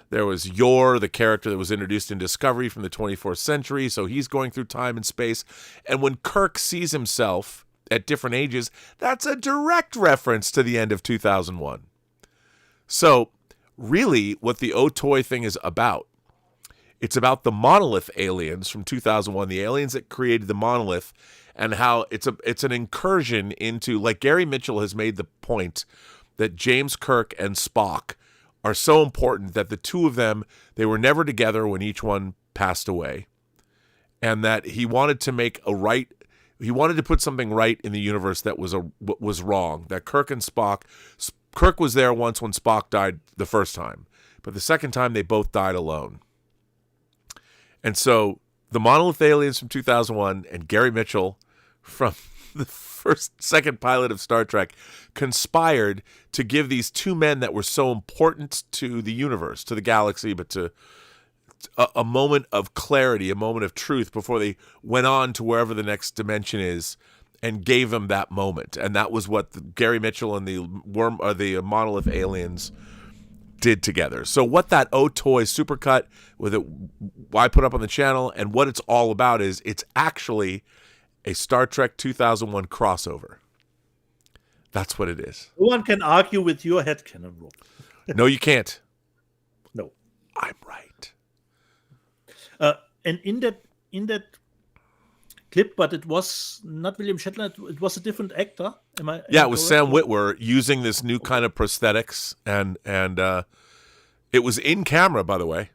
Yor, the character that was introduced in Discovery from the 24th century. So he's going through time and space. And when Kirk sees himself at different ages, that's a direct reference to the end of 2001. So really what the Otoy thing is about, it's about the monolith aliens from 2001, the aliens that created the monolith, and how it's an incursion into, like, Gary Mitchell has made the point that James Kirk and Spock are so important that the two of them, they were never together when each one passed away, and that he wanted to put something right in the universe that was wrong, that Kirk and Spock, Kirk was there once when Spock died the first time, but the second time they both died alone. And so the monolith aliens from 2001 and Gary Mitchell from the second pilot of Star Trek conspired to give these two men that were so important to the universe, to the galaxy, but to a moment of clarity, a moment of truth before they went on to wherever the next dimension is, and gave them that moment. And that was what Gary Mitchell and the monolith aliens did together. So what that Otoy supercut with it, I put up on the channel, and what it's all about is it's actually a Star Trek 2001 crossover. That's what it is. No one can argue with your headcanon, Rob. No, you can't. No, I'm right. And in that clip, but it was not William Shatner. It was a different actor. Yeah, it was Sam Witwer using this new kind of prosthetics, and it was in camera, by the way.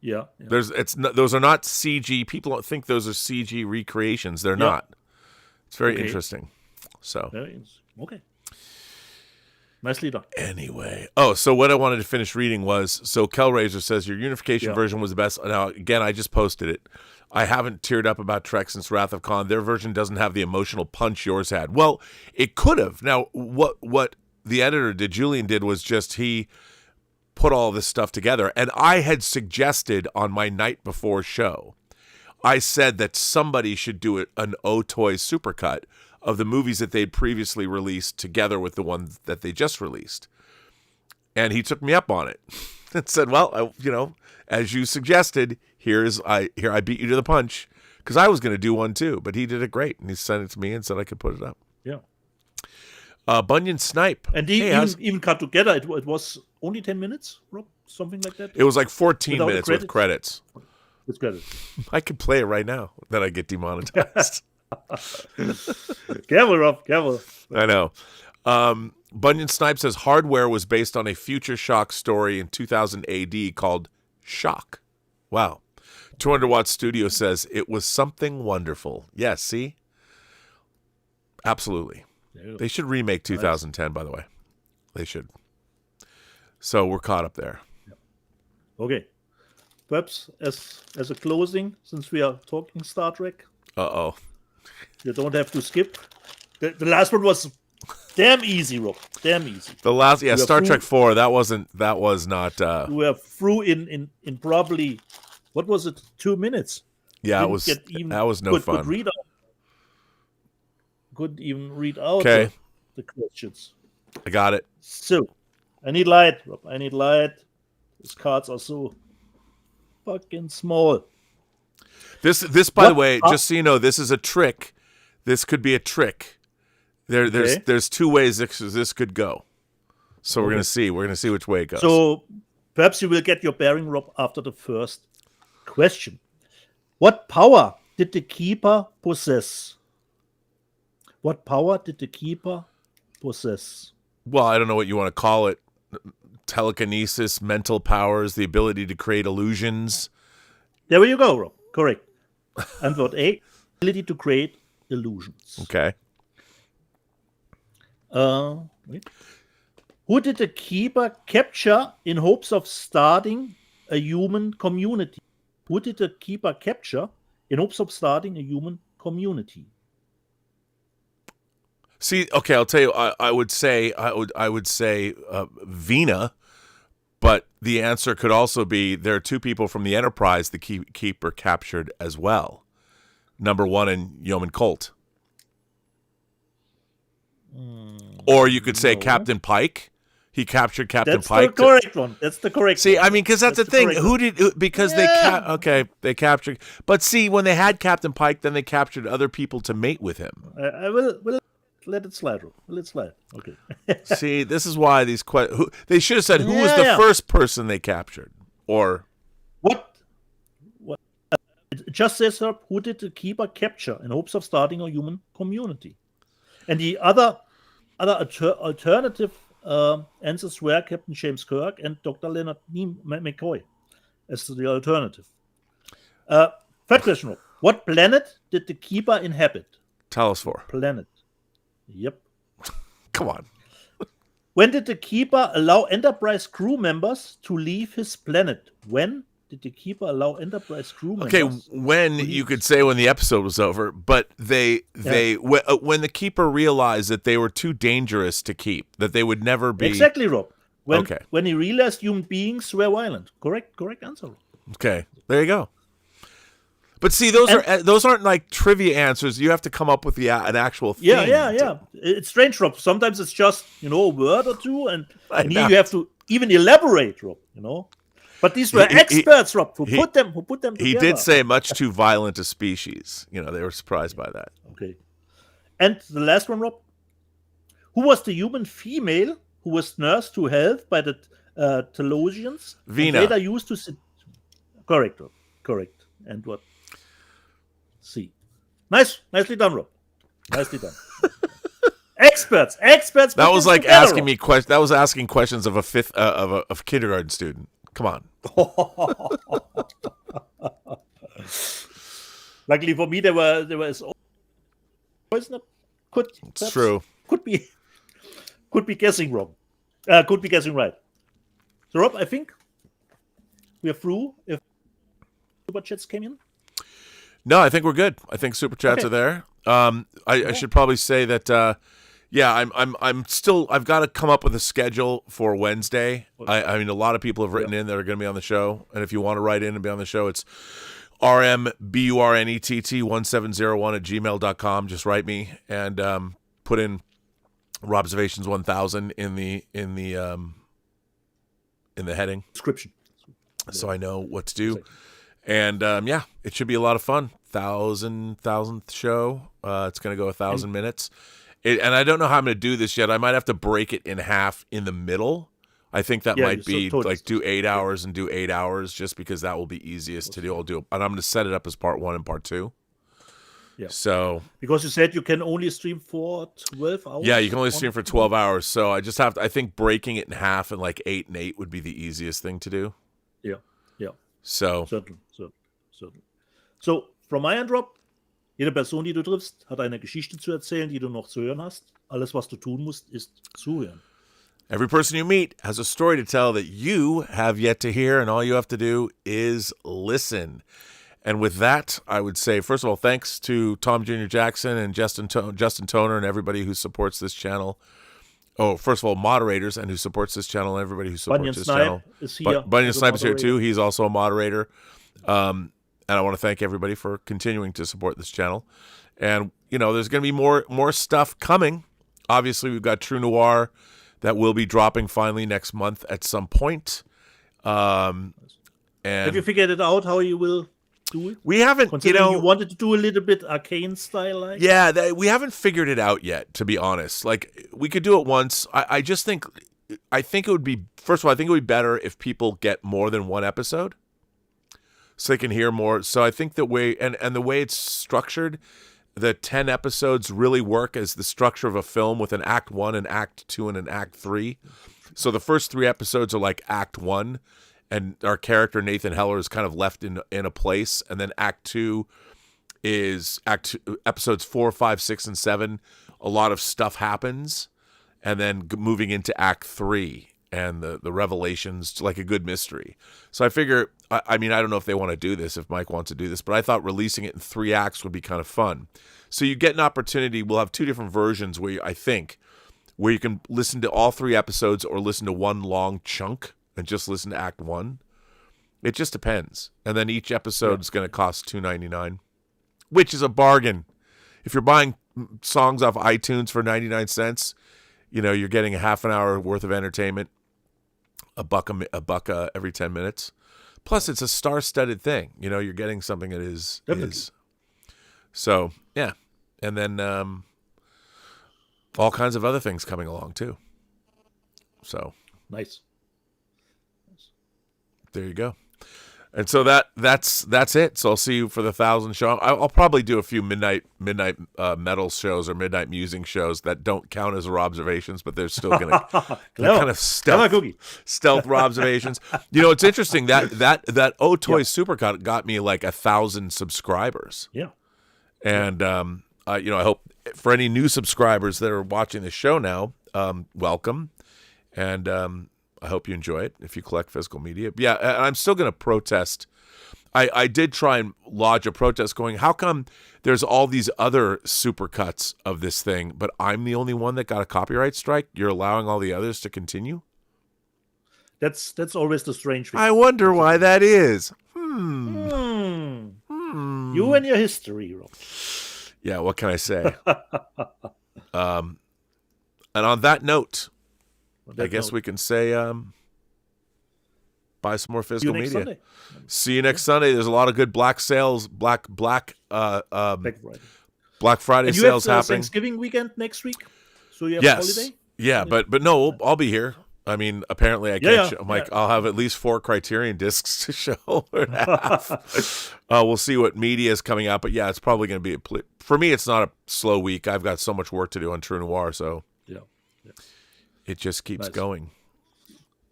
Yeah. Those are not CG. People don't think those are CG recreations. They're not. It's very interesting. So very interesting. Okay. Nicely done. Anyway. Oh, so what I wanted to finish reading was, so Kellraiser says your unification version was the best. Now, again, I just posted it. I haven't teared up about Trek since Wrath of Khan. Their version doesn't have the emotional punch yours had. Well, it could have. Now, what the editor did, Julian did, was just he put all this stuff together. And I had suggested on my night before show, I said that somebody should do an O-Toy supercut of the movies that they'd previously released together with the ones that they just released. And he took me up on it and said, well, as you suggested, here I beat you to the punch, because I was going to do one too, but he did it great. And he sent it to me and said I could put it up. Yeah. Bunyan Snipe. And even cut together, it was only 10 minutes, Rob? Something like that? It was like 14 Without minutes with credits. With credits. I could play it right now, then I get demonetized. Careful, Rob, careful. I know. Bunyan Snipe says Hardware was based on a Future Shock story in 2000 AD called Shock. Wow. 200 Watt Studio says it was something wonderful. Yes, see? Absolutely. They should remake 2010, by the way. They should. So we're caught up there. Okay. Perhaps as a closing, since we are talking Star Trek. Uh-oh. You don't have to skip. The last one was damn easy, Rob. Damn easy. The last, Star Trek 4. That was not. We were through in probably, what was it? 2 minutes. Yeah, that was no fun. Couldn't even read out the questions. I got it. So, I need light, Rob. I need light. These cards are so fucking small. This, by the way, just so you know, this is a trick. This could be a trick. There's two ways this could go. So we're gonna see. We're gonna see which way it goes. So perhaps you will get your bearing, Rob, after the first question. What power did the Keeper possess? What power did the Keeper possess? Well, I don't know what you want to call it. Telekinesis, mental powers, the ability to create illusions. There you go, Rob. Correct. Antwort A, ability to create illusions. Okay. Wait. Who did the Keeper capture in hopes of starting a human community? Who did the Keeper capture in hopes of starting a human community? See, okay, I'll tell you. I would say Vina, but the answer could also be there are two people from the Enterprise the Keeper captured as well. Number one and Yeoman Colt. Or you could say Captain Pike. He captured Captain Pike. That's the correct one. That's the correct one. See, I mean, because that's the thing. Because they captured. But see, when they had Captain Pike, then they captured other people to mate with him. I will let it slide, Rob. Let it slide. Okay. See, this is why these questions. They should have said who was the first person they captured, or what? It just says who did the Keeper capture in hopes of starting a human community, and the other alternative answers were Captain James Kirk and Dr. Leonard McCoy as the alternative. Third question, Rob. What planet did the Keeper inhabit? Telesphore. Planet. Yep. Come on. When did the Keeper allow Enterprise crew members to leave his planet? When did the Keeper allow Enterprise crew members? Okay, when you could say when the episode was over, but when the Keeper realized that they were too dangerous to keep, that they would never be exactly, Rob. When he realized human beings were violent. Correct answer. Okay, there you go. But see, those aren't like trivia answers. You have to come up with an actual theme. Yeah. It's strange, Rob. Sometimes it's just a word or two, and here you have to even elaborate, Rob. But these were experts, Rob, who put them together. He did say much too violent a species. They were surprised by that. Okay. And the last one, Rob. Who was the human female who was nursed to health by the Telosians? Vina. Later used to sit. Correct, Rob. Correct. And what? See. Nicely done, Rob. Nicely done. Experts. That was like asking me questions. That was asking questions of a fifth of a kindergarten student. Come on. Luckily for me, there was. It's true. Could be guessing wrong. Could be guessing right. So, Rob, I think we are through. If super chats came in. No, I think we're good. I think super chats Okay. are there. I should probably say that. I'm still. I've got to come up with a schedule for Wednesday. I mean, a lot of people have written in that are going to be on the show, and if you want to write in and be on the show, it's rmburnett1701@gmail.com. Just write me and put in Robservations 1000 in the heading Description. so I know what to do. And it should be a lot of fun. Thousandth show. It's going to go 1,000 minutes. And I don't know how I'm going to do this yet. I might have to break it in half in the middle. I think that might be like do 8 hours and do 8 hours, just because that will be easiest to do. And I'm going to set it up as part 1 and part 2. Yeah. So because you said you can only stream for 12 hours. Yeah, you can only stream for 12 hours. So I just have to. I think breaking it in half and like 8 and 8 would be the easiest thing to do. Yeah. So Certainly. So, from my end, Rob, jede Person, die du triffst, hat eine Geschichte zu erzählen, die du noch zu hören hast. Alles, was du tun musst, ist zuhören. Every person you meet has a story to tell that you have yet to hear, and all you have to do is listen. And with that, I would say, first of all, thanks to Tom Jr. Jackson and Justin Toner and everybody who supports this channel. Oh, first of all, moderators and who supports this channel and everybody who supports this channel. Bunyan Snipe is here too. He's also a moderator. And I want to thank everybody for continuing to support this channel. And, there's going to be more stuff coming. Obviously, we've got True Noir that will be dropping finally next month at some point. And have you figured it out how you will do it? We haven't, you wanted to do a little bit arcane style, like. Yeah, we haven't figured it out yet, to be honest. Like, we could do it once. I think it would be, first of all, I think it would be better if people get more than one episode, so they can hear more. So I think the way and the way it's structured, the 10 episodes really work as the structure of a film with an act 1, an act 2, and an act 3. So the first 3 episodes are like act 1, and our character Nathan Heller is kind of left in a place, and then act 2 is episodes 4, 5, 6, and 7. A lot of stuff happens, and then moving into act 3 and the revelations, like a good mystery. So I figure, I mean, I don't know if they want to do this, if Mike wants to do this, but I thought releasing it in 3 acts would be kind of fun. So you get an opportunity. We'll have 2 different versions where you can listen to all 3 episodes or listen to one long chunk and just listen to act 1. It just depends. And then each episode is going to cost $2.99, which is a bargain. If you're buying songs off iTunes for 99 cents, you're getting a half an hour worth of entertainment, a buck every 10 minutes. Plus, it's a star-studded thing. You're getting something that is. So, yeah. And then all kinds of other things coming along, too. So. Nice. There you go. And so that's it. So I'll see you for the 1,000 show. I'll probably do a few midnight metal shows or midnight musing shows that don't count as Robservations, but they're still gonna kind of stealth Robservations. It's interesting that Otoy Supercut got me like 1,000 subscribers. Yeah. And I hope for any new subscribers that are watching the show now, welcome. And I hope you enjoy it if you collect physical media. Yeah, and I'm still going to protest. I did try and lodge a protest going, how come there's all these other supercuts of this thing, but I'm the only one that got a copyright strike? You're allowing all the others to continue? That's always the strange thing. I wonder why that is. You and your history, Rob. Yeah, what can I say? And on that note, I guess we can say buy some more physical media. Sunday. See you next Sunday. There's a lot of good Black Friday and you sales have happening. Thanksgiving weekend next week, so you have a holiday. Yeah, but no, I'll be here. I mean, apparently I can't show. Mike, I'll have at least 4 Criterion discs to show. We'll see what media is coming out, but yeah, it's probably going to be for me. It's not a slow week. I've got so much work to do on True Noir, so it just keeps going.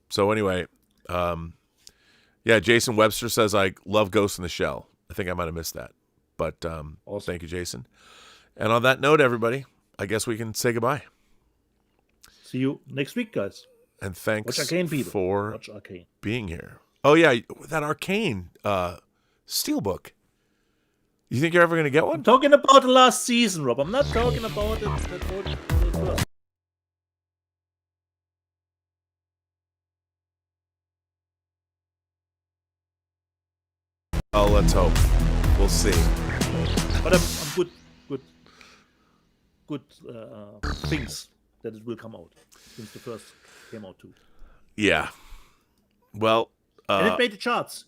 So anyway, Jason Webster says I love Ghost in the Shell. I think I might have missed that, but awesome. Thank you, Jason. And on that note, everybody, I guess we can say goodbye. See you next week, guys. And thanks Watch Arcane, Peter. for Watch Arcane. being here. Oh, yeah, that Arcane Steelbook. You think you're ever going to get one? I'm talking about the last season, Rob. I'm not talking about it. Oh, let's hope. We'll see. But I'm good things that it will come out since the first came out too. Yeah. Well, and it made the charts.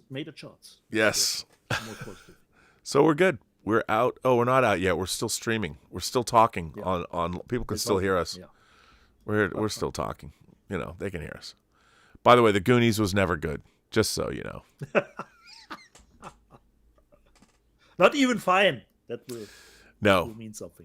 Yes. More positive. So we're good. We're out. Oh, we're not out yet. We're still streaming. We're still talking on people can still hear us. Yeah. We're still talking. You know, they can hear us. By the way, the Goonies was never good. Just so you know. Not even fine. That will No. mean something.